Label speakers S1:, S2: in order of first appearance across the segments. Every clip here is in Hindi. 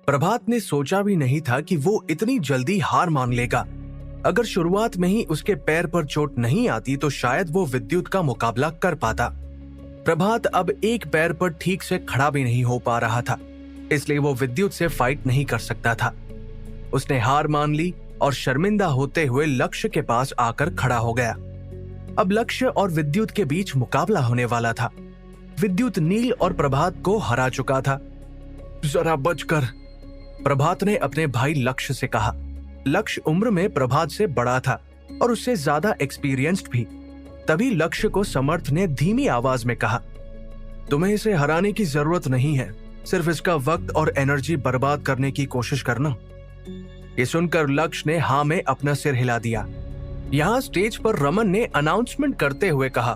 S1: प्रभात ने सोचा भी नहीं था कि वो इतनी जल्दी हार मान लेगा। अगर शुरुआत में ही उसके पैर पर चोट नहीं आती तो शायद वो विद्युत का मुकाबला कर पाता। प्रभात अब एक पैर पर ठीक से खड़ा भी नहीं हो पा रहा था, इसलिए वो विद्युत से फाइट नहीं कर सकता था। उसने हार मान ली और शर्मिंदा होते हुए लक्ष्य के पास आकर खड़ा हो गया। अब लक्ष्य और विद्युत के बीच मुकाबला होने वाला था। विद्युत नील और प्रभात को हरा चुका था। जरा बचकर, प्रभात ने अपने भाई लक्ष्य से कहा। लक्ष्य उम्र में प्रभात से बड़ा था और उससे ज्यादा एक्सपीरियंस्ड भी। तभी लक्ष्य को समर्थ ने धीमी आवाज में कहा, तुम्हें इसे हराने की जरूरत नहीं है, सिर्फ इसका वक्त और एनर्जी बर्बाद करने की कोशिश करना। ये सुनकर लक्ष्य ने हाँ में अपना सिर हिला दिया। यहाँ स्टेज पर रमन ने अनाउंसमेंट करते हुए कहा,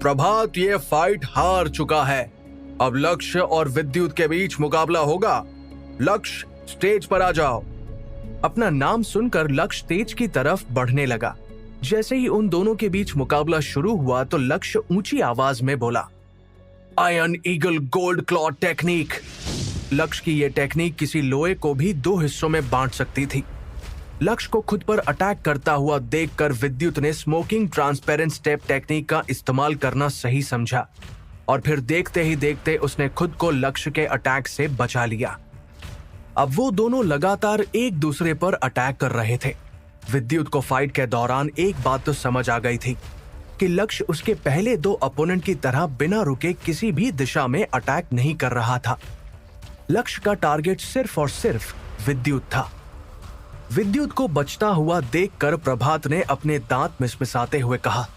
S1: प्रभात ये फाइट हार चुका है। अब लक्ष्य और विद्युत के बीच मुकाबला होगा। लक्ष्य स्टेज पर आ जाओ। अपना नाम सुनकर लक्ष्य स्टेज की तरफ बढ़ने लगा। जैसे ही उन दोनों के बीच मुकाबला शुरू हुआ तो लक्ष्य ऊंची आवाज में बोला, iron eagle gold claw technique. लक्ष्य की यह टेक्निक किसी लोहे को भी दो हिस्सों में बांट सकती थी। लक्ष्य को खुद पर अटैक करता हुआ देखकर विद्युत ने स्मोकिंग ट्रांसपेरेंट स्टेप टेक्निक का इस्तेमाल करना सही समझा और फिर देखते ही देखते उसने खुद को लक्ष्य के अटैक से बचा लिया। अब वो दोनों लगातार एक दूसरे पर अटैक कर रहे थे। विद्युत को फाइट के दौरान एक बात तो समझ आ गई थी कि लक्ष्य उसके पहले दो अपोनेंट की तरह बिना रुके किसी भी दिशा में अटैक नहीं कर रहा था। लक्ष्य का टारगेट सिर्फ और सिर्फ विद्युत था। विद्युत को बचता हुआ देखकर प्रभात ने अपने दांत मिसमिसाते हुए कहा,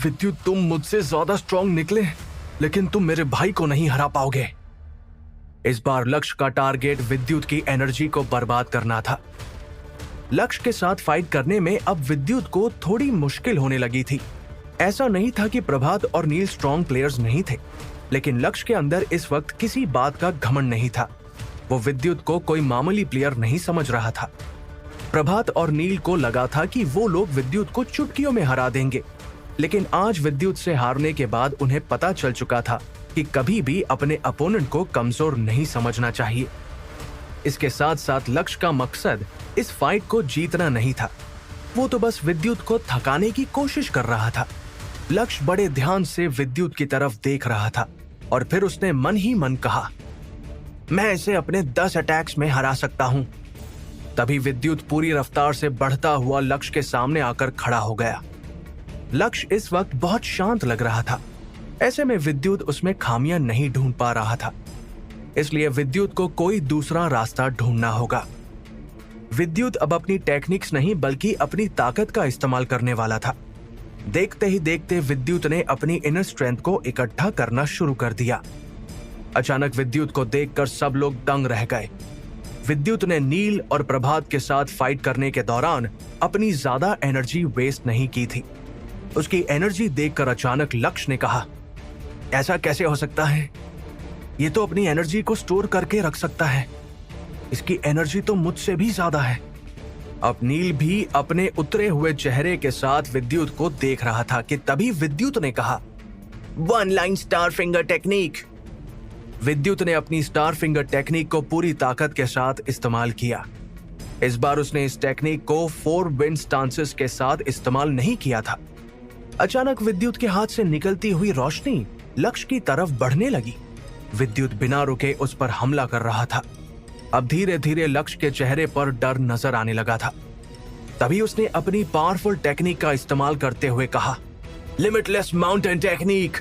S1: विद्युत तुम मुझसे ज्यादा स्ट्रॉन्ग निकले, लेकिन तुम मेरे भाई को नहीं हरा पाओगे। इस बार लक्ष्य का टारगेट विद्युत की एनर्जी को बर्बाद करना था। लक्ष्य के साथ फाइट करने में अब विद्युत को थोड़ी मुश्किल होने लगी थी। ऐसा नहीं था कि प्रभात और नील स्ट्रॉन्ग प्लेयर्स नहीं थे, लेकिन लक्ष्य के अंदर इस वक्त किसी बात का घमंड नहीं था। वो विद्युत को कोई मामूली प्लेयर नहीं समझ रहा था। प्रभात और नील को लगा था कि वो लोग विद्युत को चुटकियों में हरा देंगे, लेकिन आज विद्युत से हारने के बाद उन्हें पता चल चुका था कि कभी भी अपने अपोनेंट को कमजोर नहीं समझना चाहिए। इसके साथ साथ लक्ष्य का मकसद इस फाइट को जीतना नहीं था, वो तो बस विद्युत को थकाने की कोशिश कर रहा था। लक्ष्य बड़े ध्यान से विद्युत की तरफ देख रहा था और फिर उसने मन ही मन कहा, मैं इसे अपने 10 अटैक्स में हरा सकता हूं। तभी विद्युत पूरी रफ्तार से बढ़ता हुआ लक्ष्य के सामने आकर खड़ा हो गया। लक्ष्य इस वक्त बहुत शांत लग रहा था। ऐसे में विद्युत उसमें खामियां नहीं ढूंढ पा रहा था, इसलिए विद्युत को कोई दूसरा रास्ता ढूंढना होगा। विद्युत अब अपनी टेक्निक्स नहीं बल्कि अपनी ताकत का इस्तेमाल करने वाला था। देखते ही देखते विद्युत ने अपनी इनर स्ट्रेंथ को इकट्ठा करना शुरू कर दिया। अचानक विद्युत को देखकर सब लोग दंग रह गए। विद्युत ने नील और प्रभात के साथ फाइट करने के दौरान अपनी ज्यादा एनर्जी वेस्ट नहीं की थी। उसकी एनर्जी देखकर अचानक लक्ष्य ने कहा, ऐसा कैसे हो सकता है? ये तो अपनी एनर्जी को स्टोर करके रख सकता है। इसकी एनर्जी तो मुझसे भी ज्यादा है। अब नील भी अपने उतरे हुए चेहरे के साथ विद्युत को देख रहा था कि तभी विद्युत ने कहा, one line star finger technique. विद्युत ने अपनी स्टार फिंगर टेक्निक को पूरी ताकत के साथ इस्तेमाल किया। इस बार उसने इस टेक्निक को 4 विंड स्टांसेस के साथ इस्तेमाल नहीं किया था। अचानक विद्युत के हाथ से निकलती हुई रोशनी लक्ष्य की तरफ बढ़ने लगी। विद्युत बिना रुके उस पर हमला कर रहा था। अब धीरे धीरे लक्ष्य के चेहरे पर डर नजर आने लगा था। तभी उसने अपनी पावरफुल टेक्निक का इस्तेमाल करते हुए कहा, लिमिटलेस माउंटेन टेक्निक।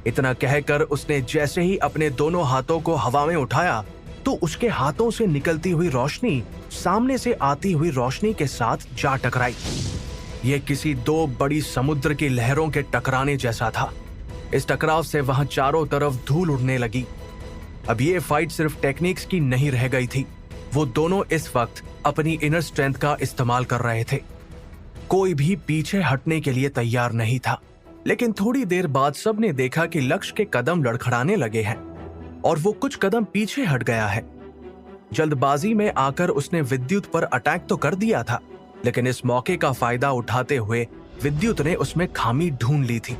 S1: इतना कहकर उसने जैसे ही अपने दोनों हाथों को हवा में उठाया तो उसके हाथों से निकलती हुई रोशनी सामने से आती हुई रोशनी के साथ जा टकराई। यह किसी 2 बड़ी समुद्र की लहरों के टकराने जैसा था। इस टकराव से वहां चारों तरफ धूल उड़ने लगी। अब ये फाइट सिर्फ टेक्निक्स की नहीं रह गई थी। वो दोनों इस वक्त अपनी इनर स्ट्रेंथ का इस्तेमाल कर रहे थे। कोई भी पीछे हटने के लिए तैयार नहीं था। लेकिन थोड़ी देर बाद सबने देखा कि लक्ष्य के कदम लड़खड़ाने लगे हैं और वो कुछ कदम पीछे हट गया है। जल्दबाजी में आकर उसने विद्युत पर अटैक तो कर दिया था, लेकिन इस मौके का फायदा उठाते हुए विद्युत ने उसमें खामी ढूंढ ली थी,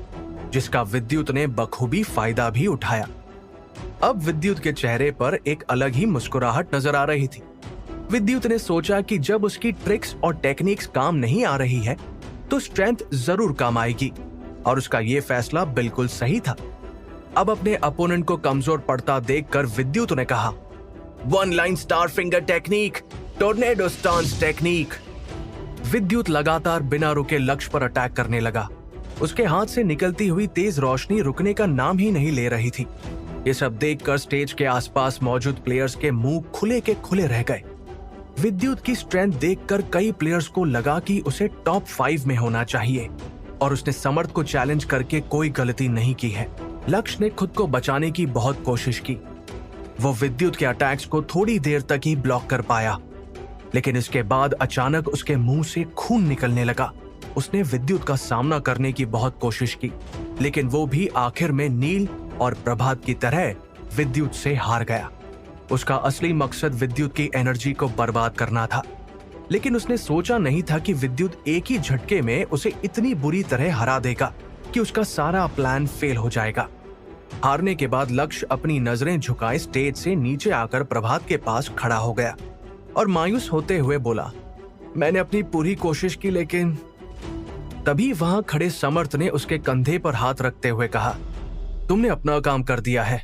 S1: जिसका विद्युत ने बखूबी फायदा भी उठाया। अब विद्युत के चेहरे पर एक अलग ही मुस्कुराहट नजर आ रही थी। विद्युत ने सोचा कि जब उसकी ट्रिक्स और टेक्निक्स काम नहीं आ रही है तो स्ट्रेंथ जरूर काम आएगी, और उसका ये फैसला बिल्कुल सही था। अब अपने अपोनेंट को कमजोर पड़ता देखकर विद्युत ने कहा, one line star finger technique, tornado stance technique. विद्युत लगातार बिना रुके लक्ष्य पर अटैक करने लगा। उसके हाथ से निकलती हुई तेज रोशनी रुकने का नाम ही नहीं ले रही थी। ये सब देखकर स्टेज के आसपास मौजूद प्लेयर्स के मुंह खुले के खुले रह गए। विद्युत की स्ट्रेंथ देखकर कई प्लेयर्स को लगा कि उसे टॉप 5 में होना चाहिए, और उसने समर्थ को चैलेंज करके कोई गलती नहीं की है। लक्ष्य ने खुद को बचाने की बहुत कोशिश की। वो विद्युत के अटैक्स को थोड़ी देर तक ही ब्लॉक कर पाया, लेकिन इसके बाद अचानक उसके मुंह से खून निकलने लगा। उसने विद्युत का सामना करने की बहुत कोशिश की, लेकिन वो भी आखिर में नील और प्रभात की तरह विद्युत से हार गया। उसका असली मकसद विद्युत की एनर्जी को बर्बाद करना था, लेकिन उसने सोचा नहीं था कि विद्युत एक ही झटके में उसे इतनी बुरी तरह हरा देगा कि उसका सारा प्लान फेल हो जाएगा। हारने के बाद लक्ष्य अपनी नजरें झुकाए स्टेज से नीचे आकर प्रभात के पास खड़ा हो गया और मायूस होते हुए बोला, मैंने अपनी पूरी कोशिश की, लेकिन तभी वहां खड़े समर्थ ने उसके कंधे पर हाथ रखते हुए कहा, तुमने अपना काम कर दिया है।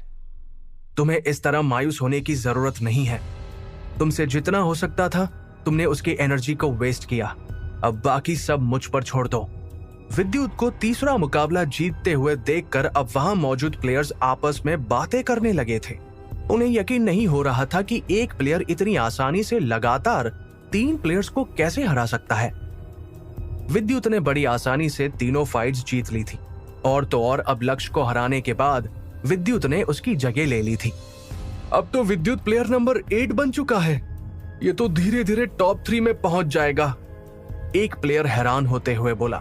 S1: तुम्हें इस तरह मायूस होने की जरूरत नहीं है। तुमसे जितना हो सकता था तुमने उसकी एनर्जी को वेस्ट किया। अब बाकी सब मुझ पर छोड़ दो। विद्युत को तीसरा मुकाबला जीतते हुए देखकर अब वहां मौजूद प्लेयर्स आपस में बातें करने लगे थे। उन्हें यकीन नहीं हो रहा था कि एक प्लेयर इतनी आसानी से लगातार 3 प्लेयर्स को कैसे हरा सकता है। विद्युत ने बड़ी आसानी से तीनों फाइट्स जीत ली थी, और तो और अब लक्ष्य को हराने के बाद विद्युत ने उसकी जगह ले ली थी। अब तो विद्युत प्लेयर नंबर 8 बन चुका है। ये तो धीरे धीरे टॉप 3 में पहुंच जाएगा, एक प्लेयर हैरान होते हुए बोला।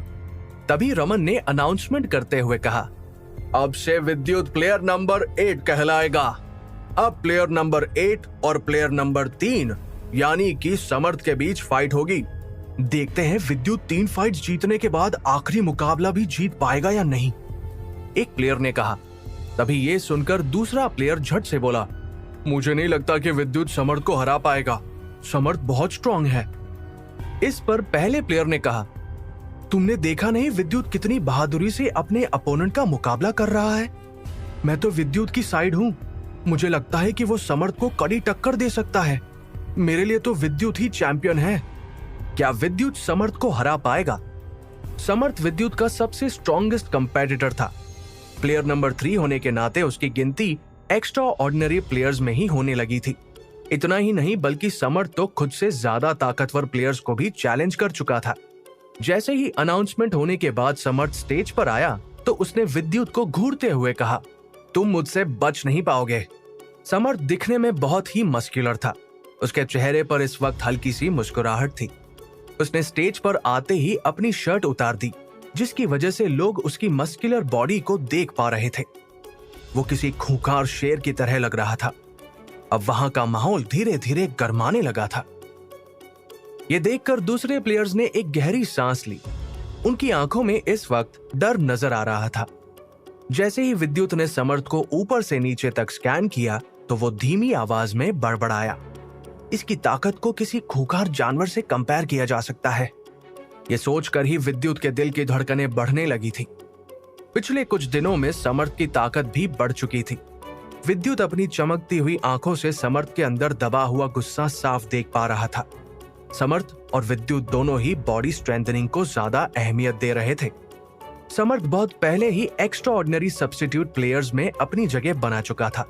S1: तभी रमन ने अनाउंसमेंट करते हुए कहा, अब से विद्युत प्लेयर नंबर 8 कहलाएगा। अब प्लेयर नंबर 8 और प्लेयर नंबर 3 यानी कि समर्थ के बीच फाइट होगी। देखते हैं विद्युत 3 फाइट्स जीतने के बाद आखिरी मुकाबला भी जीत पाएगा या नहीं, एक प्लेयर ने कहा। तभी ये सुनकर दूसरा प्लेयर झट से बोला, मुझे नहीं लगता कि विद्युत समर्थ को हरा पाएगा। समर्थ बहुत स्ट्रांग है। इस पर पहले प्लेयर ने कहा, तुमने देखा नहीं विद्युत कितनी बहादुरी से अपने अपोनेंट का मुकाबला कर रहा है। मैं तो विद्युत की साइड हूं। मुझे लगता है कि वो समर्थ को कड़ी टक्कर दे सकता है। मेरे लिए तो विद्युत ही चैंपियन है। क्या विद्युत समर्थ को हरा पाएगा? समर्थ विद्युत का सबसे स्ट्रॉन्गेस्ट कंपेटिटर था। प्लेयर नंबर 3 होने के नाते उसकी गिनती एक्स्ट्रा ऑर्डिनरी प्लेयर्स में ही होने लगी थी। इतना ही नहीं बल्कि समर्थ तो खुद से ज्यादा ताकतवर प्लेयर्स को भी चैलेंज कर चुका था। जैसे ही अनाउंसमेंट होने के बाद समर्थ स्टेज पर आया तो उसने विद्युत को घूरते हुए कहा, तुम मुझसे बच नहीं पाओगे। समर्थ दिखने में बहुत ही मस्कुलर था। उसके चेहरे पर इस वक्त हल्की सी मुस्कुराहट थी। उसने स्टेज पर आते ही अपनी शर्ट उतार दी, जिसकी वजह से लोग उसकी मस्कुलर बॉडी को देख पा रहे थे। वो किसी खूंखार शेर की तरह लग रहा था। अब वहां का माहौल धीरे धीरे गर्माने लगा था। ये देखकर दूसरे प्लेयर्स ने एक गहरी सांस ली। उनकी आंखों में इस वक्त डर नजर आ रहा था। जैसे ही विद्युत ने समर्थ को ऊपर से नीचे तक स्कैन किया तो वो धीमी आवाज में बड़बड़ाया, इसकी ताकत को किसी खूंखार जानवर से कंपेयर किया जा सकता है। ये सोचकर ही विद्युत के दिल की धड़कनें बढ़ने लगी थी। पिछले कुछ दिनों में समर्थ की ताकत भी बढ़ चुकी थी। विद्युत अपनी चमकती हुई आंखों से समर्थ के अंदर दबा हुआ गुस्सा साफ देख पा रहा था। समर्थ और विद्युत दोनों ही बॉडी स्ट्रेंथनिंग को ज्यादा अहमियत दे रहे थे। समर्थ बहुत पहले ही एक्स्ट्रा ऑर्डिनरी सब्स्टिट्यूट प्लेयर्स में अपनी जगह बना चुका था।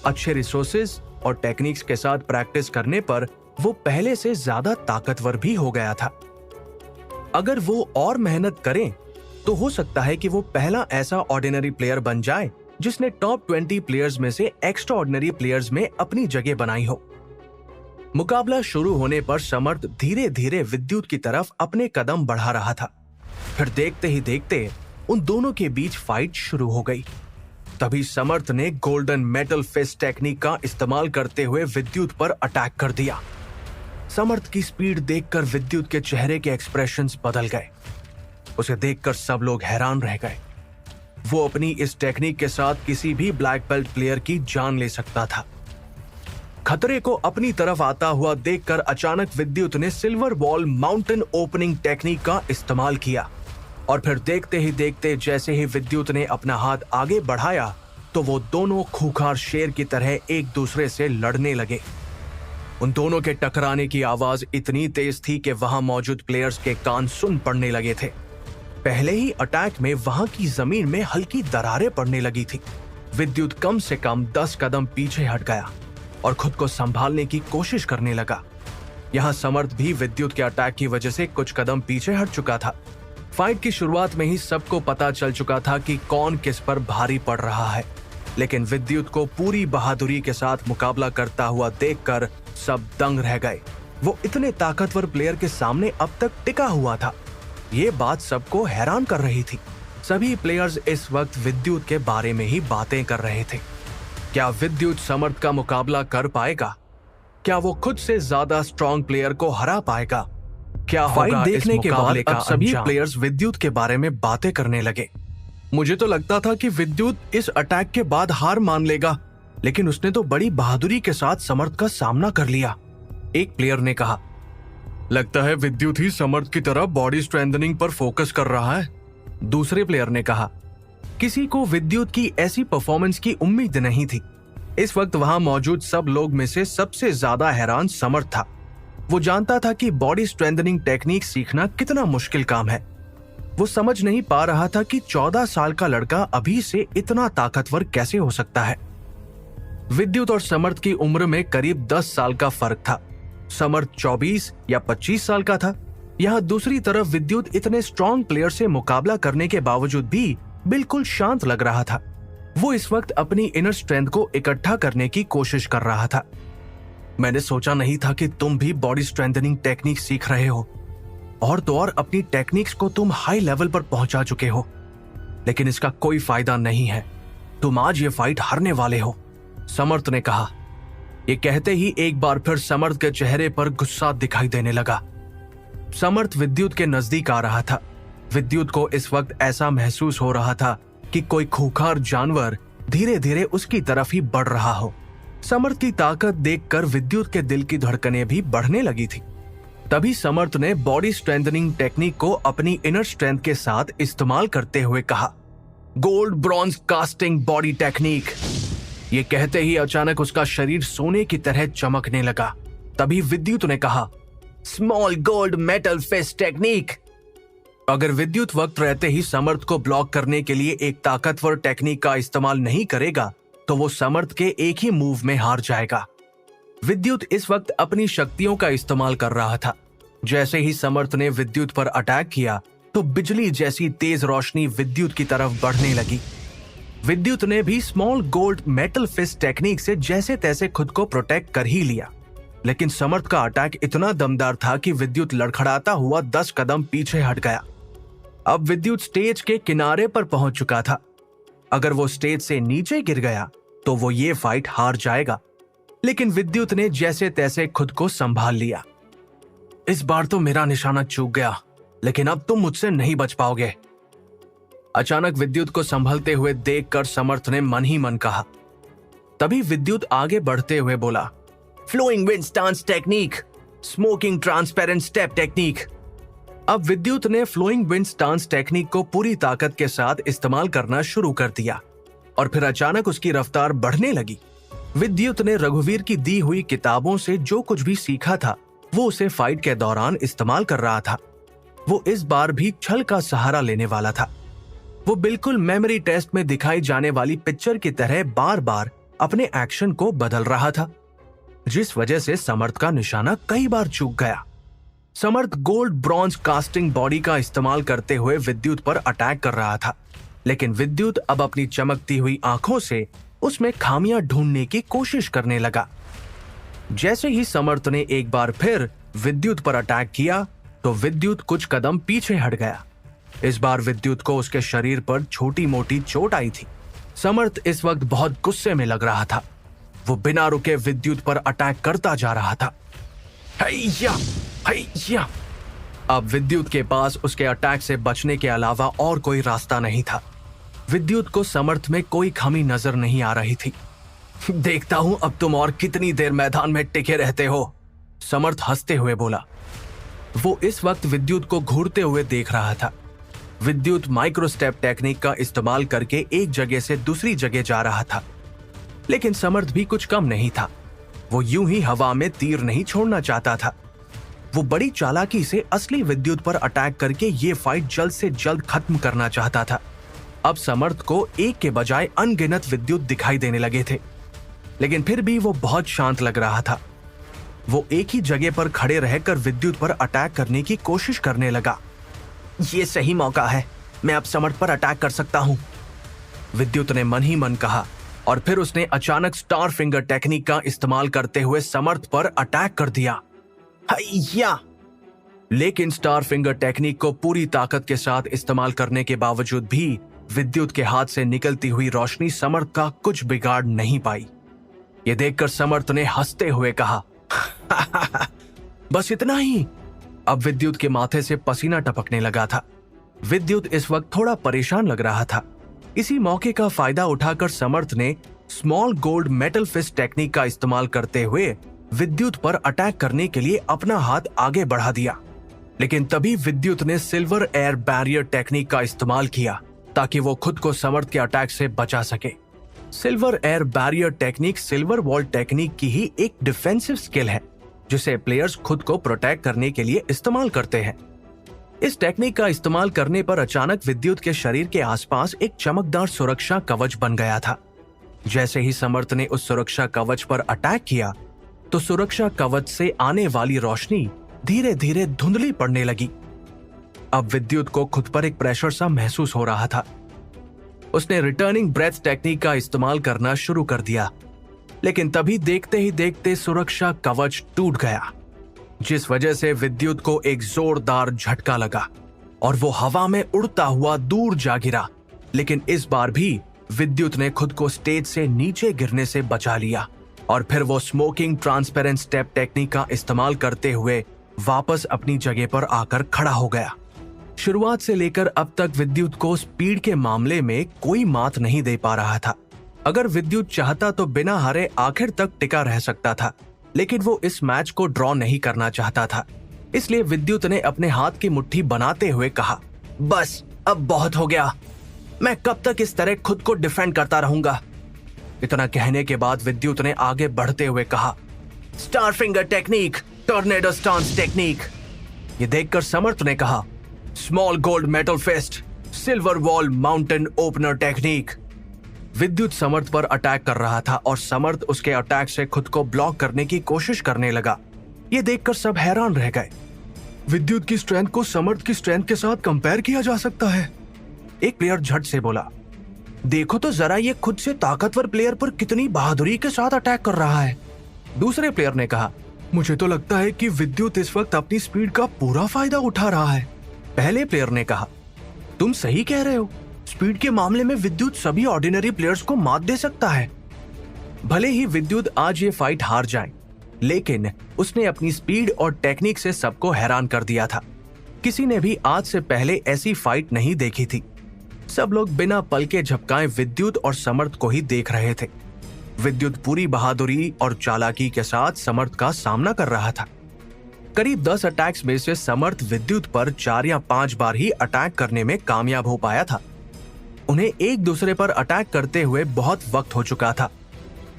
S1: अच्छे रिसोर्सेज और टेक्निक्स के साथ प्रैक्टिस करने पर वो पहले से ज्यादा ताकतवर भी हो गया था। अगर वो और मेहनत करें तो हो सकता है कि वो पहला ऐसा ऑर्डिनरी प्लेयर बन जाए जिसने टॉप 20 प्लेयर्स में से एक्स्ट्रा ऑर्डिनरी प्लेयर्स में अपनी जगह बनाई हो। मुकाबला शुरू होने पर समर्थ धीरे धीरे विद्युत की तरफ अपने कदम बढ़ा रहा था। फिर देखते ही देखते उन दोनों के बीच फाइट शुरू हो गई। तभी समर्थ ने गोल्डन मेटल फिस्ट टेक्निक का इस्तेमाल करते हुए विद्युत पर अटैक कर दिया। समर्थ की स्पीड देखकर विद्युत के चेहरे के एक्सप्रेशंस बदल गए। उसे देखकर सब लोग हैरान रह गए। वो अपनी इस टेक्निक के साथ किसी भी ब्लैक बेल्ट प्लेयर की जान ले सकता था। खतरे को अपनी तरफ आता हुआ देखकर अचानक विद्युत ने silver ball mountain opening technique का इस्तेमाल किया और फिर देखते ही देखते जैसे ही विद्युत ने अपना हाथ आगे बढ़ाया तो वो दोनों खूंखार शेर की तरह एक दूसरे से लड़ने लगे। उन दोनों के टकराने की आवाज इतनी तेज थी कि वहां मौजूद प्लेयर्स के कान सुन पड़ने लगे थे। पहले ही अटैक में वहां की जमीन में हल्की दरारें पड़ने लगी थी। विद्युत कम से कम 10 कदम पीछे हट गया और खुद को संभालने की कोशिश करने लगा। यहाँ समर्थ भी विद्युत के अटैक की वजह से कुछ कदम पीछे हट चुका था। फाइट की शुरुआत में ही सबको पता चल चुका था कि कौन किस पर भारी पड़ रहा है, लेकिन विद्युत को पूरी बहादुरी के साथ मुकाबला करता हुआ देखकर सब दंग रह गए। वो इतने ताकतवर प्लेयर के सामने अब तक टिका हुआ था। ये बात सबको हैरान कर रही थी। सभी प्लेयर्स इस वक्त विद्युत के बारे में ही बातें कर रहे थे। क्या विद्युत समर्थ का मुकाबला कर पाएगा? क्या वो खुद से ज्यादा स्ट्रॉन्ग प्लेयर को हरा पाएगा? क्या फाइट देखने के बाद अब सभी प्लेयर्स विद्युत के बारे में बातें करने लगे। मुझे तो लगता था कि विद्युत इस अटैक के बाद हार मान लेगा, लेकिन उसने तो बड़ी बहादुरी के साथ समर्थ का सामना कर लिया। एक प्लेयर ने कहा, लगता है विद्युत ही समर्थ की तरह बॉडी स्ट्रेंथनिंग पर फोकस कर रहा है। दूसरे प्लेयर ने कहा, किसी को विद्युत की ऐसी परफॉर्मेंस की उम्मीद नहीं थी। इस वक्त वहां मौजूद सब लोग में से सबसे ज्यादा हैरान समर्थ था। वो जानता था कि बॉडी स्ट्रेंथनिंग टेक्निक सीखना कितना मुश्किल काम है। वो समझ नहीं पा रहा था कि 14 साल का लड़का अभी से इतना ताकतवर कैसे हो सकता है। विद्युत और समर्थ की उम्र में करीब 10 साल का फर्क था। समर्थ 24 या 25 साल का था। यहाँ दूसरी तरफ विद्युत इतने स्ट्रॉन्ग प्लेयर से मुकाबला करने के बावजूद भी बिल्कुल शांत लग रहा था। वो इस वक्त अपनी इनर स्ट्रेंथ को इकट्ठा करने की कोशिश कर रहा था। मैंने सोचा नहीं था कि तुम भी बॉडी स्ट्रेंथनिंग टेक्निक सीख रहे हो, और तो और अपनी टेक्निक्स को तुम हाई लेवल पर पहुंचा चुके हो, लेकिन इसका कोई फायदा नहीं है। तुम आज ये फाइट हारने वाले हो, समर्थ ने कहा। ये कहते ही एक बार फिर समर्थ के चेहरे पर गुस्सा दिखाई देने लगा। समर्थ विद्युत के नजदीक आ रहा था। विद्युत को इस वक्त ऐसा महसूस हो रहा था कि कोई खूंखार जानवर धीरे धीरे उसकी तरफ ही बढ़ रहा हो। समर्थ की ताकत देखकर विद्युत के दिल की धड़कनें भी बढ़ने लगी थी। तभी समर्थ ने बॉडी स्ट्रेंथनिंग टेक्निक को अपनी इनर स्ट्रेंथ के साथ इस्तेमाल करते हुए कहा, gold bronze casting body technique. ये कहते ही अचानक उसका शरीर सोने की तरह चमकने लगा। तभी विद्युत ने कहा, small gold metal fist technique. अगर विद्युत वक्त रहते ही समर्थ को ब्लॉक करने के लिए एक ताकतवर टेक्निक का इस्तेमाल नहीं करेगा तो वो समर्थ के एक ही मूव में हार जाएगा। विद्युत इस वक्त अपनी शक्तियों का इस्तेमाल कर रहा था। जैसे ही समर्थ ने विद्युत पर अटैक किया तो बिजली जैसी तेज रोशनी विद्युत की तरफ बढ़ने लगी। विद्युत ने भी small gold metal fist technique से जैसे तैसे खुद को प्रोटेक्ट कर ही लिया, लेकिन समर्थ का अटैक इतना दमदार था कि विद्युत लड़खड़ाता हुआ 10 कदम पीछे हट गया। अब विद्युत स्टेज के किनारे पर पहुंच चुका था। अगर वो स्टेज से नीचे गिर गया तो वो ये फाइट हार जाएगा, लेकिन विद्युत ने जैसे तैसे खुद को संभाल लिया। इस बार तो मेरा निशाना चूक गया, लेकिन अब तुम मुझसे नहीं बच पाओगे। अचानक विद्युत को संभलते हुए देखकर समर्थ ने मन ही मन कहा। तभी विद्युत आगे बढ़ते हुए बोला, flowing wind stance technique, smoking transparent step technique. अब विद्युत ने फ्लोइंग विंड स्टांस टेक्निक को पूरी ताकत के साथ इस्तेमाल करना शुरू कर दिया और फिर अचानक उसकी रफ्तार बढ़ने लगी। विद्युत ने रघुवीर की दी हुई किताबों से जो कुछ भी सीखा था वो उसे फाइट के दौरान इस्तेमाल कर रहा था। वो इस बार भी छल का सहारा लेने वाला था। वो बिल्कुल मेमोरी टेस्ट में दिखाई जाने वाली पिक्चर की तरह बार बार अपने एक्शन को बदल रहा था, जिस वजह से समर्थ का निशाना कई बार चूक गया। समर्थ गोल्ड ब्रॉन्ज कास्टिंग बॉडी का इस्तेमाल करते हुए विद्युत पर अटैक कर रहा था, लेकिन विद्युत अब अपनी चमकती हुई आंखों से उसमें खामियां ढूंढने की कोशिश करने लगा। जैसे ही समर्थ ने एक बार फिर विद्युत पर अटैक किया तो विद्युत कुछ कदम पीछे हट गया। इस बार विद्युत को उसके शरीर पर छोटी मोटी चोट आई थी। समर्थ इस वक्त बहुत गुस्से में लग रहा था। वो बिना रुके विद्युत पर अटैक करता जा रहा था। हैया, हैया। अब विद्युत के पास उसके अटैक से बचने के अलावा और कोई रास्ता नहीं था। विद्युत को समर्थ में कोई कमी नजर नहीं आ रही थी। देखता हूं अब तुम और कितनी देर मैदान में टिके रहते हो, समर्थ हंसते हुए बोला। वो इस वक्त विद्युत को घूरते हुए देख रहा था। विद्युत माइक्रोस्टेप टेक्निक का इस्तेमाल करके एक जगह से दूसरी जगह जा रहा था, लेकिन समर्थ भी कुछ कम नहीं था। वो यूं ही हवा में तीर नहीं छोड़ना चाहता था। वो बड़ी चालाकी से असली विद्युत पर अटैक करके ये फाइट जल्द से जल्द खत्म करना चाहता था। अब समर्थ को एक के बजाय अनगिनत विद्युत दिखाई देने लगे थे, लेकिन फिर भी वो बहुत शांत लग रहा था। वो एक ही जगह पर खड़े रहकर विद्युत पर अटैक करने की कोशिश करने लगा। ये सही मौका है, मैं अब समर्थ पर अटैक कर सकता हूं, विद्युत ने मन ही मन कहा, और फिर उसने अचानक स्टार फिंगर टेक्निक का इस्तेमाल करते हुए समर्थ पर अटैक कर दिया। हैया! लेकिन स्टार फिंगर टेक्निक को पूरी ताकत के साथ इस्तेमाल करने के बावजूद भी विद्युत के हाथ से निकलती हुई रोशनी समर्थ का कुछ बिगाड़ नहीं पाई। ये देखकर समर्थ ने हंसते हुए कहा, बस इतना ही। अब विद्युत के माथे से पसीना टपकने लगा था। विद्युत इस वक्त थोड़ा परेशान लग रहा था। इसी मौके का फायदा उठाकर समर्थ ने small gold metal fist technique का इस्तेमाल करते हुए विद्युत पर अटैक करने के लिए अपना हाथ आगे बढ़ा दिया। लेकिन तभी विद्युत ने सिल्वर एयर बैरियर टेक्निक का इस्तेमाल किया ताकि वो खुद को समर्थ के अटैक से बचा सके। Silver air barrier technique silver wall technique की ही एक डिफेंसिव स्किल है, जिसे प्लेयर्स खुद को प्रोटेक्ट करने के लिए इस्तेमाल करते हैं। इस टेक्निक का इस्तेमाल करने पर अचानक विद्युत के शरीर के आसपास एक चमकदार सुरक्षा कवच बन गया था। जैसे ही समर्थ ने उस सुरक्षा कवच पर अटैक किया, तो सुरक्षा कवच से आने वाली रोशनी धीरे धीरे धुंधली पड़ने लगी। अब विद्युत को खुद पर एक प्रेशर सा महसूस हो रहा था। उसने रिटर्निंग ब्रेथ टेक्निक का इस्तेमाल करना शुरू कर दिया, लेकिन तभी देखते ही देखते सुरक्षा कवच टूट गया, जिस वजह से विद्युत को एक जोरदार झटका लगा और वो हवा में उड़ता हुआ दूर जा गिरा। लेकिन इस बार भी विद्युत ने खुद को स्टेज से नीचे गिरने से बचा लिया और फिर वो स्मोकिंग ट्रांसपेरेंट स्टेप टेक्निक का इस्तेमाल करते हुए वापस अपनी जगह पर आकर खड़ा हो गया। शुरुआत से लेकर अब तक विद्युत को स्पीड के मामले में कोई मात नहीं दे पा रहा था। अगर विद्युत चाहता तो बिना हारे आखिर तक टिका रह सकता था, लेकिन वो इस मैच को ड्रॉ नहीं करना चाहता था। इसलिए विद्युत ने अपने हाथ की मुट्ठी बनाते हुए कहा, बस अब बहुत हो गया, मैं कब तक इस तरह खुद को डिफेंड करता रहूंगा। इतना कहने के बाद विद्युत ने आगे बढ़ते हुए कहा, star finger technique, tornado stance technique. ये देखकर समर्थ ने कहा, small gold metal fist, silver wall mountain opener technique. Vidyut Samarth पर अटैक कर रहा था और समर्थ उसके अटैक से खुद को ब्लॉक करने की कोशिश करने लगा। ये देखकर सब हैरान रह गए। विद्युत की स्ट्रेंथ को समर्थ की स्ट्रेंथ के साथ कंपेयर किया जा सकता है, एक प्लेयर झट से बोला। देखो तो जरा ये खुद से ताकतवर प्लेयर पर कितनी बहादुरी के साथ अटैक कर रहा है, दूसरे प्लेयर ने कहा। मुझे तो लगता है कि विद्युत इस वक्त अपनी स्पीड का पूरा फायदा उठा रहा है, पहले प्लेयर ने कहा। तुम सही कह रहे हो, स्पीड के मामले में विद्युत सभी ऑर्डिनरी प्लेयर्स को मात दे सकता है। भले ही विद्युत आज ये फाइट हार जाए, लेकिन उसने अपनी स्पीड और टेक्निक से सबको हैरान कर दिया था। किसी ने भी आज से पहले ऐसी फाइट नहीं देखी थी। सब लोग बिना पल के झपकाए विद्युत और समर्थ को ही देख रहे थे। विद्युत पूरी बहादुरी और चालाकी के साथ समर्थ का सामना कर रहा था। करीब 10 अटैक्स में से समर्थ विद्युत पर 4 या 5 बार ही अटैक करने में कामयाब हो पाया था। उन्हें एक दूसरे पर अटैक करते हुए बहुत वक्त हो चुका था।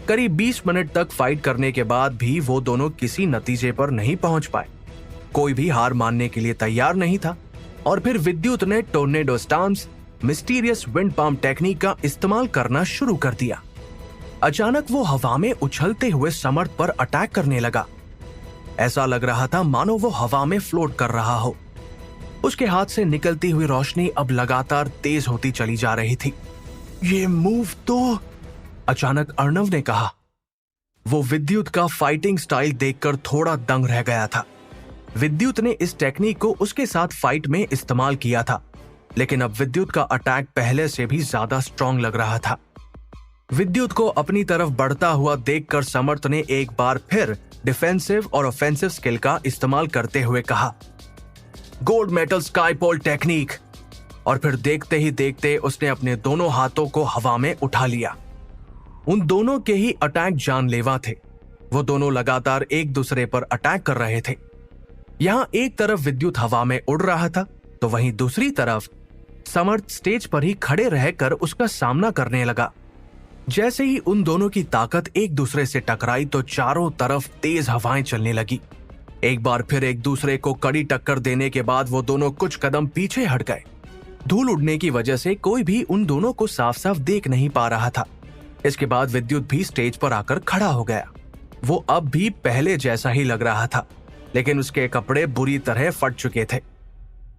S1: करीब 20 मिनट तक फाइट करने के बाद भी वो दोनों किसी नतीजे पर नहीं पहुंच पाए। कोई भी हार मानने के लिए तैयार नहीं था और फिर विद्युत ने tornado stance, mysterious wind palm technique का इस्तेमाल करना शुरू कर दिया। अचानक वो हवा में उछलते हुए समर्थ पर अटैक करने लगा। ऐसा लग रहा था मानो वो हवा में फ्लोट कर रहा हो। उसके हाथ से निकलती हुई रोशनी अब लगातार तेज होती चली जा रही थी। ये मूव तो, अचानक अर्णव ने कहा। वो विद्युत का फाइटिंग स्टाइल देखकर थोड़ा दंग रह गया था। विद्युत ने इस टेक्निक को उसके साथ फाइट में इस्तेमाल किया था, लेकिन अब विद्युत का अटैक पहले से भी ज्यादा स्ट्रॉन्ग लग रहा था। विद्युत को अपनी तरफ बढ़ता हुआ देखकर समर्थ ने एक बार फिर डिफेंसिव और ऑफेंसिव स्किल का इस्तेमाल करते हुए कहा, गोल्ड मेटल स्काई पोल टेक्निक। और फिर देखते ही देखते उसने अपने दोनों हाथों को हवा में उठा लिया। उन दोनों के ही अटैक जानलेवा थे। वो दोनों लगातार एक दूसरे पर अटैक कर रहे थे। यहां एक तरफ विद्युत हवा में उड़ रहा था तो वहीं दूसरी तरफ समर्थ स्टेज पर ही खड़े रहकर उसका सामना करने लगा। जैसे ही उन दोनों की ताकत एक दूसरे से टकराई तो चारों तरफ तेज हवाएं चलने लगी। एक बार फिर एक दूसरे को कड़ी टक्कर देने के बाद वो दोनों कुछ कदम पीछे हट गए। धूल उड़ने की वजह से कोई भी उन दोनों को साफ साफ देख नहीं पा रहा था। इसके बाद विद्युत भी स्टेज पर आकर खड़ा हो गया। वो अब भी पहले जैसा ही लग रहा था, लेकिन उसके कपड़े बुरी तरह फट चुके थे।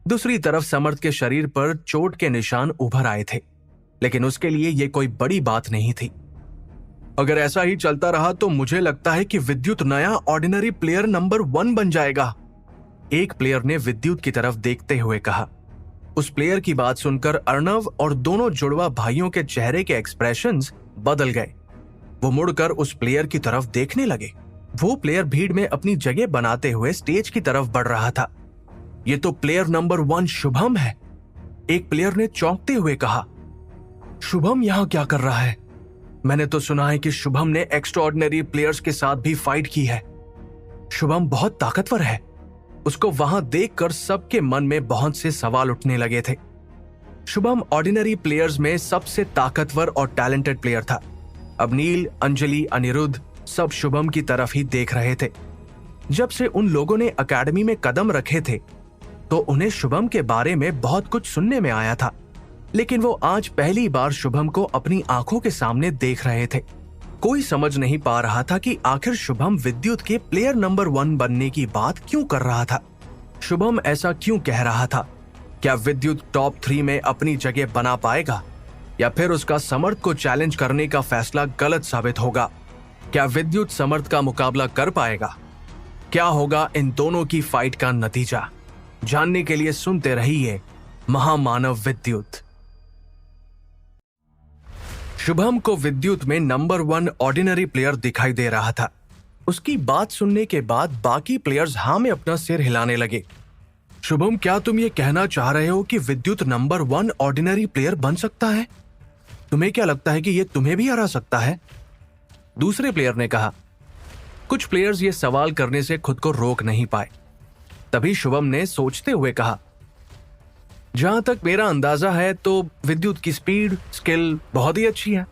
S1: दूसरी तरफ समर्थ के शरीर पर चोट के निशान उभर आए थे, लेकिन उसके लिए यह कोई बड़ी बात नहीं थी। अगर ऐसा ही चलता रहा तो मुझे लगता है कि विद्युत नया ऑर्डिनरी प्लेयर नंबर 1 बन जाएगा, एक प्लेयर ने विद्युत की तरफ देखते हुए कहा। उस प्लेयर की बात सुनकर अर्णव और दोनों जुड़वा भाइयों के चेहरे के एक्सप्रेशंस बदल गए। वो मुड़कर उस प्लेयर की तरफ देखने लगे। वो प्लेयर भीड़ में अपनी जगह बनाते हुए स्टेज की तरफ बढ़ रहा था। ये तो प्लेयर नंबर 1 शुभम है, एक प्लेयर ने चौंकते हुए कहा। शुभम यहां क्या कर रहा है? मैंने तो सुना है कि शुभम ने एक्स्ट्राऑर्डिनरी प्लेयर्स के साथ भी फाइट की है। शुभम बहुत ताकतवर है। उसको वहां देखकर सबके मन में बहुत से सवाल उठने लगे थे। शुभम ऑर्डिनरी प्लेयर्स में सबसे ताकतवर और टैलेंटेड प्लेयर था। अब नील, अंजलि, अनिरुद्ध सब शुभम की तरफ ही देख रहे थे। जब से उन लोगों ने एकेडमी में कदम रखे थे तो उन्हें शुभम के बारे में बहुत कुछ सुनने में आया था, लेकिन वो आज पहली बार शुभम को अपनी आंखों के सामने देख रहे थे। कोई समझ नहीं पा रहा था कि आखिर शुभम विद्युत के प्लेयर नंबर 1 बनने की बात क्यों कर रहा था। शुभम ऐसा क्यों कह रहा था? क्या विद्युत टॉप 3 में अपनी जगह बना पाएगा, या फिर उसका समर्थ को चैलेंज करने का फैसला गलत साबित होगा? क्या विद्युत समर्थ का मुकाबला कर पाएगा? क्या होगा इन दोनों की फाइट का नतीजा? जानने के लिए सुनते रहिए महामानव विद्युत। शुभम को विद्युत में नंबर 1 ऑर्डिनरी प्लेयर दिखाई दे रहा था। उसकी बात सुनने के बाद बाकी प्लेयर्स हाँ में अपना सिर हिलाने लगे। शुभम, क्या तुम ये कहना चाह रहे हो कि विद्युत नंबर 1 ऑर्डिनरी प्लेयर बन सकता है? तुम्हें क्या लगता है कि ये तुम्हें भी हरा सकता है? दूसरे प्लेयर ने कहा। कुछ प्लेयर्स ये सवाल करने से खुद को रोक नहीं पाए। तभी शुभम ने सोचते हुए कहा, जहां तक मेरा अंदाजा है तो विद्युत की स्पीड, स्किल बहुत ही अच्छी है।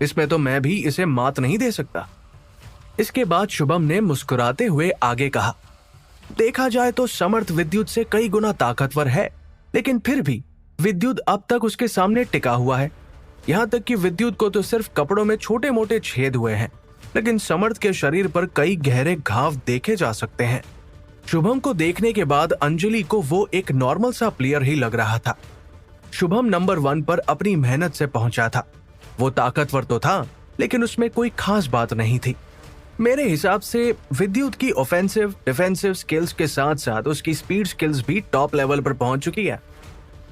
S1: इसमें तो मैं भी इसे मात नहीं दे सकता। इसके बाद शुभम ने मुस्कुराते हुए आगे कहा, देखा जाए तो समर्थ विद्युत से कई गुना ताकतवर है, लेकिन फिर भी विद्युत अब तक उसके सामने टिका हुआ है। यहां तक कि विद्युत को तो सिर्फ कपड़ों में छोटे मोटे छेद हुए हैं, लेकिन समर्थ के शरीर पर कई गहरे घाव देखे जा सकते हैं। शुभम को देखने के बाद अंजलि को वो एक नॉर्मल सा प्लेयर ही लग रहा था। शुभम नंबर 1 पर अपनी मेहनत से पहुंचा था। वो ताकतवर तो था, लेकिन उसमें कोई खास बात नहीं थी। मेरे हिसाब से विद्युत की ऑफेंसिव, डिफेंसिव स्किल्स के साथ साथ उसकी स्पीड स्किल्स भी टॉप लेवल पर पहुंच चुकी है।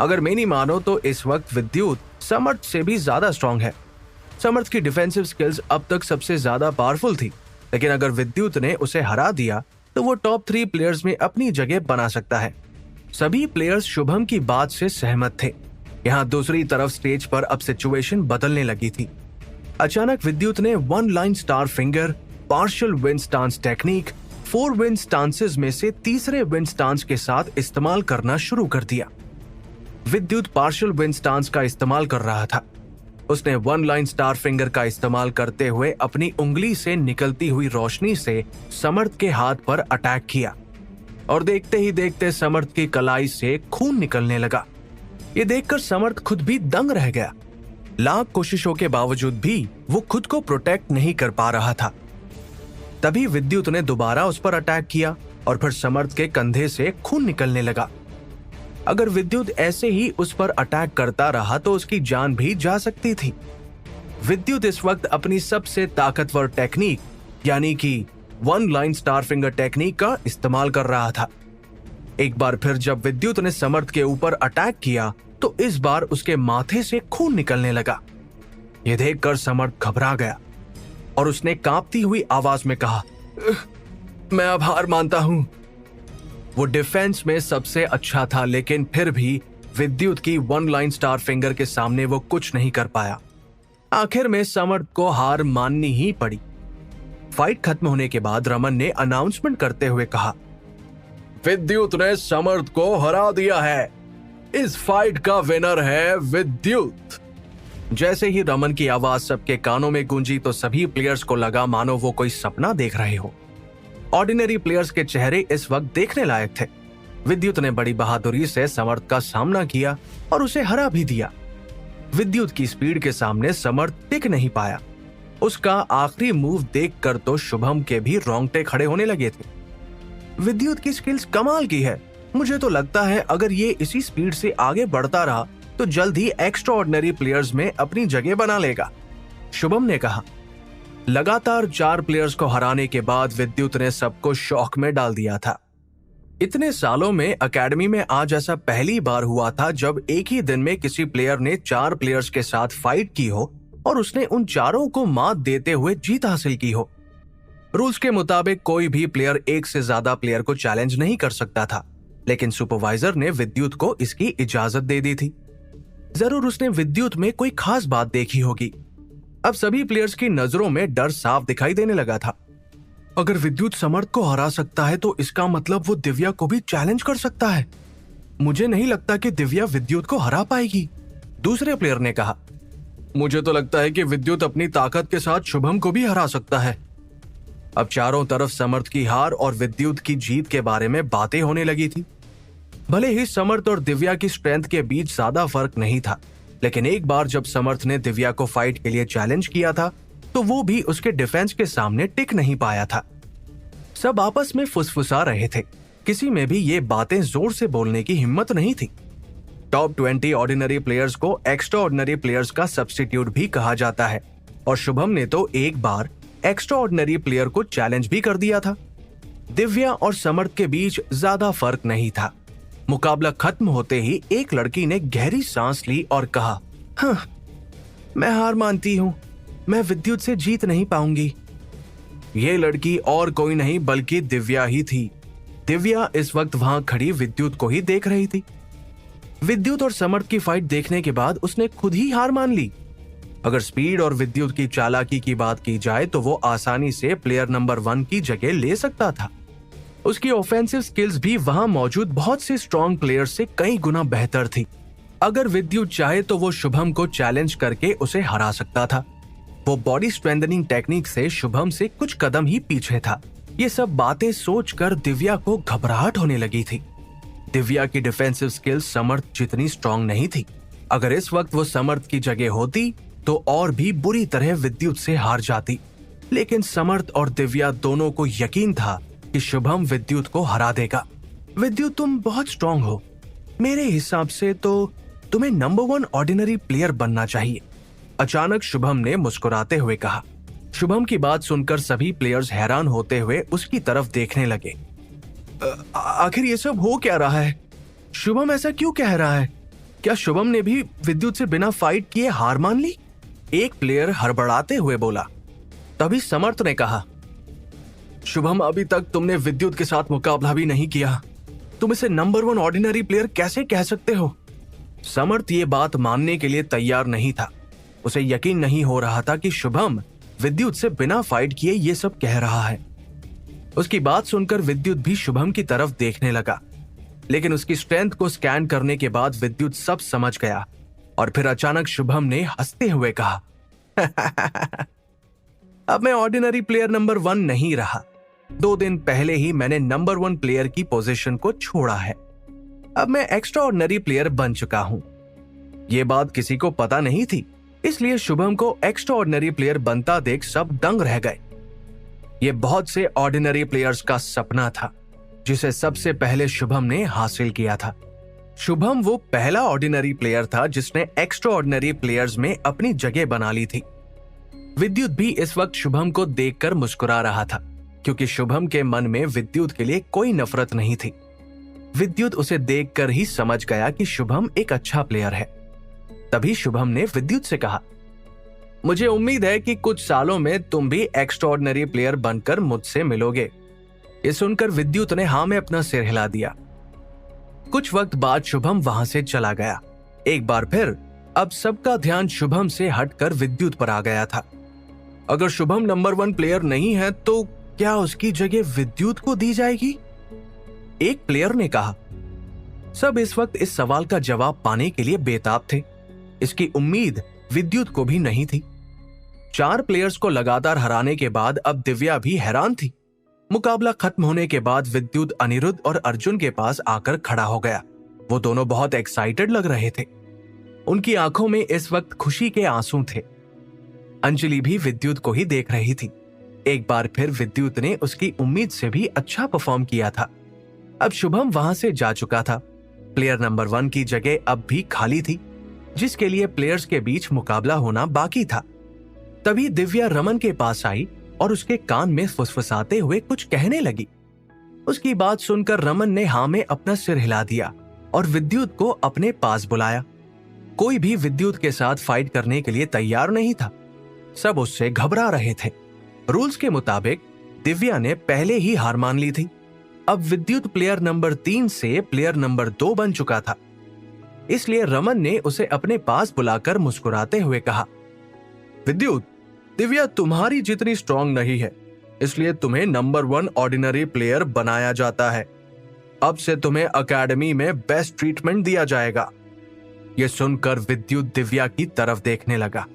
S1: अगर मेरी मानो तो इस वक्त विद्युत समर्थ से भी ज्यादा स्ट्रांग है। समर्थ की डिफेंसिव स्किल्स अब तक सबसे ज्यादा पावरफुल थी, लेकिन अगर विद्युत ने उसे हरा दिया तो वो टॉप 3 प्लेयर्स में अपनी जगह बना सकता है। सभी प्लेयर्स शुभम की बात से सहमत थे। यहाँ दूसरी तरफ स्टेज पर अब सिचुएशन बदलने लगी थी। अचानक विद्युत ने 1 line star finger, partial wind stance technique, 4 wind stances में से तीसरे विंड स्टांस के साथ इस्तेमाल करना शुरू कर दिया। विद्युत पार्शियल विंड स्टांस का इस्तेमाल कर रहा था। उसने 1 लाइन स्टार फिंगर का इस्तेमाल करते हुए अपनी उंगली से निकलती हुई रोशनी से समर्थ के हाथ पर अटैक किया, और देखते ही देखते समर्थ की कलाई से खून निकलने लगा। ये देखकर समर्थ खुद भी दंग रह गया। लाख कोशिशों के बावजूद भी वो खुद को प्रोटेक्ट नहीं कर पा रहा था। तभी विद्युत ने दोबारा उस पर अटैक किया और फिर समर्थ के कंधे से खून निकलने लगा। अगर विद्युत ऐसे ही उस पर अटैक करता रहा तो उसकी जान भी जा सकती थी। विद्युत इस वक्त अपनी सबसे ताकतवर टेक्निक यानी कि 1 लाइन स्टार फिंगर टेक्निक का इस्तेमाल कर रहा था। एक बार फिर जब विद्युत ने समर्थ के ऊपर अटैक किया तो इस बार उसके माथे से खून निकलने लगा। यह देखकर समर्थ घबरा गया और उसने कांपती हुई आवाज में कहा, मैं अब हार मानता हूं। वो डिफेंस में सबसे अच्छा था, लेकिन फिर भी विद्युत की वन लाइन स्टार फिंगर के सामने वो कुछ नहीं कर पाया। आखिर में समर्थ को हार माननी ही पड़ी। फाइट खत्म होने के बाद रमन ने अनाउंसमेंट करते हुए कहा, विद्युत ने समर्थ को हरा दिया है। इस फाइट का विनर है विद्युत। जैसे ही रमन की आवाज सबके कानों में गूंजी तो सभी प्लेयर्स को लगा मानो वो कोई सपना देख रहे हो। ऑर्डिनरी प्लेयर्स के चेहरे इस वक्त देखने लायक थे। विद्युत ने बड़ी बहादुरी से समर्थ का सामना किया और उसे हरा भी दिया। विद्युत की स्पीड के सामने समर्थ टिक नहीं पाया। उसका आखिरी मूव देखकर तो शुभम के भी रोंगटे खड़े होने लगे थे। विद्युत की स्किल्स कमाल की है। मुझे तो लगता है अगर ये इसी स्पीड से आगे बढ़ता रहा तो जल्द ही एक्स्ट्रा ऑर्डिनरी प्लेयर्स में अपनी जगह बना लेगा, शुभम ने कहा। लगातार 4 प्लेयर्स को हराने के बाद विद्युत ने सबको शॉक में डाल दिया था। इतने सालों में एकेडमी में आज ऐसा पहली बार हुआ था जब एक ही दिन में किसी प्लेयर ने 4 प्लेयर्स के साथ फाइट की हो और उसने उन चारों को मात देते हुए जीत हासिल की हो। रूल्स के मुताबिक कोई भी प्लेयर एक से ज्यादा प्लेयर को चैलेंज नहीं कर सकता था, लेकिन सुपरवाइजर ने विद्युत को इसकी इजाजत दे दी थी। जरूर उसने विद्युत में कोई खास बात देखी होगी। अब सभी प्लेयर्स की नजरों में डर साफ दिखाई देने लगा था। अगर विद्युत समर्थ को हरा सकता है तो इसका मतलब वो दिव्या को भी चैलेंज कर सकता है। मुझे नहीं लगता कि दिव्या विद्युत को हरा पाएगी, दूसरे प्लेयर ने कहा। मुझे तो लगता है कि विद्युत अपनी ताकत के साथ शुभम को भी हरा सकता है। अब चारों तरफ समर्थ की हार और विद्युत की जीत के बारे में बातें होने लगी थी। भले ही समर्थ और दिव्या की स्ट्रेंथ के बीच ज्यादा फर्क नहीं था, लेकिन एक बार जब समर्थ ने दिव्या को फाइट के लिए चैलेंज किया था तो वो भी उसके डिफेंस के सामने टिक नहीं पाया था। सब आपस में फुसफुसा रहे थे। किसी में भी ये बातें जोर से बोलने की हिम्मत नहीं थी। टॉप 20 ऑर्डिनरी प्लेयर्स को एक्स्ट्रा ऑर्डिनरी प्लेयर्स का सब्स्टिट्यूट भी कहा जाता है और शुभम ने तो एक बार एक्स्ट्रा ऑर्डिनरी प्लेयर को चैलेंज भी कर दिया था। दिव्या और समर्थ के बीच ज्यादा फर्क नहीं था। मुकाबला खत्म होते ही एक लड़की ने गहरी सांस ली और कहा, हाँ, मैं हार मानती हूँ। मैं विद्युत से जीत नहीं पाऊंगी। ये लड़की और कोई नहीं बल्कि दिव्या ही थी। दिव्या इस वक्त वहां खड़ी विद्युत को ही देख रही थी। विद्युत और समर्थ की फाइट देखने के बाद उसने खुद ही हार मान ली। अगर स्पीड और विद्युत की चालाकी की बात की जाए तो वो आसानी से प्लेयर नंबर 1 की जगह ले सकता था। उसकी ऑफेंसिव स्किल्स भी वहां मौजूद बहुत से स्ट्रॉन्ग प्लेयर से कई गुना बेहतर थी। अगर विद्युत चाहे तो वो शुभम को चैलेंज करके उसे हरा सकता था। वो बॉडी स्ट्रेंथनिंग टेक्निक से शुभम से कुछ कदम ही पीछे था। ये सब बातें सोचकर दिव्या को घबराहट होने लगी थी। दिव्या की डिफेंसिव स्किल्स समर्थ जितनी स्ट्रॉन्ग नहीं थी। अगर इस वक्त वो समर्थ की जगह होती तो और भी बुरी तरह विद्युत से हार जाती। लेकिन समर्थ और दिव्या दोनों को यकीन था कि शुभम विद्युत को हरा देगा। विद्युत, तुम बहुत स्ट्रॉन्ग हो। मेरे हिसाब से तो तुम्हें नंबर 1 ऑर्डिनरी प्लेयर बनना चाहिए, अचानक शुभम ने मुस्कुराते हुए कहा। शुभम की बात सुनकर सभी प्लेयर्स हैरान होते हुए उसकी तरफ देखने लगे। आखिर ये सब हो क्या रहा है? शुभम ऐसा क्यों कह रहा है? क्या शुभम ने भी विद्युत से बिना फाइट किए हार मान ली? एक प्लेयर हड़बड़ाते हुए बोला। तभी समर्थ ने कहा, शुभम, अभी तक तुमने विद्युत के साथ मुकाबला भी नहीं किया। तुम इसे नंबर 1 ऑर्डिनरी प्लेयर कैसे कह सकते हो? समर्थ ये बात मानने के लिए तैयार नहीं था। उसे यकीन नहीं हो रहा था कि शुभम विद्युत से बिना फाइट किए ये सब कह रहा है। उसकी बात सुनकर विद्युत भी शुभम की तरफ देखने लगा, लेकिन उसकी स्ट्रेंथ को स्कैन करने के बाद विद्युत सब समझ गया और फिर अचानक शुभम ने हंसते हुए कहा, अब मैं ऑर्डिनरी प्लेयर नंबर 1 नहीं रहा। 2 दिन पहले ही मैंने नंबर 1 प्लेयर की पोजीशन को छोड़ा है। अब मैं एक्स्ट्रा ऑर्डिनरी प्लेयर बन चुका हूं। यह बात किसी को पता नहीं थी, इसलिए शुभम को एक्स्ट्रा ऑर्डिनरी प्लेयर बनता देख सब दंग रह गए। यह बहुत से ऑर्डिनरी प्लेयर्स का सपना था, जिसे सबसे पहले शुभम ने हासिल किया था। शुभम वो पहला ऑर्डिनरी प्लेयर था जिसने एक्स्ट्रा ऑर्डिनरी प्लेयर्स में अपनी जगह बना ली थी। विद्युत भी इस वक्त शुभम को देखकर मुस्कुरा रहा था, क्योंकि शुभम के मन में विद्युत के लिए कोई नफरत नहीं थी। विद्युत उसे देखकर ही समझ गया कि शुभम एक अच्छा प्लेयर है। तभी शुभम ने विद्युत से कहा, मुझे उम्मीद है कि कुछ सालों में तुम भी एक्स्ट्राऑर्डिनरी प्लेयर बनकर मुझसे मिलोगे। ये सुनकर विद्युत ने हाँ में अपना सिर हिला दिया। कुछ वक्त बाद शुभम वहां से चला गया। एक बार फिर अब सबका ध्यान शुभम से हटकर विद्युत पर आ गया था। अगर शुभम नंबर 1 प्लेयर नहीं है तो क्या उसकी जगह विद्युत को दी जाएगी? एक प्लेयर ने कहा। सब इस वक्त इस सवाल का जवाब पाने के लिए बेताब थे। इसकी उम्मीद विद्युत को भी नहीं थी। 4 प्लेयर्स को लगातार हराने के बाद अब दिव्या भी हैरान थी। मुकाबला खत्म होने के बाद विद्युत अनिरुद्ध और अर्जुन के पास आकर खड़ा हो गया। वो दोनों बहुत एक्साइटेड लग रहे थे। उनकी आंखों में इस वक्त खुशी के आंसू थे। अंजलि भी विद्युत को ही देख रही थी। एक बार फिर विद्युत ने उसकी उम्मीद से भी अच्छा परफॉर्म किया था। अब शुभम वहां से जा चुका था। प्लेयर नंबर 1 की जगह अब भी खाली थी, जिसके लिए प्लेयर्स के बीच मुकाबला होना बाकी था। तभी दिव्या रमन के पास आई और उसके कान में फुसफुसाते हुए कुछ कहने लगी। उसकी बात सुनकर रमन ने हाँ में अपना सिर हिला दिया और विद्युत को अपने पास बुलाया। कोई भी विद्युत के साथ फाइट करने के लिए तैयार नहीं था। सब उससे घबरा रहे थे। रूल्स के मुताबिक दिव्या ने पहले ही हार मान ली थी। अब विद्युत प्लेयर नंबर 3 से प्लेयर नंबर 2 बन चुका था। इसलिए रमन ने उसे अपने पास बुलाकर मुस्कुराते हुए कहा, विद्युत, दिव्या तुम्हारी जितनी स्ट्रांग नहीं है, इसलिए तुम्हें नंबर 1 ऑर्डिनरी प्लेयर बनाया जाता है। अब से तुम्हें एकेडमी में बेस्ट ट्रीटमेंट दिया जाएगा। यह सुनकर विद्युत दिव्या की तरफ देखने लगा।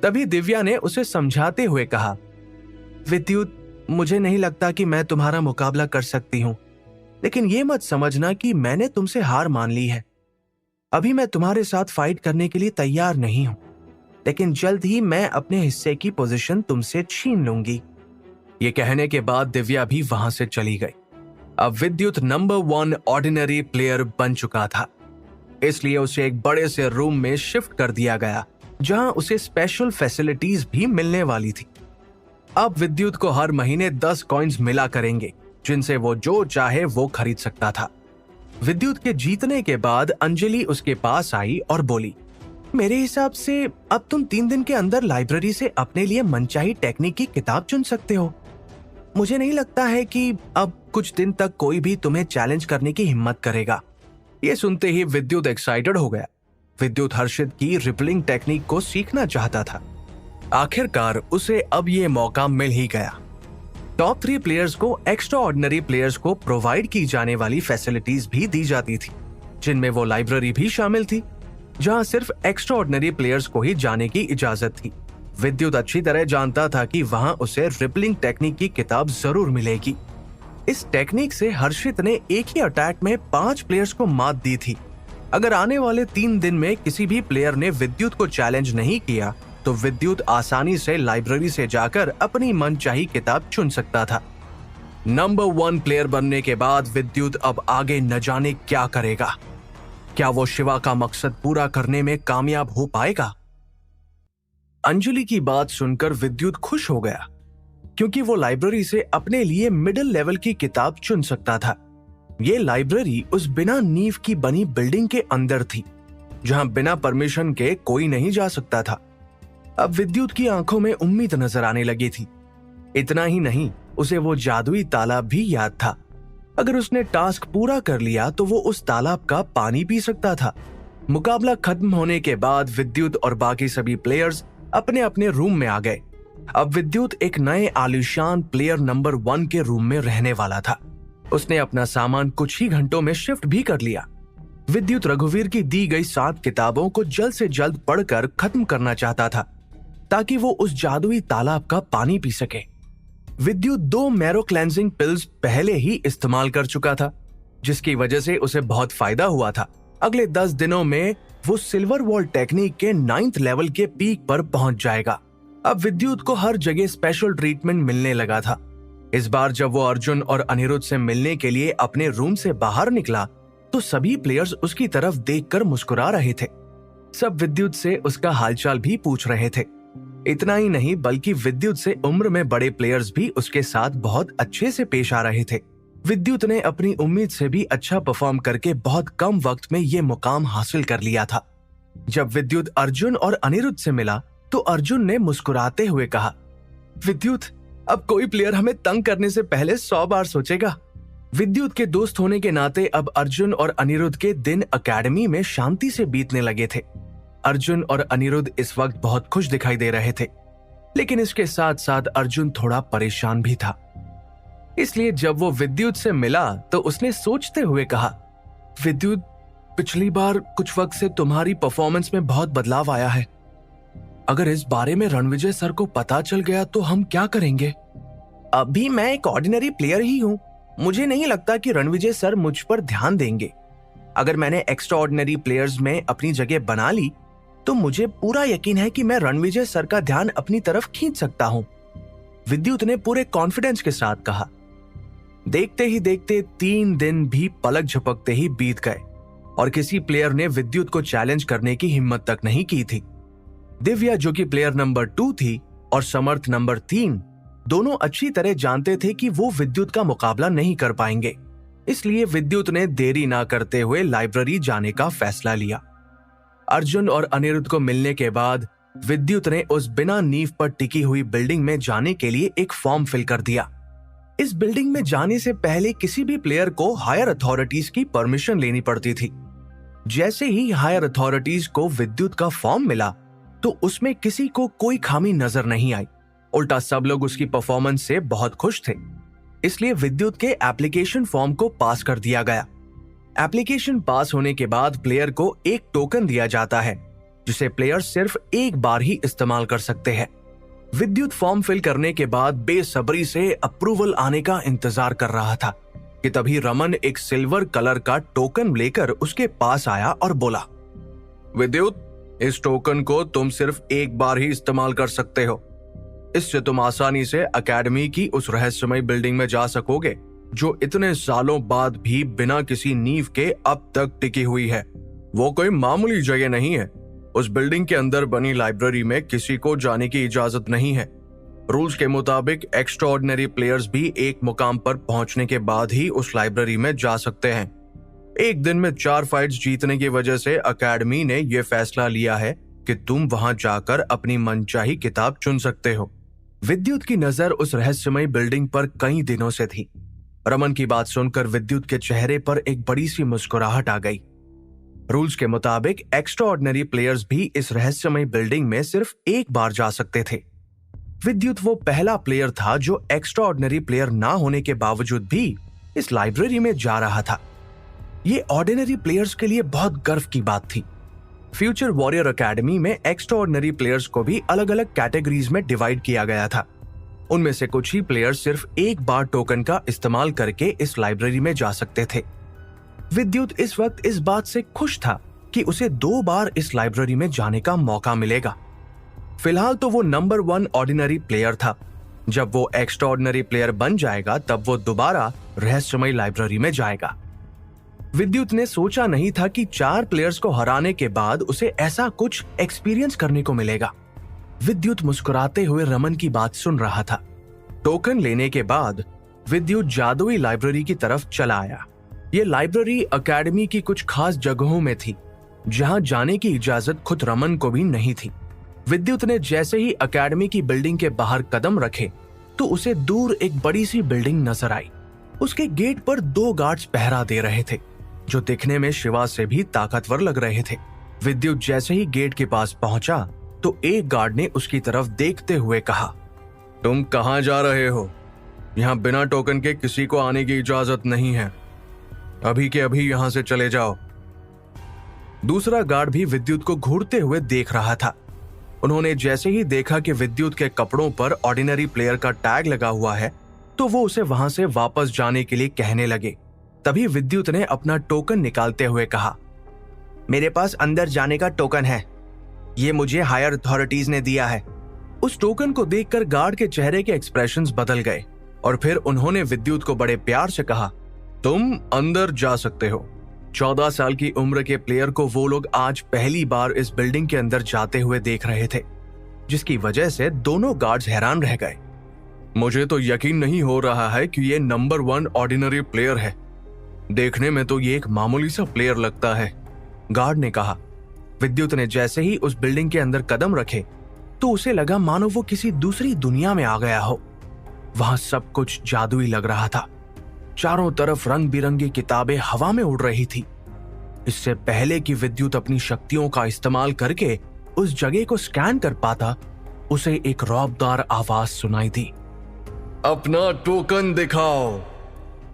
S1: तभी दिव्या ने उसे समझाते हुए कहा, विद्युत, मुझे नहीं लगता कि मैं तुम्हारा मुकाबला कर सकती हूं, लेकिन यह मत समझना कि मैंने तुमसे हार मान ली है। अभी मैं तुम्हारे साथ फाइट करने के लिए तैयार नहीं हूं, लेकिन जल्द ही मैं अपने हिस्से की पोजीशन तुमसे छीन लूंगी। ये कहने के बाद दिव्या भी वहां से चली गई। अब विद्युत नंबर 1 ऑर्डिनरी प्लेयर बन चुका था, इसलिए उसे एक बड़े से रूम में शिफ्ट कर दिया गया, जहां उसे स्पेशल फैसिलिटीज भी मिलने वाली थी। अब विद्युत को हर महीने 10 कॉइन्स मिला करेंगे, जिनसे वो जो चाहे वो खरीद सकता था। विद्युत के जीतने के बाद अंजलि उसके पास आई और बोली, मेरे हिसाब से अब तुम 3 दिन के अंदर लाइब्रेरी से अपने लिए मनचाही टेक्निक की किताब चुन सकते हो। मुझे नहीं लगता है कि अब कुछ दिन तक कोई भी तुम्हें चैलेंज करने की हिम्मत करेगा। ये सुनते ही विद्युत एक्साइटेड हो गया। विद्युत हर्षित की रिपलिंग टेक्निक को सीखना चाहता था। आखिरकार उसे अब ये मौका मिल ही गया। टॉप 3 प्लेयर्स को एक्स्ट्रा ऑर्डिनरी प्लेयर्स को प्रोवाइड की जाने वाली फैसिलिटीज भी दी जाती थी, जिनमें वो लाइब्रेरी भी शामिल थी, जहां सिर्फ एक्स्ट्रा ऑर्डिनरी प्लेयर्स को ही जाने की इजाजत थी। विद्युत अच्छी तरह जानता था कि वहां उसे रिपलिंग टेक्निक की किताब जरूर मिलेगी। इस टेक्निक से हर्षित ने एक ही अटैक में 5 प्लेयर्स को मात दी थी। अगर आने वाले 3 दिन में किसी भी प्लेयर ने विद्युत को चैलेंज नहीं किया तो विद्युत आसानी से लाइब्रेरी से जाकर अपनी मनचाही किताब चुन सकता था। नंबर 1 प्लेयर बनने के बाद विद्युत अब आगे न जाने क्या करेगा। क्या वो शिवा का मकसद पूरा करने में कामयाब हो पाएगा? अंजलि की बात सुनकर विद्युत खुश हो गया, क्योंकि वो लाइब्रेरी से अपने लिए मिडिल लेवल की किताब चुन सकता था। ये लाइब्रेरी उस बिना नींव की बनी बिल्डिंग के अंदर थी, जहां बिना परमिशन के कोई नहीं जा सकता था। अब विद्युत की आंखों में उम्मीद नजर आने लगी थी। इतना ही नहीं, उसे वो जादुई तालाब भी याद था। अगर उसने टास्क पूरा कर लिया तो वो उस तालाब का पानी पी सकता था। मुकाबला खत्म होने के बाद विद्युत और बाकी सभी प्लेयर्स अपने अपने रूम में आ गए। अब विद्युत एक नए आलीशान प्लेयर नंबर 1 के रूम में रहने वाला था। उसने अपना सामान कुछ ही घंटों में शिफ्ट भी कर लिया। विद्युत रघुवीर की दी गई 7 किताबों को जल्द से जल्द पढ़कर खत्म करना चाहता था, ताकि वो उस जादुई तालाब का पानी पी सके। विद्युत 2 मैरो क्लेंजिंग पिल्स पहले ही इस्तेमाल कर चुका था, जिसकी वजह से उसे बहुत फायदा हुआ था। अगले 10 दिनों में वो सिल्वर वॉल टेक्निक के 9th लेवल के पीक पर पहुंच जाएगा। अब विद्युत को हर जगह स्पेशल ट्रीटमेंट मिलने लगा था। इस बार जब वो अर्जुन और अनिरुद्ध से मिलने के लिए अपने रूम से बाहर निकला तो सभी प्लेयर्स उसकी तरफ देखकर मुस्कुरा रहे थे। सब विद्युत से उसका हालचाल भी पूछ रहे थे। इतना ही नहीं, बल्कि विद्युत से उम्र में बड़े प्लेयर्स भी उसके साथ बहुत अच्छे से पेश आ रहे थे। विद्युत ने अपनी उम्मीद से भी अच्छा परफॉर्म करके बहुत कम वक्त में ये मुकाम हासिल कर लिया था। जब विद्युत अर्जुन और अनिरुद्ध से मिला तो अर्जुन ने मुस्कुराते हुए कहा, विद्युत, अब कोई प्लेयर हमें तंग करने से पहले 100 बार सोचेगा। विद्युत के दोस्त होने के नाते अब अर्जुन और अनिरुद्ध के दिन अकेडमी में शांति से बीतने लगे थे। अर्जुन और अनिरुद्ध इस वक्त बहुत खुश दिखाई दे रहे थे, लेकिन इसके साथ साथ अर्जुन थोड़ा परेशान भी था। इसलिए जब वो विद्युत से मिला तो उसने सोचते हुए कहा, विद्युत, पिछली बार कुछ वक्त से तुम्हारी परफॉर्मेंस में बहुत बदलाव आया है। अगर इस बारे में रणविजय सर को पता चल गया तो हम क्या करेंगे? अभी मैं एक ऑर्डिनरी प्लेयर ही हूं। मुझे नहीं लगता कि रणविजय सर मुझ पर ध्यान देंगे। अगर मैंने एक्स्ट्रा ऑर्डिनरी प्लेयर्स में अपनी जगह बना ली तो मुझे पूरा यकीन है कि मैं रणविजय सर का ध्यान अपनी तरफ खींच सकता हूं, विद्युत ने पूरे कॉन्फिडेंस के साथ कहा। देखते ही देखते 3 दिन भी पलक झपकते ही बीत गए और किसी प्लेयर ने विद्युत को चैलेंज करने की हिम्मत तक नहीं की थी। दिव्या, जो कि प्लेयर नंबर 2 थी, और समर्थ नंबर 3 दोनों अच्छी तरह जानते थे कि वो विद्युत का मुकाबला नहीं कर पाएंगे। इसलिए विद्युत ने देरी ना करते हुए लाइब्रेरी जाने का फैसला लिया। अर्जुन और अनिरुद्ध को मिलने के बाद विद्युत ने उस बिना नींव पर टिकी हुई बिल्डिंग में जाने के लिए एक फॉर्म फिल कर दिया। इस बिल्डिंग में जाने से पहले किसी भी प्लेयर को हायर अथॉरिटीज की परमिशन लेनी पड़ती थी। जैसे ही हायर अथॉरिटीज को विद्युत का फॉर्म मिला तो उसमें किसी को कोई खामी नजर नहीं आई। उल्टा सब लोग उसकी परफॉर्मेंस से बहुत खुश थे। इसलिए विद्युत के एप्लीकेशन फॉर्म को पास कर दिया गया। एप्लीकेशन पास होने के बाद प्लेयर को एक टोकन दिया जाता है, जिसे प्लेयर सिर्फ एक बार ही इस्तेमाल कर सकते हैं। विद्युत फॉर्म फिल करने के बाद बेसब्री से अप्रूवल आने का इंतजार कर रहा था कि तभी रमन एक सिल्वर कलर का टोकन लेकर उसके पास आया और बोला, विद्युत, इस टोकन को तुम सिर्फ एक बार ही इस्तेमाल कर सकते हो। इससे तुम आसानी से एकेडमी की उस रहस्यमय बिल्डिंग में जा सकोगे जो इतने सालों बाद भी बिना किसी नींव के अब तक टिकी हुई है। वो कोई मामूली जगह नहीं है। उस बिल्डिंग के अंदर बनी लाइब्रेरी में किसी को जाने की इजाजत नहीं है। रूल्स के मुताबिक एक्स्ट्रा ऑर्डिनरी प्लेयर्स भी एक मुकाम पर पहुंचने के बाद ही उस लाइब्रेरी में जा सकते हैं। एक दिन में 4 फाइट्स जीतने की वजह से एकेडमी ने यह फैसला लिया है कि तुम वहां जाकर अपनी मनचाही किताब चुन सकते हो। विद्युत की नजर उस रहस्यमय बिल्डिंग पर कई दिनों से थी। रमन की बात सुनकर विद्युत के चेहरे पर एक बड़ी सी मुस्कुराहट आ गई। रूल्स के मुताबिक एक्स्ट्रा ऑर्डिनरी प्लेयर्स भी इस रहस्यमय बिल्डिंग में सिर्फ एक बार जा सकते थे। विद्युत वो पहला प्लेयर था जो एक्स्ट्रा ऑर्डिनरी प्लेयर ना होने के बावजूद भी इस लाइब्रेरी में जा रहा था। ये ऑर्डिनरी प्लेयर्स के लिए बहुत गर्व की बात थी। फ्यूचर वॉरियर एकेडमी में एक्स्ट्रा ऑर्डिनरी प्लेयर्स को भी अलग अलग कैटेगरीज में डिवाइड किया गया था। उनमें से कुछ ही प्लेयर्स सिर्फ एक बार टोकन का इस्तेमाल करके इस लाइब्रेरी में जा सकते थे। विद्युत इस वक्त इस बात से खुश था कि उसे 2 बार इस लाइब्रेरी में जाने का मौका मिलेगा। फिलहाल तो वो नंबर 1 ऑर्डिनरी प्लेयर था। जब वो एक्स्ट्रा ऑर्डिनरी प्लेयर बन जाएगा तब वो दोबारा रहस्यमय लाइब्रेरी में जाएगा। विद्युत ने सोचा नहीं था कि 4 प्लेयर्स को हराने के बाद उसे ऐसा कुछ एक्सपीरियंस करने को मिलेगा। विद्युत मुस्कुराते हुए रमन की बात सुन रहा था। टोकन लेने के बाद विद्युत जादुई लाइब्रेरी की तरफ चला आया। ये लाइब्रेरी एकेडमी की कुछ खास जगहों में थी, जहां जाने की इजाजत खुद रमन को भी नहीं थी। विद्युत ने जैसे ही एकेडमी की बिल्डिंग के बाहर कदम रखे तो उसे दूर एक बड़ी सी बिल्डिंग नजर आई। उसके गेट पर 2 गार्ड्स पहरा दे रहे थे, जो दिखने में शिवा से भी ताकतवर लग रहे थे। विद्युत जैसे ही गेट के पास पहुंचा तो एक गार्ड ने उसकी तरफ देखते हुए कहा, तुम कहां जा रहे हो? यहां बिना टोकन के किसी को आने की इजाजत नहीं है। अभी के अभी यहां से चले जाओ। दूसरा गार्ड भी विद्युत को घूरते हुए देख रहा था। उन्होंने जैसे ही देखा कि विद्युत के कपड़ों पर ऑर्डिनरी प्लेयर का टैग लगा हुआ है तो वो उसे वहां से वापस जाने के लिए कहने लगे। तभी विद्युत ने अपना टोकन निकालते हुए कहा, मेरे पास अंदर जाने का टोकन है। ये मुझे हायर अथॉरिटीज ने दिया है। उस टोकन को देखकर गार्ड के चेहरे के एक्सप्रेशंस बदल गए और फिर उन्होंने विद्युत को बड़े प्यार से कहा, तुम अंदर जा सकते हो। 14 साल की उम्र के प्लेयर को वो लोग आज पहली बार इस बिल्डिंग के अंदर जाते हुए देख रहे थे, जिसकी वजह से दोनों गार्ड्स हैरान रह गए। मुझे तो यकीन नहीं हो रहा है कि ये नंबर 1 ऑर्डिनरी प्लेयर है। देखने में तो ये एक मामूली सा प्लेयर लगता है, गार्ड ने कहा। विद्युत ने जैसे ही उस बिल्डिंग के अंदर कदम रखे तो उसे लगा मानो वो किसी दूसरी दुनिया में आ गया हो। वहां सब कुछ जादुई लग रहा था। चारों तरफ रंग बिरंगी किताबें हवा में उड़ रही थी। इससे पहले कि विद्युत अपनी शक्तियों का इस्तेमाल करके उस जगह को स्कैन कर पाता, उसे एक रौबदार आवाज सुनाई दी। अपना टोकन दिखाओ।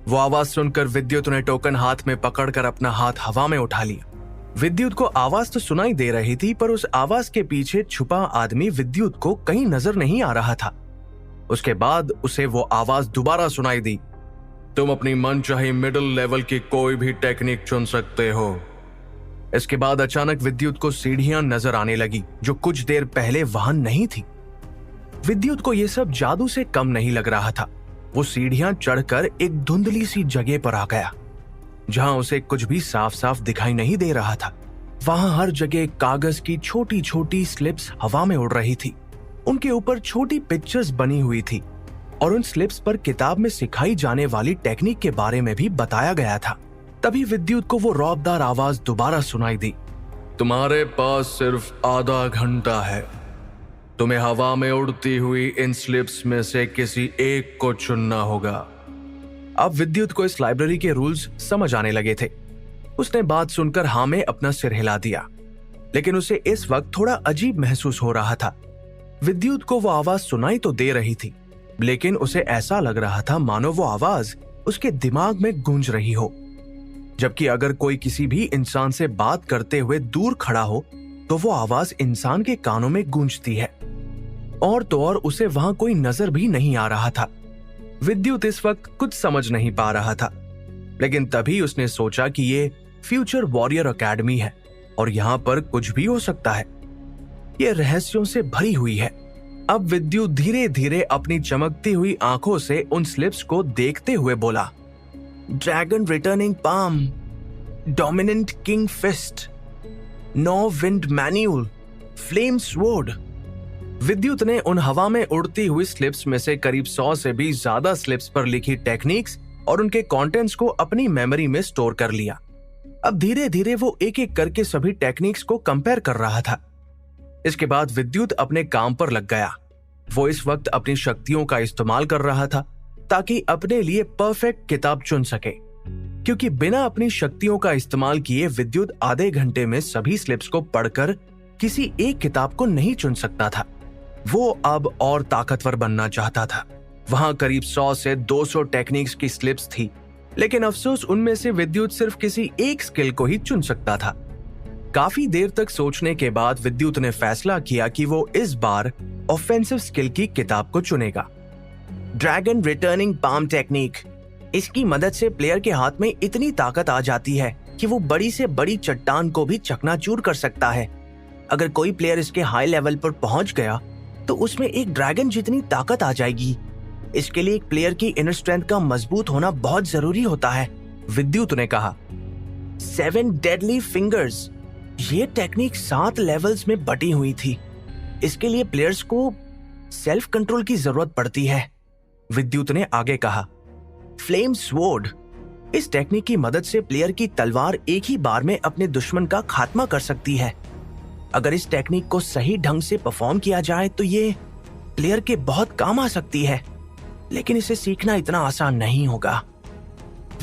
S1: वो आवाज सुनकर विद्युत ने टोकन हाथ में पकड़कर अपना हाथ हवा में उठा लिया। विद्युत को आवाज तो सुनाई दे रही थी, पर उस आवाज के पीछे छुपा आदमी विद्युत को कहीं नजर नहीं आ रहा था। उसके बाद उसे वो आवाज दोबारा सुनाई दी। तुम अपनी मनचाही मिडिल लेवल की कोई भी टेक्निक चुन सकते हो। इसके बाद अचानक विद्युत को सीढ़ियां नजर आने लगी, जो कुछ देर पहले वहां नहीं थी। विद्युत को यह सब जादू से कम नहीं लग रहा था। वो सीढ़ियां चढ़कर एक धुंधली सी जगह पर आ गया, जहां उसे कुछ भी साफ साफ दिखाई नहीं दे रहा था। वहां हर जगह कागज की छोटी छोटी स्लिप्स हवा में उड़ रही थी। उनके ऊपर छोटी पिक्चर्स बनी हुई थी और उन स्लिप्स पर किताब में सिखाई जाने वाली टेक्निक के बारे में भी बताया गया था। तभी विद्युत को वो रौबदार आवाज दोबारा सुनाई दी। तुम्हारे पास सिर्फ आधा घंटा है। तुम्हें हवा में उड़ती हुई इन स्लिप्स में से किसी एक को चुनना होगा। अब विद्युत को इस लाइब्रेरी के रूल्स समझ आने लगे थे। उसने बात सुनकर हाँ में अपना सिर हिला दिया, लेकिन उसे इस वक्त थोड़ा अजीब महसूस हो रहा था। विद्युत को वो आवाज सुनाई तो दे रही थी, लेकिन उसे ऐसा लग रहा था मानो वो आवाज उसके दिमाग में गूंज रही हो। जबकि अगर कोई किसी भी इंसान से बात करते हुए दूर खड़ा हो तो वो आवाज इंसान के कानों में गूंजती है। और तो और उसे वहां कोई नजर भी नहीं आ रहा था। विद्युत इस वक्त कुछ समझ नहीं पा रहा था, लेकिन तभी उसने सोचा कि ये फ्यूचर वॉरियर एकेडमी है और यहाँ पर कुछ भी हो सकता है। ये रहस्यों से भरी हुई है। अब विद्युत धीरे धीरे अपनी चमकती हुई आंखों से उन स्लिप्स को देखते हुए बोला, dragon returning palm, dominant king fist, no wind manual, flame sword. Vidyut ने उन हवा में उड़ती हुई स्लिप्स में से करीब 100 से भी ज्यादा स्लिप्स पर लिखी टेक्निक्स और उनके कंटेंट्स को अपनी मेमोरी में स्टोर कर लिया। अब धीरे धीरे वो एक एक करके सभी टेक्निक्स को कंपेयर कर रहा था। इसके बाद विद्युत अपने काम पर लग गया। वो इस वक्त अपनी शक्तियों का इस्तेमाल कर रहा था ताकि अपने लिए परफेक्ट किताब चुन सके, क्योंकि बिना अपनी शक्तियों का इस्तेमाल किए विद्युत आधे घंटे में सभी स्लिप्स को पढ़कर किसी एक किताब को नहीं चुन सकता था। वो अब और ताकतवर बनना चाहता था। वहां करीब 100 से 200 टेक्निक्स की स्लिप्स थी, लेकिन अफसोस उनमें से विद्युत सिर्फ किसी एक स्किल को ही चुन सकता था। काफी देर तक सोचने के बाद विद्युत ने फैसला किया कि वो इस बार ऑफेंसिव स्किल की किताब को चुनेगा। Dragon returning palm technique. इसकी मदद से प्लेयर के हाथ में इतनी ताकत आ जाती है कि वो बड़ी से बड़ी चट्टान को भी चकनाचूर कर सकता है। अगर कोई प्लेयर इसके हाई लेवल पर पहुंच गया तो उसमें एक ड्रैगन जितनी ताकत आ जाएगी। इसके लिए एक प्लेयर की इनर स्ट्रेंथ का मजबूत होना बहुत जरूरी होता है, विद्युत ने कहा। 7 डेडली फिंगर्स। ये टेक्निक 7 लेवल्स में बटी हुई थी। इसके लिए प्लेयर्स को सेल्फ कंट्रोल की जरूरत पड़ती है, विद्युत ने आगे कहा। Flame sword. इस टेक्निक की मदद से प्लेयर की तलवार एक ही बार में अपने दुश्मन का खात्मा कर सकती है। अगर इस टेक्निक को सही ढंग से परफॉर्म किया जाए तो ये प्लेयर के बहुत काम आ सकती है, लेकिन इसे सीखना इतना आसान नहीं होगा।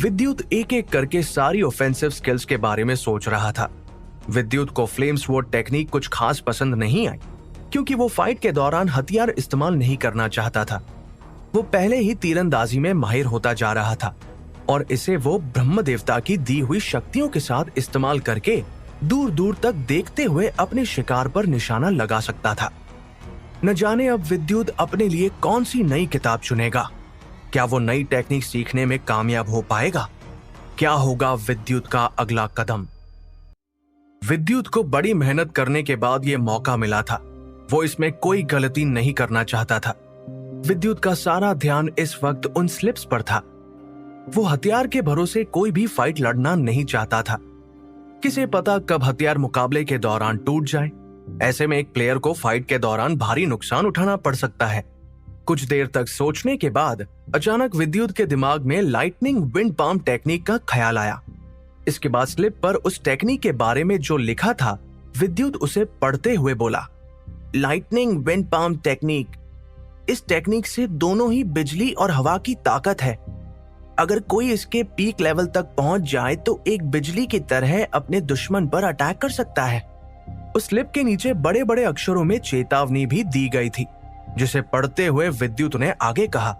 S1: विद्युत एक एक करके सारी ऑफेंसिव स्किल्स के बारे में सोच रहा था। विद्युत को फ्लेम स्वॉर्ड टेक्निक कुछ खास पसंद नहीं आई, क्योंकि वो फाइट के दौरान हथियार इस्तेमाल नहीं करना चाहता था। वो पहले ही तीरंदाजी में माहिर होता जा रहा था और इसे वो ब्रह्म देवता की दी हुई शक्तियों के साथ इस्तेमाल करके दूर दूर तक देखते हुए अपने शिकार पर निशाना लगा सकता था। न जाने अब विद्युत अपने लिए कौन सी नई किताब चुनेगा। क्या वो नई टेक्निक सीखने में कामयाब हो पाएगा? क्या होगा विद्युत का अगला कदम? विद्युत को बड़ी मेहनत करने के बाद ये मौका मिला था। वो इसमें कोई गलती नहीं करना चाहता था। विद्युत का सारा ध्यान इस वक्त उन स्लिप्स पर था। वो हथियार के भरोसे कोई भी फाइट लड़ना नहीं चाहता था। किसे पता कब हथियार मुकाबले के दौरान टूट जाए। ऐसे में एक प्लेयर को फाइट के दौरान भारी नुकसान उठाना पड़ सकता है। कुछ देर तक सोचने के बाद अचानक विद्युत के दिमाग में लाइटनिंग विंड पाम टेक्निक का ख्याल आया। इसके बाद स्लिप पर उस टेक्निक के बारे में जो लिखा था, विद्युत उसे पढ़ते हुए बोला, लाइटनिंग विंड पाम टेक्निक। इस टेक्निक से दोनों ही बिजली और हवा की ताकत है। अगर कोई इसके पीक लेवल तक पहुंच जाए तो एक बिजली की तरह अपने दुश्मन पर अटैक कर सकता है। उस स्लिप के नीचे बड़े बड़े अक्षरों में चेतावनी भी दी गई थी, जिसे पढ़ते हुए विद्युत ने आगे कहा,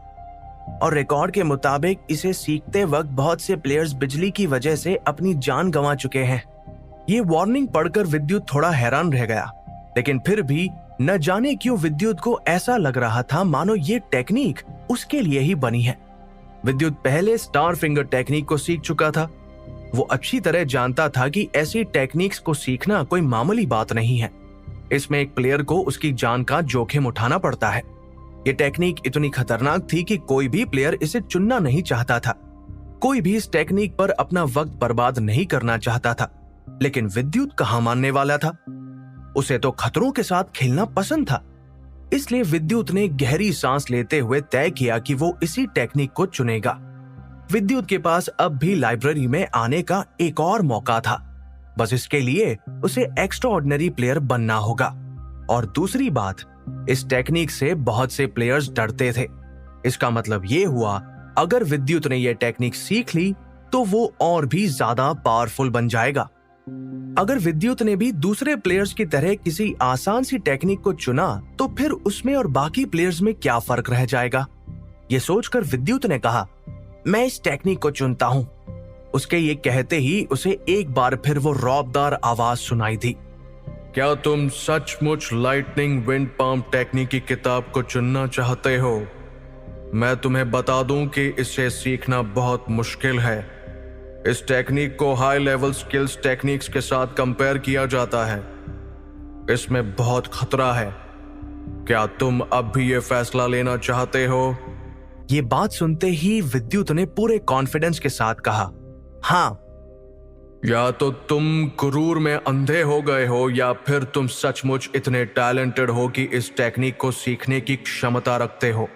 S1: और रिकॉर्ड के मुताबिक इसे सीखते वक्त बहुत से प्लेयर्स बिजली की वजह से अपनी जान गंवा चुके हैं। ये वार्निंग पढ़कर विद्युत थोड़ा हैरान रह गया, लेकिन फिर भी न जाने क्यों विद्युत को ऐसा लग रहा था मानो ये टेक्निक उसके लिए ही बनी है। विद्युत पहले स्टार फिंगर टेक्निक को सीख चुका था। वो अच्छी तरह जानता था कि ऐसी टेक्निक्स को सीखना कोई मामूली बात नहीं है। इसमें एक प्लेयर को उसकी जान का जोखिम उठाना पड़ता है। ये टेक्निक इतनी खतरनाक थी कि कोई भी प्लेयर इसे चुनना नहीं चाहता था। कोई भी इस टेक्निक पर अपना वक्त बर्बाद नहीं करना चाहता था, लेकिन विद्युत कहाँ मानने वाला था। उसे तो खतरों के साथ खेलना पसंद था। इसलिए विद्युत ने गहरी सांस लेते हुए तय किया कि वो इसी टेक्निक को चुनेगा। विद्युत के पास अब भी लाइब्रेरी में आने का एक और मौका था। बस इसके लिए उसे एक्स्ट्राऑर्डिनरी प्लेयर बनना होगा। और दूसरी बात, इस टेक्निक से बहुत से प्लेयर्स डरते थे। इसका मतलब ये हुआ, अगर विद्युत ने यह टेक्निक सीख ली तो वो और भी ज्यादा पावरफुल बन जाएगा। अगर विद्युत ने भी दूसरे प्लेयर्स की तरह किसी आसान सी टेक्निक को चुना तो फिर उसमें और बाकी प्लेयर्स में क्या फर्क रह जाएगा। ये सोचकर विद्युत ने कहा, मैं इस टेक्निक को चुनता हूं। उसके ये कहते ही उसे एक बार फिर वो रौबदार आवाज सुनाई दी। क्या तुम सचमुच लाइटनिंग विंड पाम टेक्निक की किताब को चुनना चाहते हो? मैं तुम्हें बता दूं कि इसे सीखना बहुत मुश्किल है। इस टेक्निक को हाई लेवल स्किल्स टेक्निक्स के साथ कंपेयर किया जाता है। इसमें बहुत खतरा है। क्या तुम अब भी ये फैसला लेना चाहते हो? ये बात सुनते ही विद्युत ने पूरे कॉन्फिडेंस के साथ कहा, हाँ। या तो तुम गुरूर में अंधे हो गए हो या फिर तुम सचमुच इतने टैलेंटेड हो कि इस टेक्निक को सीखने की क्षमता रखते हो।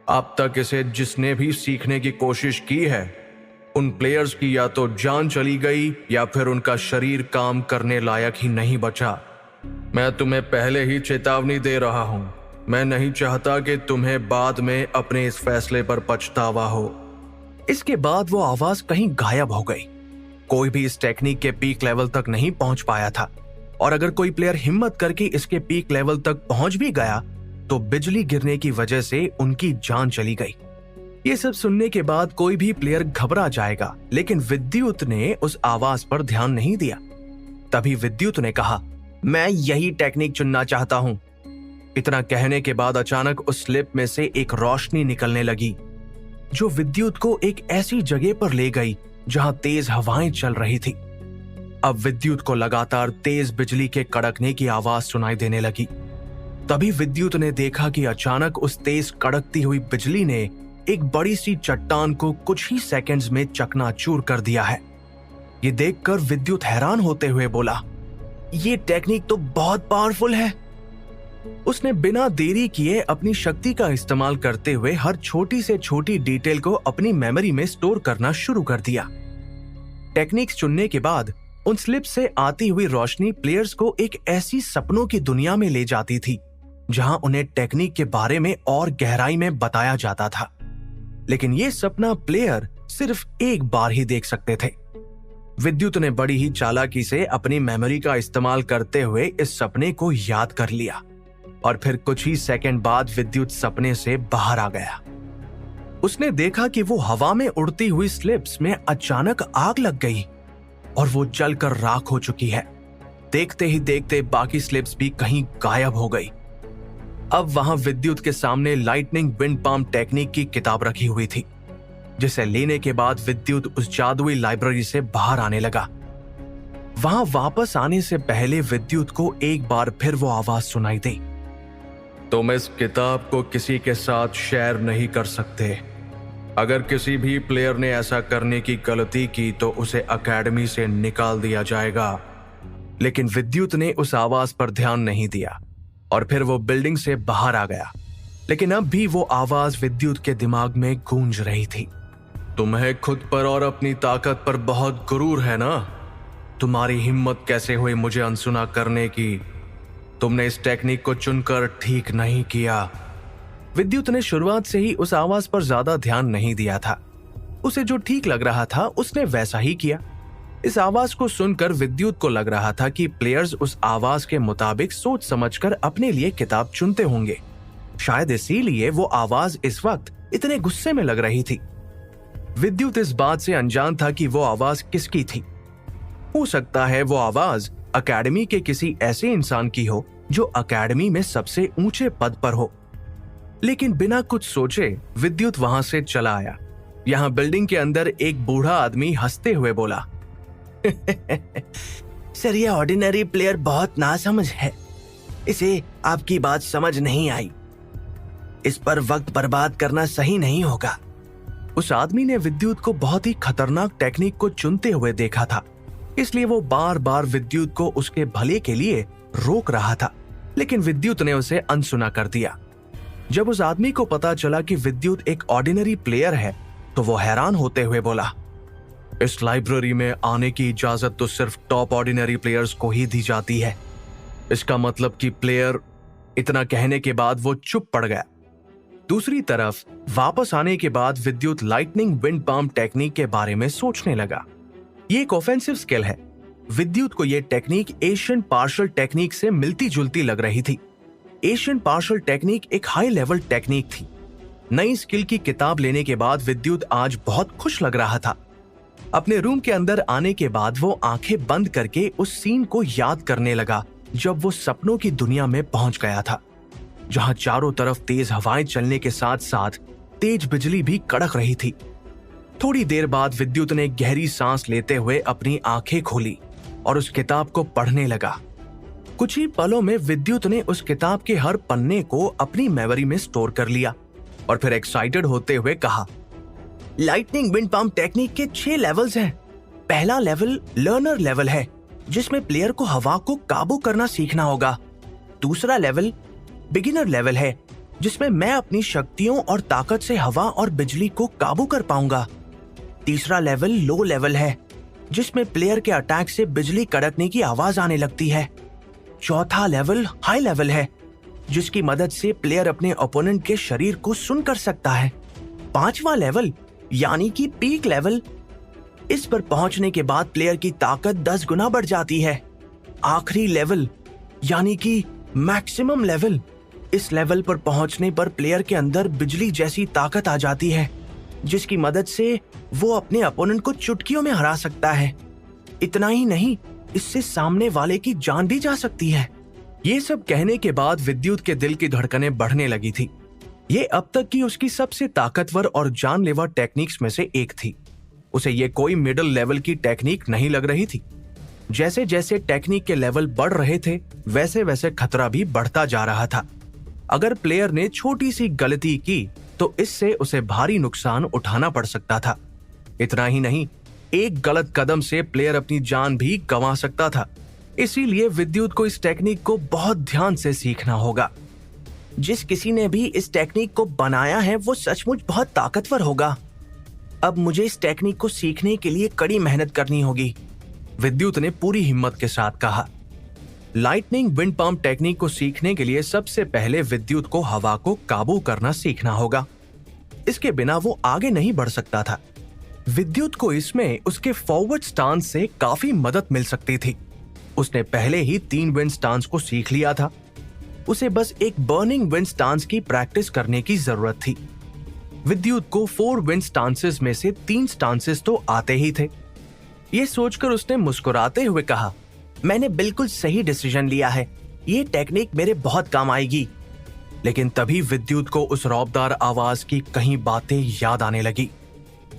S1: अब तक इसे जिसने भी सीखने की कोशिश की है, उन प्लेयर्स की या तो जान चली गई या फिर उनका शरीर काम करने लायक ही नहीं बचा। मैं तुम्हें पहले ही चेतावनी दे रहा हूं। मैं नहीं चाहता कि तुम्हें बाद में अपने इस फैसले पर पछतावा हो। इसके बाद वो आवाज कहीं गायब हो गई। कोई भी इस टेक्निक के पीक लेवल तक नहीं पहुंच पाया था, और अगर कोई प्लेयर हिम्मत करके इसके पीक लेवल तक पहुंच भी गया तो बिजली गिरने की वजह से उनकी जान चली गई। ये सब सुनने के बाद कोई भी प्लेयर घबरा जाएगा, लेकिन विद्युत ने उस आवाज पर ध्यान नहीं दिया। तभी विद्युत ने कहा, मैं यही टेक्निक चुनना चाहता हूं। इतना कहने के बाद अचानक उस स्लिप में से एक रोशनी निकलने लगी, जो विद्युत को एक ऐसी जगह पर ले गई जहां तेज हवाएं चल रही थी। अब विद्युत को लगातार तेज बिजली के कड़कने की आवाज सुनाई देने लगी। तभी विद्युत ने देखा कि अचानक उस तेज कड़कती हुई बिजली ने एक बड़ी सी चट्टान को कुछ ही सेकंड्स में चकनाचूर कर दिया है। ये देखकर विद्युत हैरान होते हुए बोला, ये टेक्निक तो बहुत पावरफुल है। उसने बिना देरी किए अपनी शक्ति का इस्तेमाल करते हुए हर छोटी से छोटी डिटेल को अपनी मेमोरी में स्टोर करना शुरू कर दिया। टेक्निक्स चुनने के बाद उन स्लिप से आती हुई रोशनी प्लेयर्स को एक ऐसी सपनों की दुनिया में ले जाती थी जहां उन्हें टेक्निक के बारे में और गहराई में बताया जाता था। लेकिन ये सपना प्लेयर सिर्फ एक बार ही देख सकते थे। विद्युत ने बड़ी ही चालाकी से अपनी मेमोरी का इस्तेमाल करते हुए इस सपने को याद कर लिया, और फिर कुछ ही सेकंड बाद विद्युत सपने से बाहर आ गया। उसने देखा कि वो हवा में उड़ती हुई स्लिप्स में अचानक आग लग गई और वो जलकर राख हो चुकी है। देखते ही देखते बाकी स्लिप्स भी कहीं गायब हो गई। अब वहां विद्युत के सामने लाइटनिंग विंड पाम टेक्निक की किताब रखी हुई थी, जिसे लेने के बाद विद्युत उस जादुई लाइब्रेरी से बाहर आने लगा। वहां वापस आने से पहले विद्युत को एक बार फिर वो आवाज सुनाई दी, तुम इस किताब को किसी के साथ शेयर नहीं कर सकते। अगर किसी भी प्लेयर ने ऐसा करने की गलती की तो उसे एकेडमी से निकाल दिया जाएगा। लेकिन विद्युत ने उस आवाज पर ध्यान नहीं दिया और फिर वो बिल्डिंग से बाहर आ गया। लेकिन अब भी वो आवाज विद्युत के दिमाग में गूंज रही थी, तुम्हें खुद पर और अपनी ताकत पर बहुत गुरूर है ना? तुम्हारी हिम्मत कैसे हुई मुझे अनसुना करने की? तुमने इस टेक्निक को चुनकर ठीक नहीं किया। विद्युत ने शुरुआत से ही उस आवाज पर ज्यादा ध्यान नहीं दिया था। उसे जो ठीक लग रहा था उसने वैसा ही किया। इस आवाज को सुनकर विद्युत को लग रहा था कि प्लेयर्स उस आवाज के मुताबिक सोच समझकर अपने लिए किताब चुनते होंगे। शायद इसीलिए वो आवाज इस वक्त इतने गुस्से में लग रही थी। विद्युत इस बात से अनजान था कि वो आवाज किसकी थी। हो सकता है वो आवाज अकेडमी के किसी ऐसे इंसान की हो जो अकेडमी में सबसे ऊंचे पद पर हो। लेकिन बिना कुछ सोचे विद्युत वहां से चला आया। यहाँ बिल्डिंग के अंदर एक बूढ़ा आदमी हंसते हुए बोला, सर, ये ऑर्डिनरी प्लेयर बहुत नासमझ है, इसे आपकी बात समझ नहीं आई। इस पर वक्त बर्बाद करना सही नहीं होगा। उस आदमी ने विद्युत को बहुत ही खतरनाक टेक्निक को चुनते हुए देखा था, इसलिए वो बार बार विद्युत को उसके भले के लिए रोक रहा था, लेकिन विद्युत ने उसे अनसुना कर दिया। जब उस आदमी को पता चला कि विद्युत एक ऑर्डिनरी प्लेयर है तो वो हैरान होते हुए बोला, इस लाइब्रेरी में आने की इजाजत तो सिर्फ टॉप ऑर्डिनरी प्लेयर्स को ही दी जाती है। इसका मतलब कि प्लेयर। इतना कहने के बाद वो चुप पड़ गया। दूसरी तरफ वापस आने के बाद विद्युत लाइटनिंग विंड पाम टेक्निक के बारे में सोचने लगा। ये एक ऑफेंसिव स्किल है। विद्युत को यह टेक्निक एशियन पार्शल टेक्निक से मिलती जुलती लग रही थी। एशियन पार्शल टेक्निक एक हाई लेवल टेक्निक थी। नई स्किल की किताब लेने के बाद विद्युत आज बहुत खुश लग रहा था। अपने रूम के अंदर आने के बाद वो आंखें बंद करके उस सीन को याद करने लगा जब वो सपनों की दुनिया में पहुंच गया था, जहां चारों तरफ तेज हवाएं चलने के साथ साथ तेज बिजली भी कड़क रही थी। थोड़ी देर बाद विद्युत ने गहरी सांस लेते हुए अपनी आंखें खोली और उस किताब को पढ़ने लगा। कुछ ही पलों में विद्युत ने उस किताब के हर पन्ने को अपनी मेमोरी में स्टोर कर लिया और फिर एक्साइटेड होते हुए कहा, लाइटनिंग विंड पाम टेक्निक के 6 लेवल्स हैं। पहला लेवल लर्नर लेवल है, जिसमें प्लेयर को हवा को काबू करना सीखना होगा। दूसरा लेवल बिगिनर लेवल है, जिसमें मैं अपनी शक्तियों और ताकत से हवा और बिजली को काबू कर पाऊंगा। तीसरा लेवल लो लेवल है, जिसमें प्लेयर के अटैक से बिजली कड़कने की आवाज आने लगती है। चौथा लेवल हाई लेवल है, जिसकी मदद से प्लेयर अपने ओपोनेंट के शरीर को सुन कर सकता है। पांचवा लेवल यानी कि पीक लेवल, इस पर पहुंचने के बाद प्लेयर की ताकत 10 गुना बढ़ जाती है। आखिरी लेवल यानी कि मैक्सिमम लेवल, इस लेवल पर पहुंचने पर प्लेयर के अंदर बिजली जैसी ताकत आ जाती है, जिसकी मदद से वो अपने अपोनेंट को चुटकियों में हरा सकता है। इतना ही नहीं, इससे सामने वाले की जान भी जा सकती है। ये सब कहने के बाद विद्युत के दिल की धड़कनें बढ़ने लगी थी। ये अब तक की उसकी सबसे ताकतवर और जानलेवा टेक्निक्स में से एक थी। उसे ये कोई मिडिल लेवल की टेक्निक नहीं लग रही थी। जैसे जैसे टेक्निक के लेवल बढ़ रहे थे, वैसे वैसे खतरा भी बढ़ता जा रहा था। अगर प्लेयर ने छोटी सी गलती की तो इससे उसे भारी नुकसान उठाना पड़ सकता था। इतना ही नहीं, एक गलत कदम से प्लेयर अपनी जान भी गंवा सकता था। इसीलिए विद्युत को इस टेक्निक को बहुत ध्यान से सीखना होगा। जिस किसी ने भी इस टेक्निक को बनाया है वो सचमुच बहुत ताकतवर होगा। अब मुझे इस टेक्निक को सीखने के लिए कड़ी मेहनत करनी होगी, विद्युत ने पूरी हिम्मत के साथ कहा। लाइटनिंग विंड पाम टेक्निक को सीखने के लिए सबसे पहले विद्युत को हवा को काबू करना सीखना होगा। इसके बिना वो आगे नहीं बढ़ सकता था। विद्युत को इसमें उसके फॉरवर्ड स्टांस से काफी मदद मिल सकती थी। उसने पहले ही 3 विंड स्टांस को सीख लिया था। उसे बस एक बर्निंग विंड स्टांस की प्रैक्टिस करने की जरूरत थी। विद्युत को 4 विंड स्टांसेस में से 3 स्टांसेस तो आते ही थे। ये सोचकर उसने मुस्कुराते हुए कहा, मैंने बिल्कुल सही डिसीजन लिया है, ये टेक्निक मेरे बहुत काम आएगी। लेकिन तभी विद्युत को उस रौबदार आवाज की कहीं बातें याद आने लगी।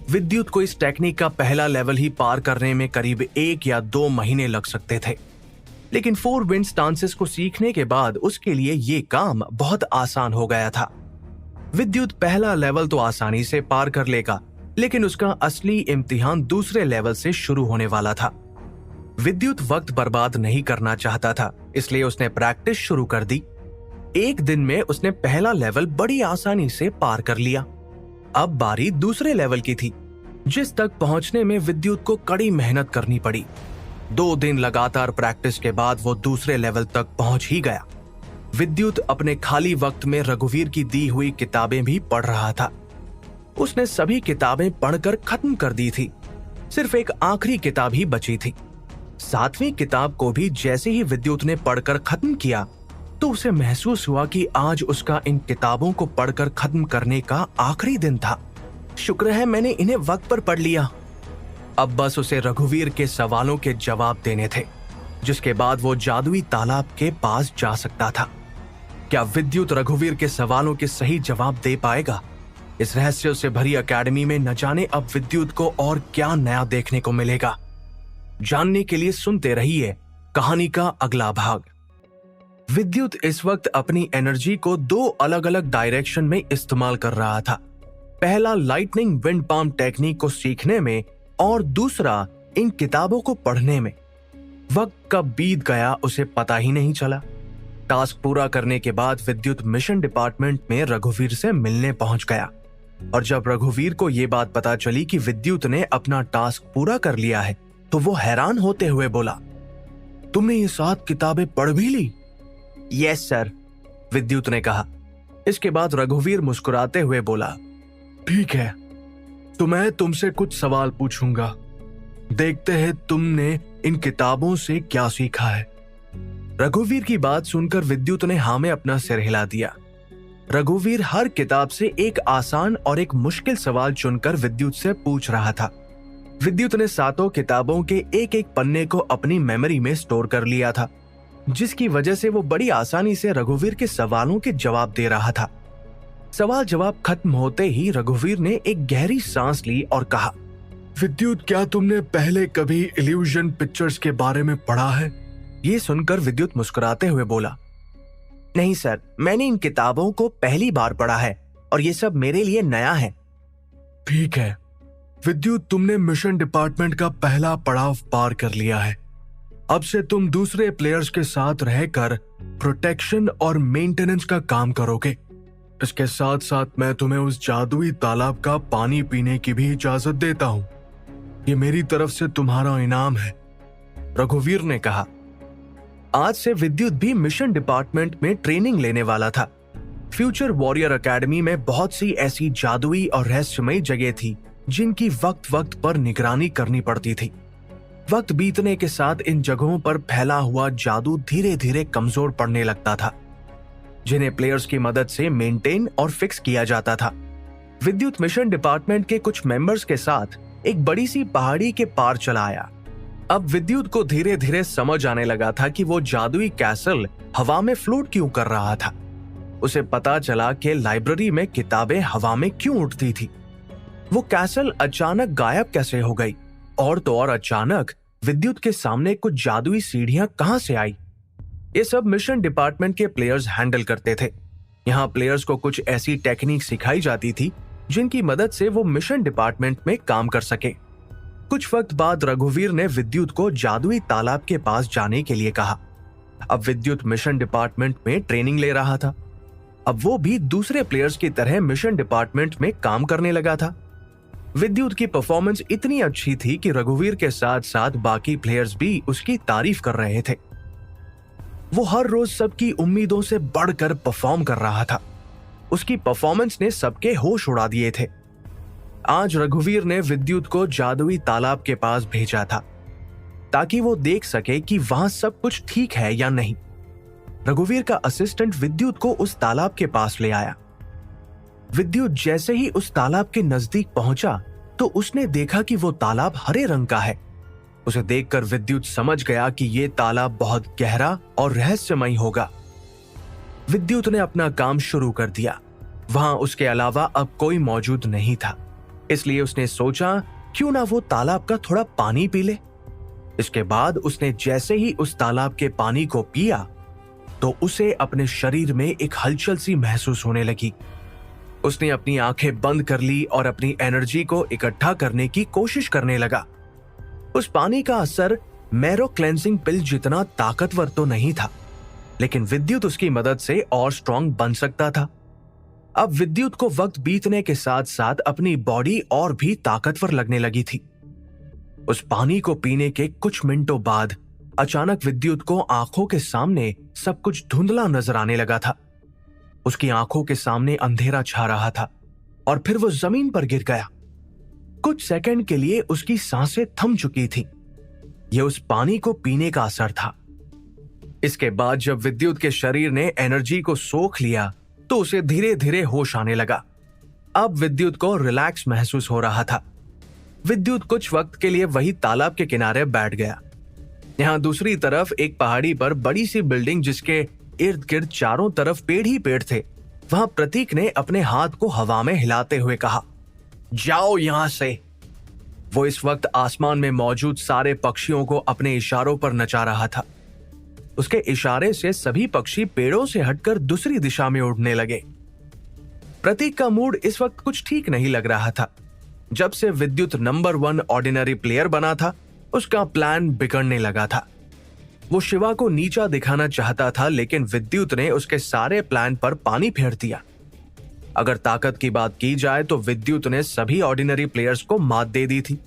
S1: विद्युत को इस टेक्निक का पहला लेवल ही पार करने में करीब 1 या 2 महीने लग सकते थे, लेकिन 4 विंड स्टांसेस को सीखने के बाद उसके लिए ये काम बहुत आसान हो गया था। विद्युत पहला लेवल तो आसानी से पार कर लेगा, लेकिन उसका असली इम्तिहान दूसरे लेवल से शुरू होने वाला था। विद्युत वक्त बर्बाद नहीं करना चाहता था, इसलिए उसने प्रैक्टिस शुरू कर दी। एक दिन में उसने पहला लेवल बड़ी आसानी से पार कर लिया। अब बारी दूसरे लेवल की थी, जिस तक पहुंचने में विद्युत को कड़ी मेहनत करनी पड़ी। 2 दिन लगातार प्रैक्टिस के बाद वो दूसरे लेवल तक पहुंच ही गया। विद्युत अपने खाली वक्त में रघुवीर की दी हुई किताबें भी पढ़ रहा था। उसने सभी किताबें पढ़कर खत्म कर दी थी। सिर्फ एक आखिरी किताब ही बची थी। 7वीं किताब को भी जैसे ही विद्युत ने पढ़कर खत्म किया तो उसे महसूस हुआ कि आज उसका इन किताबों को पढ़कर खत्म करने का आखिरी दिन था। शुक्र है मैंने इन्हें वक्त पर पढ़ लिया। अब बस उसे रघुवीर के सवालों के जवाब देने थे, जिसके बाद वो जादुई तालाब के पास जा सकता था। क्या विद्युत रघुवीर के सवालों के सही जवाब दे पाएगा? इस रहस्य से भरी एकेडमी में न जाने अब विद्युत को और क्या नया देखने को मिलेगा। जानने के लिए सुनते रहिए कहानी का अगला भाग। विद्युत इस वक्त अपनी एनर्जी को 2 अलग अलग डायरेक्शन में इस्तेमाल कर रहा था। पहला लाइटनिंग विंड पाम टेक्निक को सीखने में और दूसरा इन किताबों को पढ़ने में। वक्त कब बीत गया उसे पता ही नहीं चला। टास्क पूरा करने के बाद विद्युत मिशन डिपार्टमेंट में रघुवीर से मिलने पहुंच गया और जब रघुवीर को यह बात पता चली कि विद्युत ने अपना टास्क पूरा कर लिया है तो वो हैरान होते हुए बोला, तुमने ये 7 किताबें पढ़ भी ली? यस सर, विद्युत ने कहा। इसके बाद रघुवीर मुस्कुराते हुए बोला, ठीक है, तो मैं तुमसे कुछ सवाल पूछूंगा। देखते हैं तुमने इन किताबों से क्या सीखा है। रघुवीर की बात सुनकर विद्युत ने हाँ में अपना सिर हिला दिया। रघुवीर हर किताब से एक आसान और एक मुश्किल सवाल चुनकर विद्युत से पूछ रहा था। विद्युत ने 7 किताबों के एक एक पन्ने को अपनी मेमोरी में स्टोर कर लिया था, जिसकी वजह से वो बड़ी आसानी से रघुवीर के सवालों के जवाब दे रहा था। सवाल जवाब खत्म होते ही रघुवीर ने एक गहरी सांस ली और कहा, विद्युत, क्या तुमने पहले कभी इल्यूजन पिक्चर्स के बारे में पढ़ा है? ये सुनकर विद्युत मुस्कुराते हुए बोला, नहीं सर, मैंने इन किताबों को पहली बार पढ़ा है और ये सब मेरे लिए नया है। ठीक है विद्युत, तुमने मिशन डिपार्टमेंट का पहला पड़ाव पार कर लिया है। अब से तुम दूसरे प्लेयर्स के साथ रहकर प्रोटेक्शन और मेंटेनेंस का काम करोगे। इसके साथ साथ मैं तुम्हें उस जादुई तालाब का पानी पीने की भी इजाजत देता हूं। ये मेरी तरफ से तुम्हारा इनाम है, रघुवीर ने कहा। आज से विद्युत भी मिशन डिपार्टमेंट में ट्रेनिंग लेने वाला था। फ्यूचर वॉरियर एकेडमी में बहुत सी ऐसी जादुई और रहस्यमयी जगह थी जिनकी वक्त वक्त पर निगरानी करनी पड़ती थी। वक्त बीतने के साथ इन जगहों पर फैला हुआ जादू धीरे धीरे कमजोर पड़ने लगता था, जिन्हें प्लेयर्स की मदद से मेंटेन और फिक्स किया जाता था। विद्युत मिशन डिपार्टमेंट के कुछ मेंबर्स के साथ एक बड़ी सी पहाड़ी के पार चला आया। अब विद्युत को धीरे धीरे समझ आने लगा था कि वो जादुई कैसल हवा में फ्लोट क्यों कर रहा था। उसे पता चला कि लाइब्रेरी में किताबें हवा में क्यों उड़ती थी। वो कैसल अचानक गायब कैसे हो गई, और तो और अचानक विद्युत के सामने कुछ जादुई सीढ़ियां कहां से आई। ये सब मिशन डिपार्टमेंट के प्लेयर्स हैंडल करते थे। यहाँ प्लेयर्स को कुछ ऐसी टेक्निक सिखाई जाती थी जिनकी मदद से वो मिशन डिपार्टमेंट में काम कर सके। कुछ वक्त बाद रघुवीर ने विद्युत को जादुई तालाब के पास जाने के लिए कहा। अब विद्युत मिशन डिपार्टमेंट में ट्रेनिंग ले रहा था। अब वो भी दूसरे प्लेयर्स की तरह मिशन डिपार्टमेंट में काम करने लगा था। विद्युत की परफॉर्मेंस इतनी अच्छी थी कि रघुवीर के साथ साथ बाकी प्लेयर्स भी उसकी तारीफ कर रहे थे। वो हर रोज सबकी उम्मीदों से बढ़कर परफॉर्म कर रहा था। उसकी परफॉर्मेंस ने सबके होश उड़ा दिए थे। आज रघुवीर ने विद्युत को जादुई तालाब के पास भेजा था ताकि वो देख सके कि वहां सब कुछ ठीक है या नहीं। रघुवीर का असिस्टेंट विद्युत को उस तालाब के पास ले आया। विद्युत जैसे ही उस तालाब के नजदीक पहुंचा तो उसने देखा कि वो तालाब हरे रंग का है। उसे देखकर विद्युत समझ गया कि ये तालाब बहुत गहरा और रहस्यमयी होगा। विद्युत ने अपना काम शुरू कर दिया। वहां उसके अलावा अब कोई मौजूद नहीं था, इसलिए उसने सोचा क्यों ना वो तालाब का थोड़ा पानी पी ले। इसके बाद उसने जैसे ही उस तालाब के पानी को पिया तो उसे अपने शरीर में एक हलचल सी महसूस होने लगी। उसने अपनी आंखें बंद कर ली और अपनी एनर्जी को इकट्ठा करने की कोशिश करने लगा। उस पानी का असर मैरो क्लेंजिंग पिल जितना ताकतवर तो नहीं था, लेकिन विद्युत उसकी मदद से और स्ट्रांग बन सकता था। अब विद्युत को वक्त बीतने के साथ साथ अपनी बॉडी और भी ताकतवर लगने लगी थी। उस पानी को पीने के कुछ मिनटों बाद अचानक विद्युत को आंखों के सामने सब कुछ धुंधला नजर आने लगा था। उसकी आंखों के सामने अंधेरा छा रहा था। और फिर वो जमीन पर गिर गया। कुछ सेकंड के लिए उसकी सांसें थम चुकी थी। यह उस पानी को पीने का असर था। इसके बाद जब विद्युत के शरीर ने एनर्जी को सोख लिया तो उसे धीरे धीरे होश आने लगा। अब विद्युत को रिलैक्स महसूस हो रहा था। विद्युत कुछ वक्त के लिए वही तालाब के किनारे बैठ गया। यहां दूसरी तरफ एक पहाड़ी पर बड़ी सी बिल्डिंग जिसके इर्द गिर्द चारों तरफ पेड़ ही पेड़ थे, वहां प्रतीक ने अपने हाथ को हवा में हिलाते हुए कहा, जाओ यहां से। वो इस वक्त आसमान में मौजूद सारे पक्षियों को अपने इशारों पर नचा रहा था। उसके इशारे से सभी पक्षी पेड़ों से हटकर दूसरी दिशा में उड़ने लगे। प्रतीक का मूड इस वक्त कुछ ठीक नहीं लग रहा था। जब से विद्युत नंबर 1 ऑर्डिनरी प्लेयर बना था, उसका प्लान बिगड़ने लगा था। वो शिवा को नीचा दिखाना चाहता था, लेकिन विद्युत ने उसके सारे प्लान पर पानी फेर दिया। अगर ताकत की बात की जाए तो विद्युत ने सभी ऑर्डिनरी प्लेयर्स को मात दे दी थी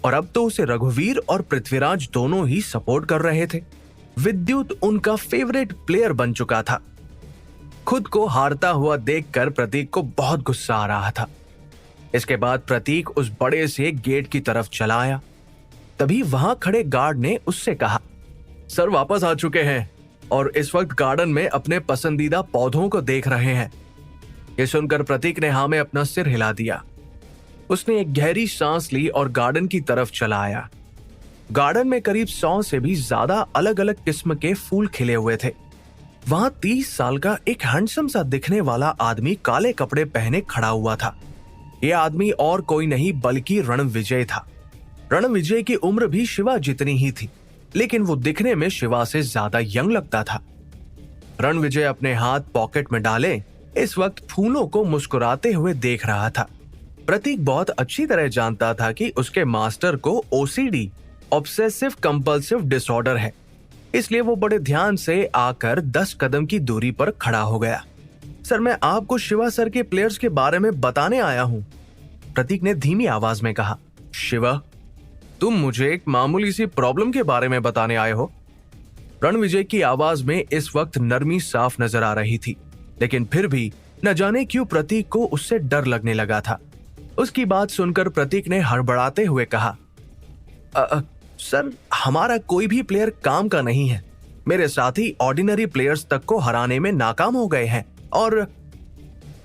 S1: और अब तो उसे रघुवीर और पृथ्वीराज दोनों ही सपोर्ट कर रहे थे। विद्युत उनका फेवरेट प्लेयर बन चुका था। खुद को हारता हुआ देखकर प्रतीक को बहुत गुस्सा आ रहा था। इसके बाद प्रतीक उस बड़े से गेट की तरफ चला आया। तभी वहां खड़े गार्ड ने उससे कहा, सर वापस आ चुके हैं और इस वक्त गार्डन में अपने पसंदीदा पौधों को देख रहे हैं। यह सुनकर प्रतीक ने हाँ में अपना सिर हिला दिया। उसने एक गहरी सांस ली और गार्डन की तरफ चला आया। गार्डन में करीब 100 से भी ज्यादा अलग अलग किस्म के फूल खिले हुए थे। वहां 30 साल का एक हैंडसम सा दिखने वाला आदमी काले कपड़े पहने खड़ा हुआ था। यह आदमी और कोई नहीं बल्कि रणविजय था। रणविजय की उम्र भी शिवा जितनी ही थी, लेकिन वो दिखने में शिवा से ज्यादा यंग लगता था। रणविजय अपने हाथ पॉकेट में डाले इस वक्त फूलों को मुस्कुराते हुए देख रहा था। प्रतीक बहुत अच्छी तरह जानता था कि उसके मास्टर को ओसीडी, ऑब्सेसिव कंपल्सिव डिसऑर्डर है, इसलिए वो बड़े ध्यान से आकर 10 कदम की दूरी पर खड़ा हो गया। सर, मैं आपको शिवा सर के प्लेयर्स के बारे में बताने आया हूं, प्रतीक ने धीमी आवाज में कहा। शिवा, तुम मुझे एक मामूली सी प्रॉब्लम के बारे में बताने आए हो? रणविजय की आवाज में इस वक्त नरमी साफ नजर आ रही थी, लेकिन फिर भी न जाने क्यों प्रतीक को उससे डर लगने लगा था। उसकी बात सुनकर प्रतीक ने हड़बड़ाते हुए कहा, सर, हमारा कोई भी प्लेयर काम का नहीं है। मेरे साथी ऑर्डिनरी प्लेयर्स तक को हराने में नाकाम हो गए हैं। और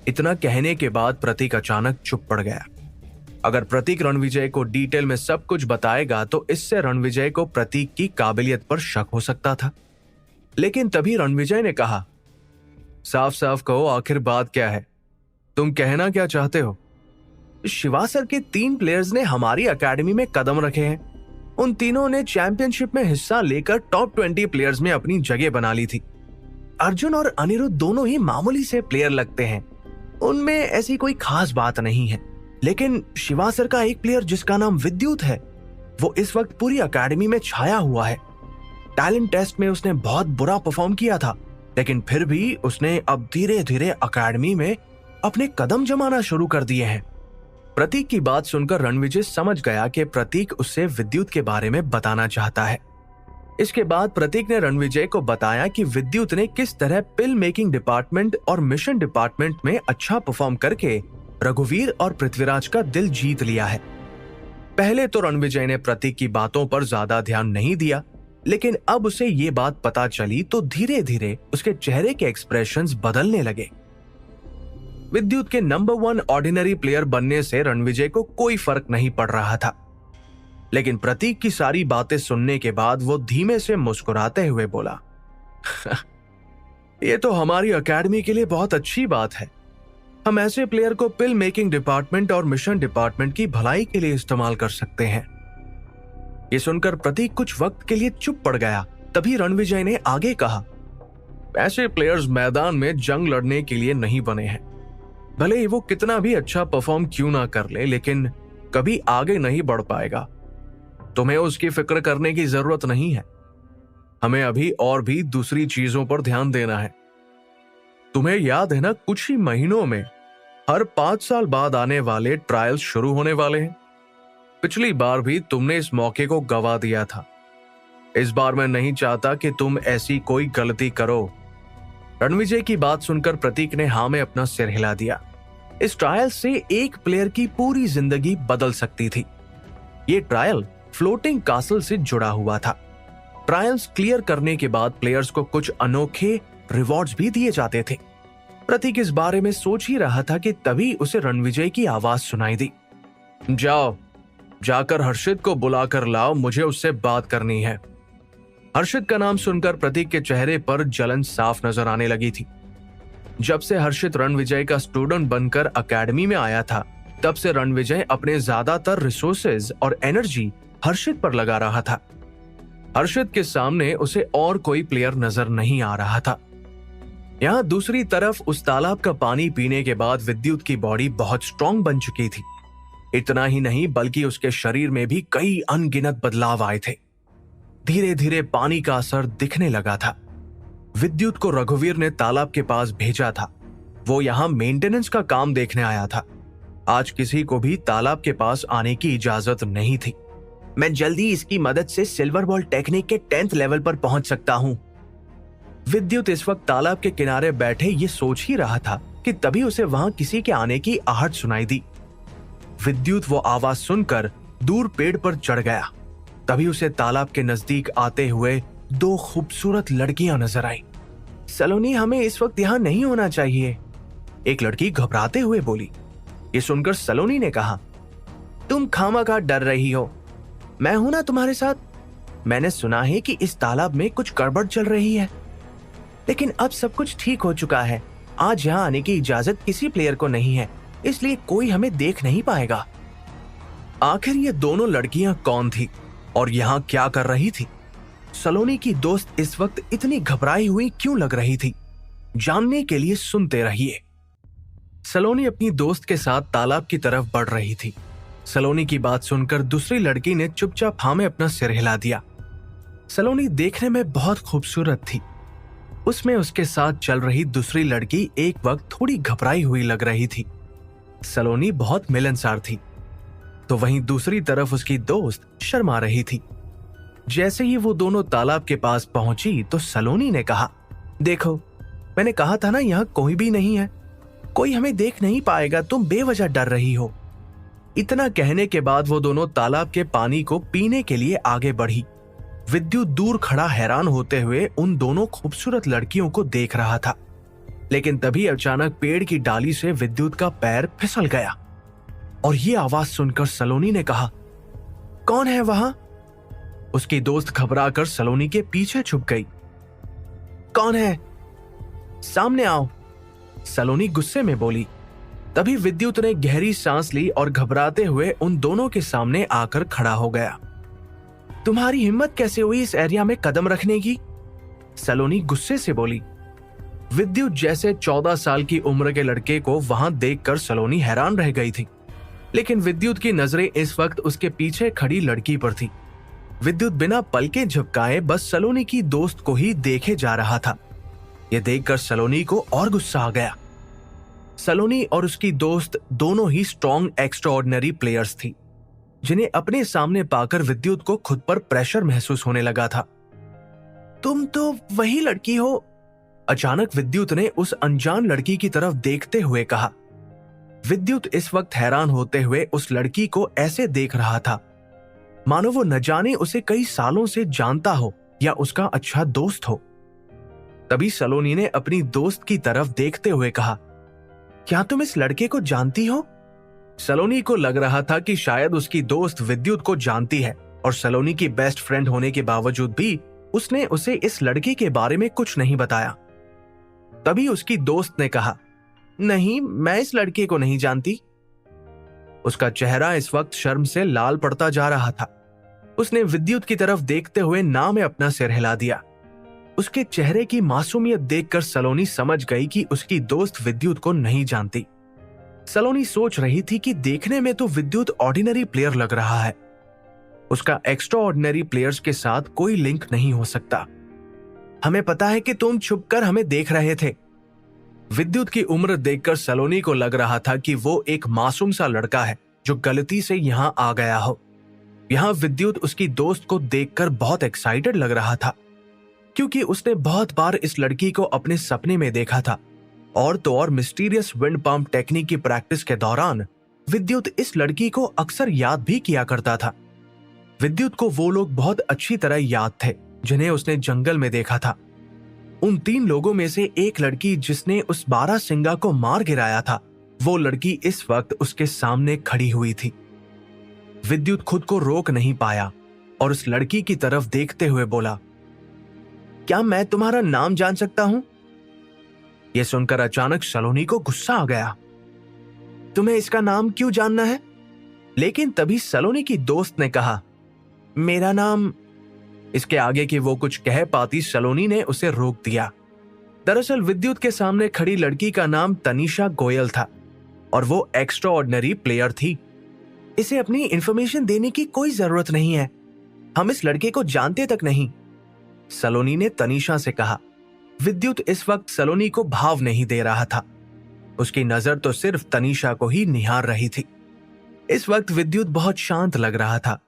S1: इतना कहने के बाद प्रतीक अचानक चुप पड़ गया। अगर प्रतीक रणविजय को डिटेल में सब कुछ बताएगा तो इससे रणविजय को प्रतीक की काबिलियत पर शक हो सकता था। लेकिन तभी रणविजय ने कहा, साफ साफ कहो, आखिर बात क्या है? तुम कहना क्या चाहते हो? शिवा सर के 3 प्लेयर्स ने हमारी एकेडमी में कदम रखे हैं। उन तीनों ने चैंपियनशिप में हिस्सा लेकर टॉप 20 प्लेयर्स में अपनी जगह बना ली थी। अर्जुन और अनिरुद्ध दोनों ही मामूली से प्लेयर लगते हैं, उनमें ऐसी कोई खास बात नहीं है। लेकिन शिवा सर का एक प्लेयर जिसका नाम विद्युत है, वो इस वक्त पूरी एकेडमी में छाया हुआ है। टैलेंट टेस्ट में उसने बहुत बुरा परफॉर्म किया था, लेकिन फिर भी उसने अब धीरे धीरे एकेडमी में अपने कदम जमाना शुरू कर दिए हैं। प्रतीक की बात सुनकर रणविजय समझ गया कि प्रतीक उससे विद्युत के बारे में बताना चाहता है। इसके बाद प्रतीक ने रणविजय को बताया कि विद्युत ने किस तरह पिल मेकिंग डिपार्टमेंट और मिशन डिपार्टमेंट में अच्छा परफॉर्म करके रघुवीर और पृथ्वीराज का दिल जीत लिया है। पहले तो रणविजय ने प्रतीक की बातों पर ज्यादा ध्यान नहीं दिया, लेकिन अब उसे ये बात पता चली तो धीरे धीरे उसके चेहरे के एक्सप्रेशंस बदलने लगे। विद्युत के नंबर 1 ऑर्डिनरी प्लेयर बनने से रणविजय को कोई फर्क नहीं पड़ रहा था, लेकिन प्रतीक की सारी बातें सुनने के बाद वो धीमे से मुस्कुराते हुए बोला, ये तो हमारी एकेडमी के लिए बहुत अच्छी बात है। हम ऐसे प्लेयर को पिल मेकिंग डिपार्टमेंट और मिशन डिपार्टमेंट की भलाई के लिए इस्तेमाल कर सकते हैं। ये सुनकर प्रतीक कुछ वक्त के लिए चुप पड़ गया। तभी रणविजय ने आगे कहा, ऐसे प्लेयर्स मैदान में जंग लड़ने के लिए नहीं बने हैं। भले ही वो कितना भी अच्छा परफॉर्म क्यों ना कर ले, लेकिन कभी आगे नहीं बढ़ पाएगा। तुम्हें उसकी फिक्र करने की जरूरत नहीं है। हमें अभी और भी दूसरी चीजों पर ध्यान देना है। तुम्हें याद है ना, कुछ ही महीनों में हर 5 साल बाद आने वाले ट्रायल्स शुरू होने वाले हैं। पिछली बार भी तुमने इस मौके को गवा दिया था। इस बार मैं नहीं चाहता कि तुम ऐसी कोई गलती करो। रणविजय की बात सुनकर प्रतीक ने हाँ में अपना सिर हिला दिया। इस ट्रायल से एक प्लेयर की पूरी जिंदगी बदल सकती थी। ये ट्रायल फ्लोटिंग कासल से जुड़ा हुआ था। ट्रायल्स क्लियर करने के बाद प्लेयर्स को कुछ अनोखे रिवॉर्ड्स भी दिए जाते थे। प्रतीक इस बारे में सोच ही रहा था कि तभी उसे रणविजय की आवाज सुनाई दी। जाओ, जाकर हर्षित को बुलाकर लाओ, मुझे उससे बात करनी है। हर्षित का नाम सुनकर प्रतीक के चेहरे पर जलन साफ नजर आने लगी थी। जब से हर्षित रणविजय का स्टूडेंट बनकर एकेडमी में आया था, तब से रणविजय अपने ज्यादातर रिसोर्सेज और एनर्जी हर्षित पर लगा रहा था। हर्षित के सामने उसे और कोई प्लेयर नजर नहीं आ रहा था। यहाँ दूसरी तरफ उस तालाब का पानी पीने के बाद विद्युत की बॉडी बहुत स्ट्रांग बन चुकी थी। इतना ही नहीं बल्कि उसके शरीर में भी कई अनगिनत बदलाव आए थे। धीरे धीरे पानी का असर दिखने लगा था। विद्युत को रघुवीर ने तालाब के पास भेजा था। वो यहाँ मेंटेनेंस का काम देखने आया था। आज किसी को भी तालाब के पास आने की इजाजत नहीं थी। मैं जल्दी इसकी मदद से सिल्वर बॉल टेक्निक के 10th लेवल पर पहुंच सकता हूं। विद्युत इस वक्त तालाब के किनारे बैठे ये सोच ही रहा था कि तभी उसे वहां किसी के आने की आहट सुनाई दी। विद्युत वो आवाज सुनकर दूर पेड़ पर चढ़ गया। तभी उसे तालाब के नजदीक आते हुए 2 खूबसूरत लड़कियां नजर आई। सलोनी, हमें इस वक्त यहाँ नहीं होना चाहिए, एक लड़की घबराते हुए बोली। ये सुनकर सलोनी ने कहा, तुम खामखा डर रही हो, मैं हूं ना तुम्हारे साथ। मैंने सुना है कि इस तालाब में कुछ गड़बड़ चल रही है, लेकिन अब सब कुछ ठीक हो चुका है। आज यहाँ आने की इजाजत किसी प्लेयर को नहीं है, इसलिए कोई हमें देख नहीं पाएगा। आखिर ये दोनों लड़कियां कौन थी और यहाँ क्या कर रही थी? सलोनी की दोस्त इस वक्त इतनी घबराई हुई क्यों लग रही थी? जानने के लिए सुनते रहिए। सलोनी अपनी दोस्त के साथ तालाब की तरफ बढ़ रही थी। सलोनी की बात सुनकर दूसरी लड़की ने चुपचाप हाँ में अपना सिर हिला दिया। सलोनी देखने में बहुत खूबसूरत थी। उसमें उसके साथ चल रही दूसरी लड़की एक वक्त थोड़ी घबराई हुई लग रही थी। सलोनी बहुत मिलनसार थी, तो वहीं दूसरी तरफ उसकी दोस्त शर्मा रही थी। जैसे ही वो दोनों तालाब के पास पहुंची तो सलोनी ने कहा, देखो, मैंने कहा था ना यहाँ कोई भी नहीं है, कोई हमें देख नहीं पाएगा, तुम बेवजह डर रही हो। इतना कहने के बाद वो दोनों तालाब के पानी को पीने के लिए आगे बढ़ी। विद्युत दूर खड़ा हैरान होते हुए उन दोनों खूबसूरत लड़कियों को देख रहा था, लेकिन तभी अचानक पेड़ की डाली से विद्युत का पैर फिसल गया और ये आवाज सुनकर सलोनी ने कहा, कौन है वहां? उसकी दोस्त घबराकर सलोनी के पीछे छुप गई। कौन है? सामने आओ, सलोनी गुस्से में बोली। तभी विद्युत ने गहरी सांस ली और घबराते हुए उन दोनों के सामने आकर खड़ा हो गया। तुम्हारी हिम्मत कैसे हुई इस एरिया में कदम रखने की? सलोनी गुस्से से बोली। विद्युत जैसे 14 साल की उम्र के लड़के को वहां देखकर सलोनी हैरान रह गई थी, लेकिन विद्युत की नजरें इस वक्त उसके पीछे खड़ी लड़की पर थी। विद्युत बिना पलके झपकाए बस सलोनी की दोस्त को ही देखे जा रहा था। यह देखकर सलोनी को और गुस्सा आ गया। सलोनी और उसकी दोस्त दोनों ही स्ट्रॉन्ग एक्स्ट्राऑर्डिनरी प्लेयर्स थी, जिन्हें अपने सामने पाकर विद्युत को खुद पर प्रेशर महसूस होने लगा था। तुम तो वही लड़की हो, अचानक विद्युत ने उस अनजान लड़की की तरफ देखते हुए कहा। विद्युत इस वक्त हैरान होते हुए उस लड़की को ऐसे देख रहा था मानो वो न जाने उसे कई सालों से जानता हो या उसका अच्छा दोस्त हो। तभी सलोनी ने अपनी दोस्त की तरफ देखते हुए कहा, क्या तुम इस लड़के को जानती हो? सलोनी को लग रहा था कि शायद उसकी दोस्त विद्युत को जानती है और सलोनी की बेस्ट फ्रेंड होने के बावजूद भी उसने उसे इस लड़के के बारे में कुछ नहीं बताया। तभी उसकी दोस्त ने कहा, नहीं, मैं इस लड़के को नहीं जानती। उसका चेहरा इस वक्त शर्म से लाल पड़ता जा रहा था। उसने विद्युत की तरफ देखते हुए ना में अपना सिर हिला दिया। उसके चेहरे की मासूमियत देखकर सलोनी समझ गई कि उसकी दोस्त विद्युत को नहीं जानती। सलोनी सोच रही थी कि देखने में तो विद्युत ऑर्डिनरी प्लेयर लग रहा है, उसका एक्स्ट्रा ऑर्डिनरी प्लेयर्स के साथ कोई लिंक नहीं हो सकता। हमें पता है कि तुम छुपकर हमें देख रहे थे। विद्युत की उम्र देखकर सलोनी को लग रहा था कि वो एक मासूम सा लड़का है जो गलती से यहां आ गया हो। यहां विद्युत उसकी दोस्त को देखकर बहुत एक्साइटेड लग रहा था, क्योंकि उसने बहुत बार इस लड़की को अपने सपने में देखा था। और तो और मिस्टीरियस विंड पंप टेक्निक की प्रैक्टिस के दौरान विद्युत इस लड़की को अक्सर याद भी किया करता था। विद्युत को वो लोग बहुत अच्छी तरह याद थे जिन्हें उसने जंगल में देखा था। उन 3 लोगों में से एक लड़की जिसने उस बारहसिंगा को मार गिराया था, वो लड़की इस वक्त उसके सामने खड़ी हुई थी। विद्युत खुद को रोक नहीं पाया और उस लड़की की तरफ देखते हुए बोला, क्या मैं तुम्हारा नाम जान सकता हूं? यह सुनकर अचानक सलोनी को गुस्सा आ गया। तुम्हें इसका नाम क्यों जानना है? लेकिन तभी सलोनी की दोस्त ने कहा, मेरा नाम। इसके आगे की वो कुछ कह पाती सलोनी ने उसे रोक दिया। दरअसल विद्युत के सामने खड़ी लड़की का नाम तनीषा गोयल था और वो एक्स्ट्रा ऑर्डिनरी प्लेयर थी। इसे अपनी इंफॉर्मेशन देने की कोई जरूरत नहीं है, हम इस लड़के को जानते तक नहीं, सलोनी ने तनीषा से कहा। विद्युत इस वक्त सलोनी को भाव नहीं दे रहा था, उसकी नजर तो सिर्फ तनीषा को ही निहार रही थी। इस वक्त विद्युत बहुत शांत लग रहा था,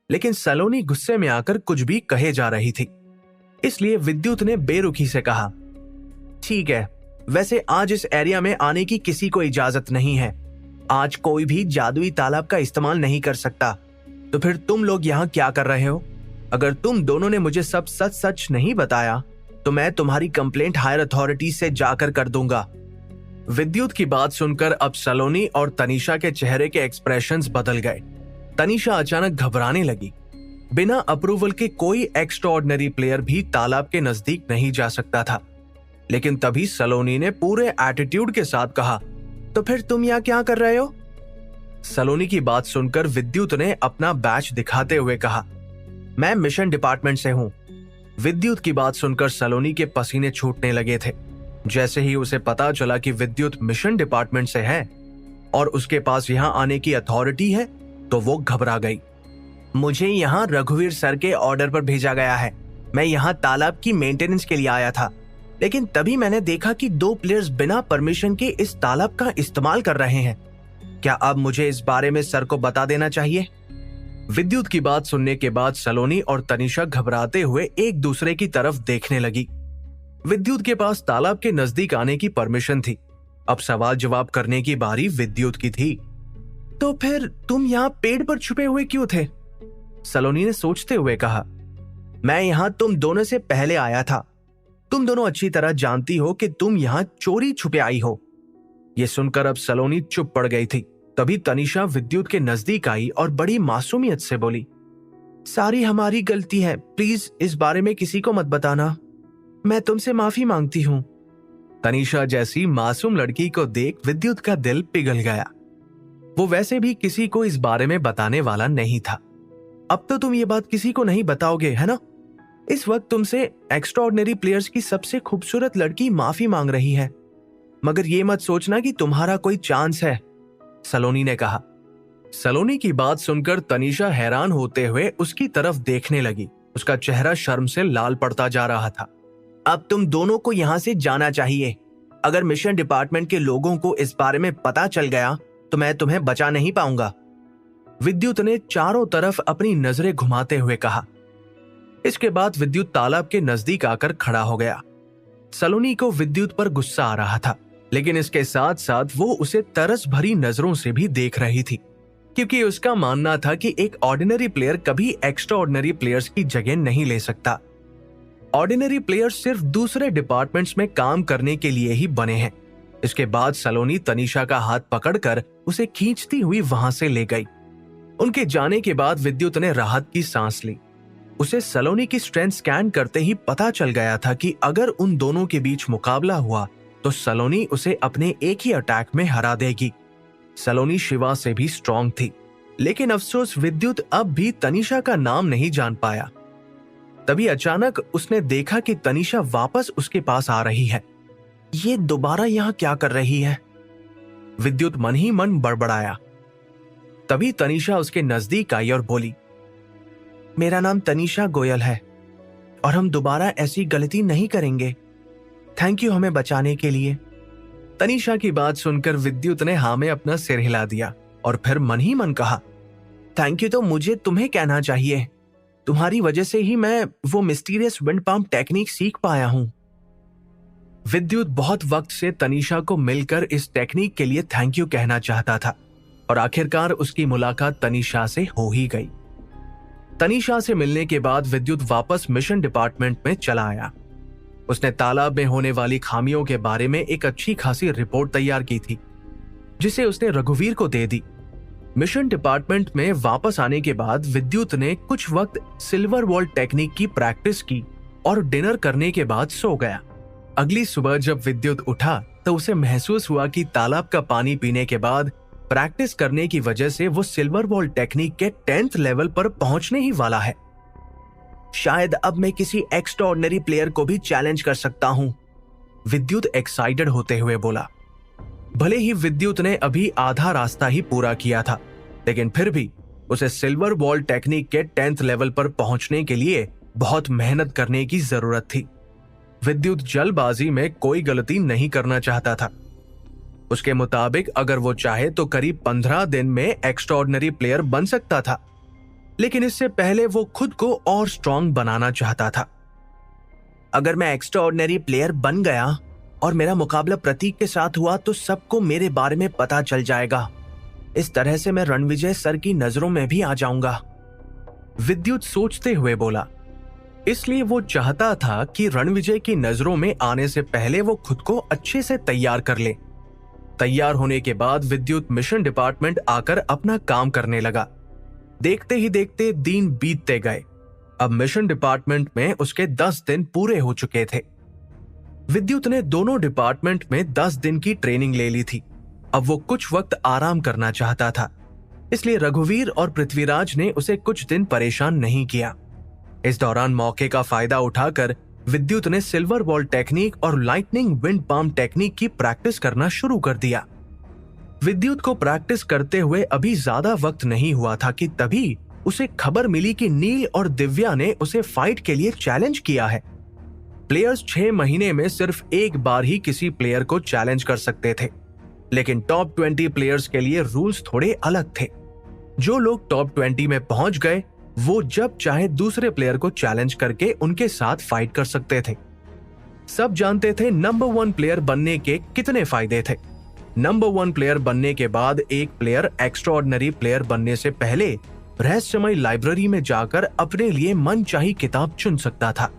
S1: लेकिन सलोनी गुस्से में आकर कुछ भी कहे जा रही थी। इसलिए विद्युत ने बेरुखी से कहा, ठीक है, वैसे आज इस एरिया में आने की किसी को इजाजत नहीं है। आज कोई भी जादुई तालाब का इस्तेमाल नहीं कर सकता। तो फिर तुम लोग यहाँ क्या कर रहे हो? अगर तुम दोनों ने मुझे सब सच सच नहीं बताया तो मैं तुम्हारी कंप्लेंट हायर अथॉरिटी से जाकर कर दूंगा। विद्युत की बात सुनकर अब सलोनी और तनीषा के चेहरे के एक्सप्रेशंस बदल गए। तनीषा अचानक घबराने लगी। बिना अप्रूवल के कोई एक्स्ट्राऑर्डिनरी प्लेयर भी तालाब के नजदीक नहीं जा सकता था। लेकिन तभी सलोनी ने पूरे एटीट्यूड के साथ कहा, तो फिर तुम यहाँ क्या कर रहे हो? सलोनी की बात सुनकर विद्युत ने अपना बैच दिखाते हुए कहा, मैं मिशन डिपार्टमेंट से हूं। विद्युत की बात सुनकर सलोनी के पसीने छूटने लगे थे। जैसे ही उसे पता चला कि विद्युत मिशन डिपार्टमेंट से है और उसके पास यहाँ आने की अथॉरिटी है, तो वो घबरा गई। मुझे यहाँ रघुवीर सर के ऑर्डर पर भेजा गया है। मैं यहाँ तालाब की मेंटेनेंस के लिए आया था, लेकिन तभी मैंने देखा कि 2 प्लेयर्स बिना परमिशन के इस तालाब का इस्तेमाल कर रहे हैं। क्या अब मुझे इस बारे में सर को बता देना चाहिए? विद्युत की बात सुनने के बाद सलोनी और तनीषा घबराते हुए एक दूसरे की तरफ देखने लगी। विद्युत के पास तालाब के नजदीक आने की परमिशन थी। अब सवाल जवाब करने की बारी विद्युत की थी। तो फिर तुम यहाँ पेड़ पर छुपे हुए क्यों थे? सलोनी ने सोचते हुए कहा, मैं यहाँ तुम दोनों से पहले आया था। तुम दोनों अच्छी तरह जानती हो कि तुम यहाँ चोरी छुपे आई हो। यह सुनकर अब सलोनी चुप पड़ गई थी। तभी तनीषा विद्युत के नजदीक आई और बड़ी मासूमियत से बोली, सारी हमारी गलती है, प्लीज इस बारे में किसी को मत बताना। मैं तुमसे माफी मांगती हूँ। तनीषा जैसी मासूम लड़की को देख विद्युत का दिल पिघल गया। वो वैसे भी किसी को इस बारे में बताने वाला नहीं था। अब तो तुम ये बात किसी को नहीं बताओगे, है ना? इस वक्त तुमसे एक्स्ट्राऑर्डिनरी प्लेयर्स की सबसे खूबसूरत लड़की माफी मांग रही है, मगर ये मत सोचना कि तुम्हारा कोई चांस है, सलोनी ने कहा। सलोनी की बात सुनकर तनीषा हैरान होते हुए उसकी तरफ देखने लगी। उसका चेहरा शर्म से लाल पड़ता जा रहा था। अब तुम दोनों को यहाँ से जाना चाहिए। अगर मिशन डिपार्टमेंट के लोगों को इस बारे में पता चल गया तो मैं तुम्हें बचा नहीं पाऊंगा, विद्युत ने चारों तरफ अपनी नजरें घुमाते हुए कहा। इसके बाद विद्युत तालाब के नजदीक आकर खड़ा हो गया। सलोनी को विद्युत पर गुस्सा आ रहा था, लेकिन इसके साथ साथ वो उसे तरस भरी नजरों से भी देख रही थी, क्योंकि उसका मानना था कि एक ऑर्डिनरी प्लेयर कभी एक्स्ट्रा ऑर्डिनरी प्लेयर्स की जगह नहीं ले सकता। ऑर्डिनरी प्लेयर्स सिर्फ दूसरे डिपार्टमेंट्स में काम करने के लिए ही बने हैं। इसके बाद सलोनी तनीषा का हाथ पकड़कर उसे खींचती हुई वहां से ले गई। उनके जाने के बाद विद्युत ने राहत की सांस ली। उसे सलोनी की स्ट्रेंथ स्कैन करते ही पता चल गया था कि अगर उन दोनों के बीच मुकाबला हुआ तो सलोनी उसे अपने एक ही अटैक में हरा देगी। सलोनी शिवा से भी स्ट्रांग थी, लेकिन अफसोस विद्युत अब भी तनीषा का नाम नहीं जान पाया। तभी अचानक उसने देखा कि तनीषा वापस उसके पास आ रही है। ये दोबारा यहाँ क्या कर रही है? विद्युत मन ही मन बड़बड़ाया। तभी तनीषा उसके नजदीक आई और बोली, मेरा नाम तनीषा गोयल है और हम दोबारा ऐसी गलती नहीं करेंगे। थैंक यू हमें बचाने के लिए। तनीषा की बात सुनकर विद्युत ने हाँ में अपना सिर हिला दिया और फिर मन ही मन कहा, थैंक यू तो मुझे तुम्हें कहना चाहिए। तुम्हारी वजह से ही मैं वो मिस्टीरियस विंड पंप टेक्निक सीख पाया हूं। विद्युत बहुत वक्त से तनीषा को मिलकर इस टेक्निक के लिए थैंक यू कहना चाहता था और आखिरकार उसकी मुलाकात तनीषा से हो ही गई। तनीषा से मिलने के बाद विद्युत वापस मिशन डिपार्टमेंट में चला आया। उसने तालाब में होने वाली खामियों के बारे में एक अच्छी खासी रिपोर्ट तैयार की थी, जिसे उसने रघुवीर को दे दी। मिशन डिपार्टमेंट में वापस आने के बाद विद्युत ने कुछ वक्त सिल्वर वॉल टेक्निक की प्रैक्टिस की और डिनर करने के बाद सो गया। अगली सुबह जब विद्युत उठा तो उसे महसूस हुआ कि तालाब का पानी पीने के बाद प्रैक्टिस करने की वजह से वो सिल्वर वॉल टेक्निक के 10th लेवल पर पहुंचने ही वाला है। शायद अब मैं किसी एक्स्ट्राऑर्डिनरी प्लेयर को भी चैलेंज कर सकता हूं, विद्युत एक्साइटेड होते हुए बोला। भले ही विद्युत ने अभी आधा रास्ता ही पूरा किया था, लेकिन फिर भी उसे सिल्वर वॉल टेक्निक के 10th लेवल पर पहुंचने के लिए बहुत मेहनत करने की जरूरत थी। विद्युत जल्दबाजी में कोई गलती नहीं करना चाहता था। उसके मुताबिक अगर वो चाहे तो करीब 15 दिन में एक्स्ट्राऑर्डिनरी प्लेयर बन सकता था, लेकिन इससे पहले वो खुद को और स्ट्रांग बनाना चाहता था। अगर मैं एक्स्ट्राऑर्डिनरी प्लेयर बन गया और मेरा मुकाबला प्रतीक के साथ हुआ तो सबको मेरे बारे में पता चल जाएगा। इस तरह से मैं रणविजय सर की नजरों में भी आ जाऊंगा, विद्युत सोचते हुए बोला। इसलिए वो चाहता था कि रणविजय की नजरों में आने से पहले वो खुद को अच्छे से तैयार कर ले। तैयार होने के बाद विद्युत मिशन डिपार्टमेंट आकर अपना काम करने लगा। देखते ही देखते दिन बीतते गए। अब मिशन डिपार्टमेंट में उसके 10 दिन पूरे हो चुके थे। विद्युत ने दोनों डिपार्टमेंट में 10 दिन की ट्रेनिंग ले ली थी। अब वो कुछ वक्त आराम करना चाहता था, इसलिए रघुवीर और पृथ्वीराज ने उसे कुछ दिन परेशान नहीं किया। इस दौरान मौके का फायदा उठाकर विद्युत ने सिल्वर वॉल टेक्निक और लाइटनिंग विंड पाम टेक्निक की प्रैक्टिस करना शुरू कर दिया। विद्युत को प्रैक्टिस करते हुए अभी ज्यादा वक्त नहीं हुआ था कि तभी उसे खबर मिली कि नील और दिव्या ने उसे फाइट के लिए चैलेंज किया है। प्लेयर्स 6 महीने में सिर्फ एक बार ही किसी प्लेयर को चैलेंज कर सकते थे, लेकिन टॉप 20 प्लेयर्स के लिए रूल्स थोड़े अलग थे। जो लोग टॉप 20 में पहुंच गए वो जब चाहे दूसरे प्लेयर को चैलेंज करके उनके साथ फाइट कर सकते थे। सब जानते थे नंबर 1 प्लेयर बनने के कितने फायदे थे। नंबर 1 प्लेयर बनने के बाद एक प्लेयर एक्स्ट्राऑर्डिनरी प्लेयर बनने से पहले रहस्यमय लाइब्रेरी में जाकर अपने लिए मनचाही किताब चुन सकता था।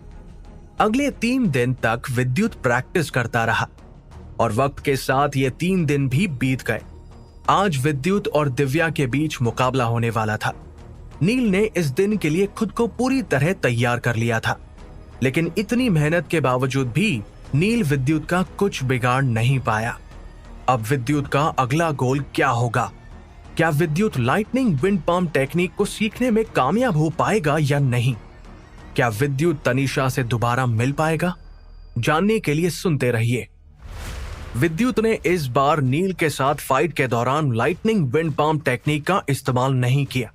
S1: अगले 3 दिन तक विद्युत प्रैक्टिस करता रहा और वक्त के साथ ये 3 दिन भी बीत गए। आज विद्युत और दिव्या के बीच मुकाबला होने वाला था। नील ने इस दिन के लिए खुद को पूरी तरह तैयार कर लिया था, लेकिन इतनी मेहनत के बावजूद भी नील विद्युत का कुछ बिगाड़ नहीं पाया। अब विद्युत का अगला गोल क्या होगा? क्या विद्युत लाइटनिंग विंड पाम टेक्निक को सीखने में कामयाब हो पाएगा या नहीं? क्या विद्युत तनीषा से दोबारा मिल पाएगा? जानने के लिए सुनते रहिए। विद्युत ने इस बार नील के साथ फाइट के दौरान लाइटनिंग विंड पाम टेक्निक का इस्तेमाल नहीं किया।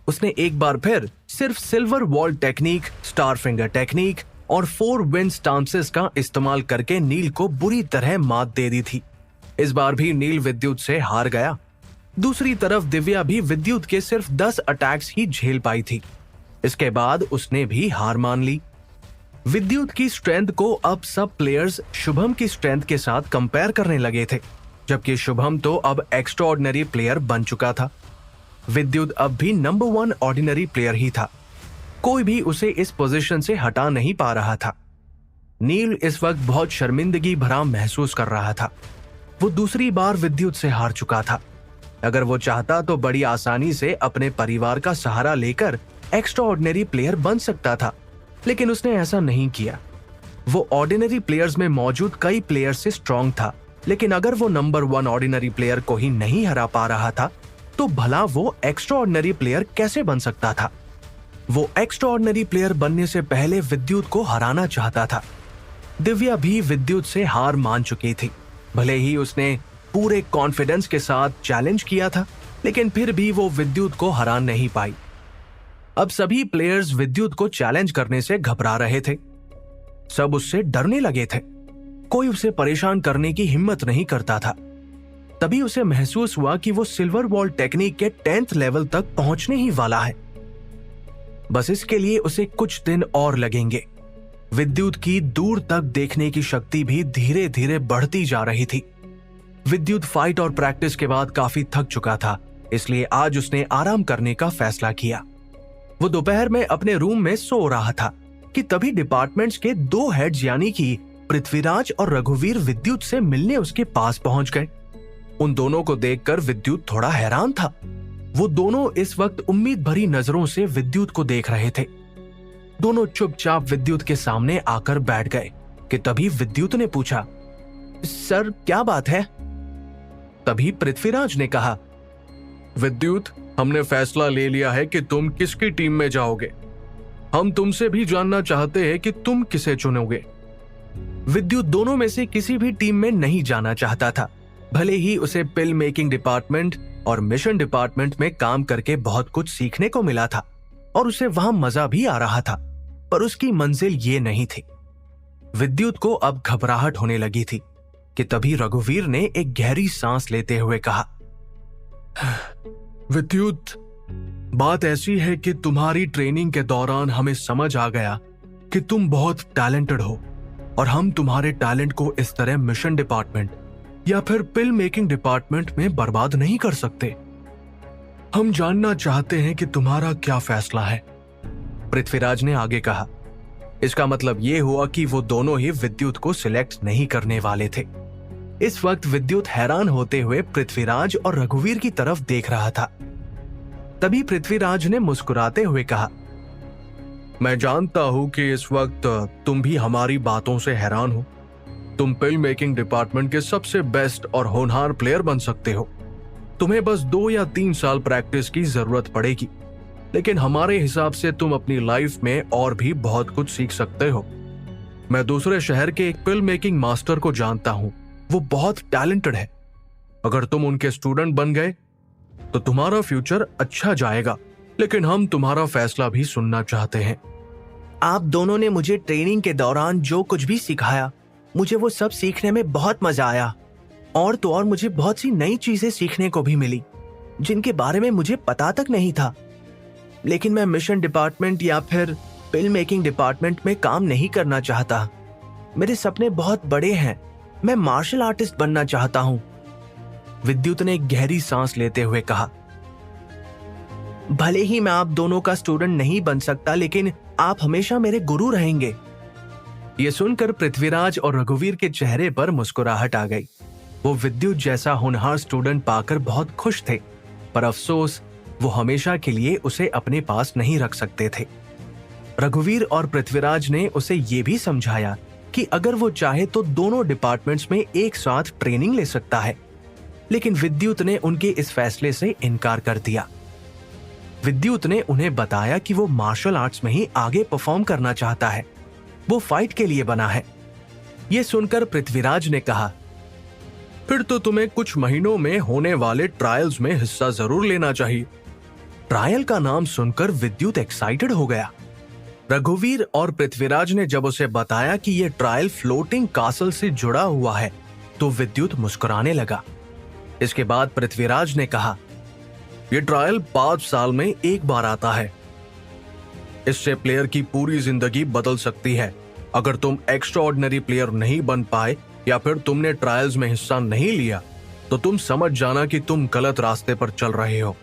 S1: उसने एक बार फिर सिर्फ silver wall technique, star finger technique और 4 विंड स्टांसेस का इस्तेमाल करके नील को बुरी तरह मात दे दी थी। इस बार भी नील विद्युत से हार गया। दूसरी तरफ दिव्या भी विद्युत के सिर्फ 10 अटैक्स ही झेल पाई थी। इसके बाद उसने भी हार मान ली। विद्युत की स्ट्रेंथ को अब सब प्लेयर्स शुभम की स्ट्रेंथ के साथ कंपेयर करने लगे थे, जबकि शुभम तो अब एक्स्ट्राऑर्डिनरी प्लेयर बन चुका था। विद्युत अब भी नंबर 1 ऑर्डिनरी प्लेयर ही था। कोई भी उसे इस पोजीशन से हटा नहीं पा रहा था। नील इस वक्त बहुत शर्मिंदगी भरा महसूस कर रहा था। वो दूसरी बार विद्युत से हार चुका था। अगर वो चाहता तो बड़ी आसानी से अपने परिवार का सहारा लेकर एक्स्ट्राऑर्डिनरी प्लेयर बन सकता था, लेकिन उसने ऐसा नहीं किया। वो ऑर्डिनरी प्लेयर्स में मौजूद कई प्लेयर से स्ट्रांग था, लेकिन अगर वो नंबर 1 ऑर्डिनरी प्लेयर को ही नहीं हरा पा रहा था तो भला वो एक्स्ट्राऑर्डिनरी प्लेयर कैसे बन सकता था? वो एक्स्ट्राऑर्डिनरी प्लेयर बनने से पहले विद्युत को हराना चाहता था। दिव्या भी विद्युत से हार मान चुकी थी। भले ही उसने पूरे कॉन्फिडेंस के साथ चैलेंज किया था, लेकिन फिर भी वो विद्युत को हरा नहीं पाई। अब सभी प्लेयर्स विद्युत को चैलेंज करने से घबरा रहे थे। सब उससे डरने लगे थे। कोई उसे परेशान करने की हिम्मत नहीं करता था। तभी उसे महसूस हुआ कि वो सिल्वर वॉल टेक्निक के 10th लेवल तक पहुंचने ही वाला है। बस इसके लिए उसे कुछ दिन और लगेंगे। विद्युत की दूर तक देखने की शक्ति भी धीरे धीरे बढ़ती जा रही थी। विद्युत फाइट और प्रैक्टिस के बाद काफी थक चुका था, इसलिए आज उसने आराम करने का फैसला किया। वो दोपहर में अपने रूम में सो रहा था कि तभी डिपार्टमेंट्स के 2 हेड्स यानी कि पृथ्वीराज और रघुवीर विद्युत से मिलने उसके पास पहुंच गए। उन दोनों को देखकर विद्युत थोड़ा हैरान था। वो दोनों इस वक्त उम्मीद भरी नजरों से विद्युत को देख रहे थे। दोनों चुपचाप विद्युत के सामने आकर बैठ गए कि तभी विद्युत ने पूछा, सर क्या बात है? तभी पृथ्वीराज ने कहा, विद्युत, हमने फैसला ले लिया है कि तुम किसकी टीम में जाओगे। हम तुमसे भी जानना चाहते हैं कि तुम किसे चुनोगे। विद्युत दोनों में से किसी भी टीम में नहीं जाना चाहता था। भले ही उसे पिल मेकिंग डिपार्टमेंट और मिशन डिपार्टमेंट में काम करके बहुत कुछ सीखने को मिला था और उसे वहां मजा भी आ रहा था, पर उसकी मंजिल ये नहीं थी। विद्युत को अब घबराहट होने लगी थी कि तभी रघुवीर ने एक गहरी सांस लेते हुए कहा, विद्युत, बात ऐसी है कि तुम्हारी ट्रेनिंग के दौरान हमें समझ आ गया कि तुम बहुत टैलेंटेड हो और हम तुम्हारे टैलेंट को इस तरह मिशन डिपार्टमेंट या फिर पिल मेकिंग डिपार्टमेंट में बर्बाद नहीं कर सकते। हम जानना चाहते हैं कि तुम्हारा क्या फैसला है। पृथ्वीराज ने आगे कहा। इसका मतलब यह हुआ कि वो दोनों ही विद्युत को सिलेक्ट नहीं करने वाले थे। इस वक्त विद्युत हैरान होते हुए पृथ्वीराज और रघुवीर की तरफ देख रहा था। तभी पृथ्वीराज ने मुस्कुराते हुए कहा, मैं जानता हूं कि इस वक्त तुम भी हमारी बातों से हैरान हो। तुम पिल मेकिंग डिपार्टमेंट के सबसे बेस्ट और होनहार प्लेयर बन सकते हो। तुम्हें बस 2 या 3 साल प्रैक्टिस की जरूरत पड़ेगी, लेकिन हमारे हिसाब से तुम अपनी लाइफ में और भी बहुत कुछ सीख सकते हो। मैं दूसरे शहर के एक पिल मेकिंग मास्टर को जानता हूं, वो बहुत टैलेंटेड है। अगर तुम उनके स्टूडेंट बन गए तो तुम्हारा फ्यूचर अच्छा जाएगा, लेकिन हम तुम्हारा फैसला भी सुनना चाहते हैं।
S2: आप दोनों ने मुझे ट्रेनिंग के दौरान जो कुछ भी सिखाया, मुझे वो सब सीखने में बहुत मजा आया। और तो और मुझे बहुत सी नई चीजें सीखने को भी मिली जिनके बारे में मुझे पता तक नहीं था। लेकिन मैं मिशन डिपार्टमेंट या फिर पिल मेकिंग डिपार्टमेंट में काम नहीं करना चाहता। मेरे सपने बहुत बड़े हैं। मैं मार्शल आर्टिस्ट बनना चाहता हूँ। विद्युत ने गहरी सांस लेते हुए कहा, भले ही मैं आप दोनों का स्टूडेंट नहीं बन सकता, लेकिन आप हमेशा मेरे गुरु रहेंगे।
S1: यह सुनकर पृथ्वीराज और रघुवीर के चेहरे पर मुस्कुराहट आ गई। वो विद्युत जैसा होनहार स्टूडेंट पाकर बहुत खुश थे, पर अफसोस वो हमेशा के लिए उसे अपने पास नहीं रख सकते थे। रघुवीर और पृथ्वीराज ने उसे ये भी समझाया कि अगर वो चाहे तो दोनों डिपार्टमेंट्स में एक साथ ट्रेनिंग ले सकता है, लेकिन विद्युत ने उनके इस फैसले से इनकार कर दिया। विद्युत ने उन्हें बताया कि वो मार्शल आर्ट्स में ही आगे परफॉर्म करना चाहता है, वो फाइट के लिए बना है। ये सुनकर पृथ्वीराज ने कहा, फिर तो तुम्हें कुछ महीनों में होने वाले ट्रायल्स में हिस्सा जरूर लेना चाहिए। ट्रायल का नाम सुनकर विद्युत एक्साइटेड हो गया। रघुवीर और पृथ्वीराज ने जब उसे बताया कि यह ट्रायल फ्लोटिंग कासल से जुड़ा हुआ है, तो विद्युत मुस्कुराने लगा। इसके बाद पृथ्वीराज ने कहा, यह ट्रायल 5 साल में एक बार आता है। इससे प्लेयर की पूरी जिंदगी बदल सकती है। अगर तुम एक्स्ट्राऑर्डिनरी प्लेयर नहीं बन पाए या फिर तुमने ट्रायल्स में हिस्सा नहीं लिया, तो तुम समझ जाना कि तुम गलत रास्ते पर चल रहे हो।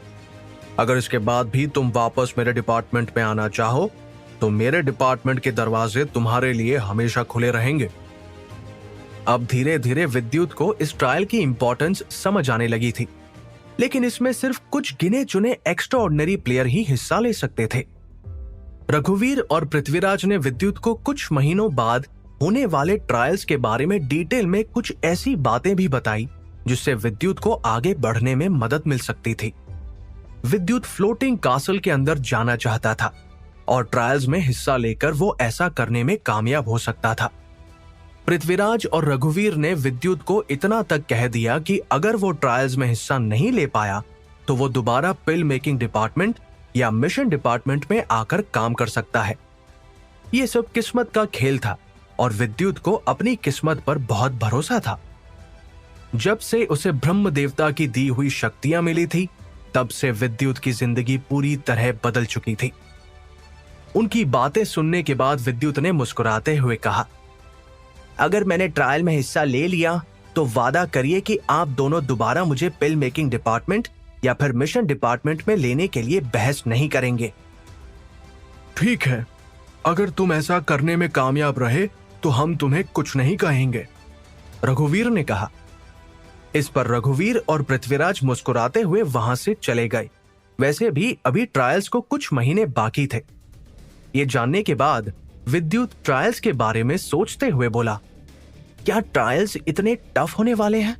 S1: अगर इसके बाद भी तुम वापस मेरे डिपार्टमेंट में आना चाहो, तो मेरे डिपार्टमेंट के दरवाजे तुम्हारे लिए हमेशा खुले रहेंगे। अब धीरे धीरे विद्युत को इस ट्रायल की इंपॉर्टेंस समझ आने लगी थी, लेकिन इसमें सिर्फ कुछ गिने चुने एक्स्ट्राऑर्डिनरी प्लेयर ही हिस्सा ले सकते थे। रघुवीर और पृथ्वीराज ने विद्युत को कुछ महीनों बाद होने वाले ट्रायल्स के बारे में डिटेल में कुछ ऐसी बातें भी बताई जिससे विद्युत को आगे बढ़ने में मदद मिल सकती थी। विद्युत फ्लोटिंग कासल के अंदर जाना चाहता था और ट्रायल्स में हिस्सा लेकर वो ऐसा करने में कामयाब हो सकता था। पृथ्वीराज और रघुवीर ने विद्युत को इतना तक कह दिया कि अगर वो ट्रायल्स में हिस्सा नहीं ले पाया, तो वो दोबारा पिल मेकिंग डिपार्टमेंट या मिशन डिपार्टमेंट में आकर काम कर सकता है। ये सब किस्मत का खेल था और विद्युत को अपनी किस्मत पर बहुत भरोसा था। जब से उसे ब्रह्म देवता की दी हुई शक्तियां मिली थी, तब से विद्युत की जिंदगी पूरी तरह बदल चुकी थी। उनकी बातें सुनने के बाद विद्युत ने मुस्कुराते हुए कहा,
S2: अगर मैंने ट्रायल में हिस्सा ले लिया तो वादा करिए कि आप दोनों दोबारा मुझे पिल मेकिंग डिपार्टमेंट या फिर मिशन डिपार्टमेंट में लेने के लिए बहस नहीं करेंगे।
S1: ठीक है, अगर तुम ऐसा करने में कामयाब रहे तो हम तुम्हें कुछ नहीं कहेंगे, रघुवीर ने कहा। इस पर रघुवीर और पृथ्वीराज मुस्कुराते हुए वहां से चले गए। वैसे भी अभी ट्रायल्स को कुछ महीने बाकी थे। ये जानने के बाद विद्युत ट्रायल्स के बारे में सोचते हुए बोला,
S2: क्या ट्रायल्स इतने टफ होने वाले हैं?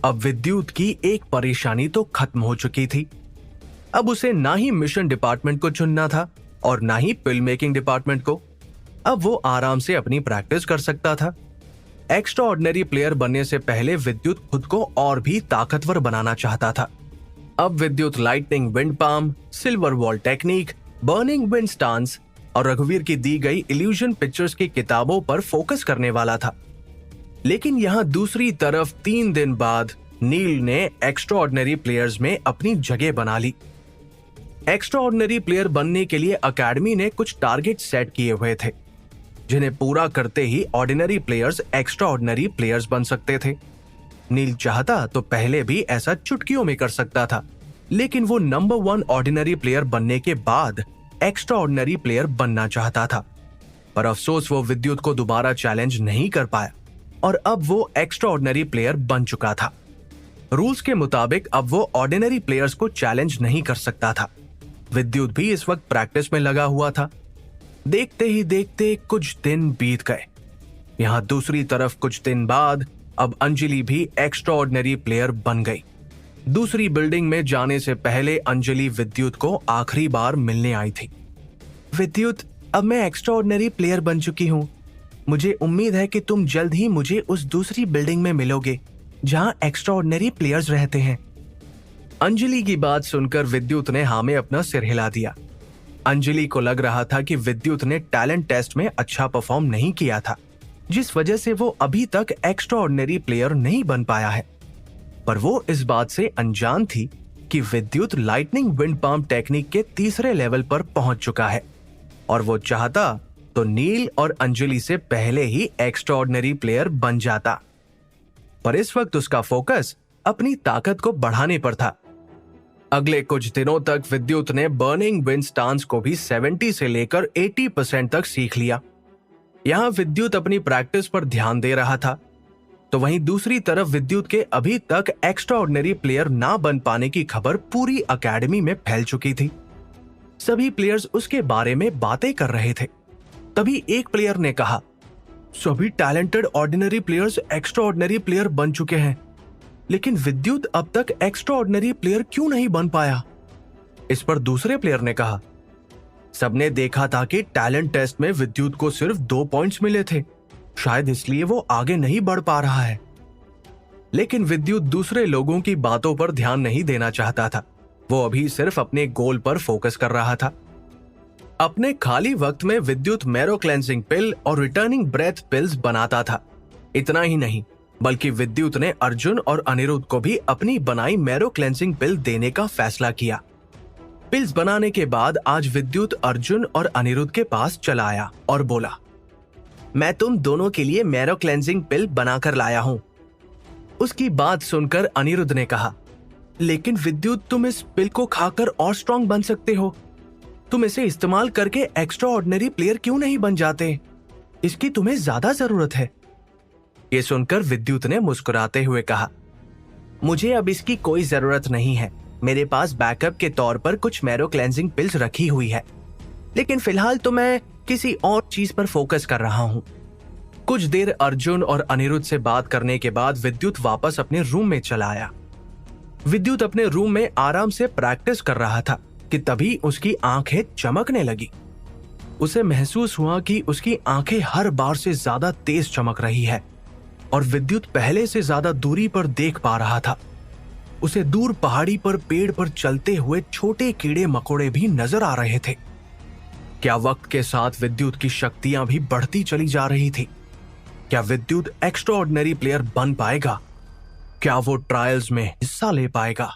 S1: अब विद्युत की एक परेशानी तो खत्म हो चुकी थी। अब उसे ना ही मिशन डिपार्टमेंट को चुनना था और ना ही पिल मेकिंग डिपार्टमेंट को। अब वो आराम से अपनी प्रैक्टिस कर सकता था। एक्स्ट्रा ऑर्डिनरी प्लेयर बनने से पहले विद्युत खुद को और भी ताकतवर बनाना चाहता था। अब विद्युत lightning wind palm, silver wall technique, burning wind stance और रघुवीर की दी गई इल्यूजन पिक्चर्स की किताबों पर फोकस करने वाला था। लेकिन यहां दूसरी तरफ 3 दिन बाद नील ने एक्स्ट्रा ऑर्डिनरी प्लेयर्स में अपनी जगह बना ली। एक्स्ट्रा ऑर्डिनरी प्लेयर बनने के लिए अकेडमी ने कुछ टारगेट सेट किए हुए थे, जिन्हें पूरा करते ही ordinary players extraordinary players बन सकते थे। नील चाहता तो पहले भी ऐसा चुटकियों में कर सकता था, लेकिन वो नंबर 1 ऑर्डिनरी प्लेयर बनने के बाद एक्स्ट्रा ऑर्डिनरी प्लेयर बनना चाहता था। पर अफसोस वो विद्युत को दोबारा चैलेंज नहीं कर पाया और अब वो एक्स्ट्रा ऑर्डिनरी प्लेयर बन चुका था। रूल्स के मुताबिक अब वो ऑर्डिनरी प्लेयर्स को चैलेंज नहीं कर सकता था। विद्युत भी इस वक्त प्रैक्टिस में लगा हुआ था। देखते ही देखते कुछ दिन बीत गए। यहां दूसरी तरफ कुछ दिन बाद अब अंजलि भी एक्स्ट्रा ऑर्डिनरी प्लेयर बन गई। दूसरी बिल्डिंग में जाने से पहले अंजलि विद्युत को आखिरी बार मिलने आई थी।
S2: विद्युत, अब मैं एक्स्ट्रा ऑर्डिनरी प्लेयर बन चुकी हूँ। मुझे उम्मीद है कि तुम जल्द ही मुझे उस दूसरी बिल्डिंग में मिलोगे जहाँ एक्स्ट्रा ऑर्डिनरी प्लेयर्स रहते हैं।
S1: अंजलि की बात सुनकर विद्युत ने हाँ में अपना सिर हिला दिया। अंजलि को लग रहा था कि विद्युत ने टैलेंट टेस्ट में अच्छा परफॉर्म नहीं किया था, जिस वजह से वो अभी तक एक्स्ट्रा ऑर्डिनरी प्लेयर नहीं बन पाया है। पर वो इस बात से अनजान थी कि विद्युत लाइटनिंग विंड पाम टेक्निक के तीसरे लेवल पर पहुंच चुका है और वो चाहता तो नील और अंजलि से पहले ही एक्स्ट्रा ऑर्डिनरी प्लेयर बन जाता। पर इस वक्त उसका फोकस अपनी ताकत को बढ़ाने पर था। अगले कुछ दिनों तक विद्युत ने बर्निंग विंड स्टांस को भी 70 से लेकर 80% तक सीख लिया। यहां विद्युत अपनी प्रैक्टिस पर ध्यान दे रहा था, तो वहीं दूसरी तरफ विद्युत के अभी तक एक्स्ट्रा ऑर्डिनरी प्लेयर ना बन पाने की खबर पूरी अकेडमी में फैल चुकी थी। सभी प्लेयर्स उसके बारे में बातें कर रहे थे। तभी एक प्लेयर ने कहा, सभी talented ordinary players extra ordinary player बन चुके हैं, लेकिन विद्युत अब तक एक्स्ट्रा ऑर्डिनरी प्लेयर क्यों नहीं बन पाया? इस पर दूसरे प्लेयर ने कहा, सबने देखा था कि टैलेंट टेस्ट में विद्युत को सिर्फ 2 पॉइंट्स मिले थे, शायद इसलिए वो आगे नहीं बढ़ पा रहा है। लेकिन विद्युत दूसरे लोगों की बातों पर ध्यान नहीं देना चाहता था। वो अभी सिर्फ अपने गोल पर फोकस कर रहा था। अपने खाली वक्त में विद्युत मैरो क्लेंसिंग पिल और रिटर्निंग ब्रेथ पिल्स बनाता था। इतना ही नहीं, बल्कि विद्युत ने अर्जुन और अनिरुद्ध को भी अपनी बनाई मैरो क्लेंसिंग पिल देने का फैसला किया। पिल्स बनाने के बाद आज विद्युत अर्जुन और अनिरुद्ध के पास चला आया और बोला,
S2: मैं तुम दोनों के लिए मैरो क्लेंसिंग पिल बनाकर लाया हूं।
S1: उसकी बात सुनकर अनिरुद्ध ने कहा,
S2: लेकिन विद्युत, तुम इस पिल को खाकर और स्ट्रांग बन सकते हो। तुम इसे इस्तेमाल करके एक्स्ट्रा ऑर्डिनरी प्लेयर क्यों नहीं बन जाते? इसकी तुम्हें ज्यादा जरूरत है।
S1: ये सुनकर विद्युत ने मुस्कुराते हुए कहा,
S2: मुझे अब इसकी कोई जरूरत नहीं है। मेरे पास बैकअप के तौर पर कुछ मैरो क्लेंसिंग पिल्स रखी हुई है, लेकिन फिलहाल तो मैं किसी और चीज पर फोकस कर रहा हूं।
S1: कुछ देर अर्जुन और अनिरुद्ध से बात करने के बाद विद्युत वापस अपने रूम में चला आया। विद्युत अपने रूम में आराम से प्रैक्टिस कर रहा था कि तभी उसकी आंखें चमकने लगी। उसे महसूस हुआ कि उसकी आंखें हर बार से ज्यादा तेज चमक रही है और विद्युत पहले से ज्यादा दूरी पर देख पा रहा था। उसे दूर पहाड़ी पर पेड़ पर चलते हुए छोटे कीड़े मकोड़े भी नजर आ रहे थे। क्या वक्त के साथ विद्युत की शक्तियां भी बढ़ती चली जा रही थी? क्या विद्युत एक्स्ट्रा ऑर्डिनरी प्लेयर बन पाएगा? क्या वो ट्रायल्स में हिस्सा ले पाएगा?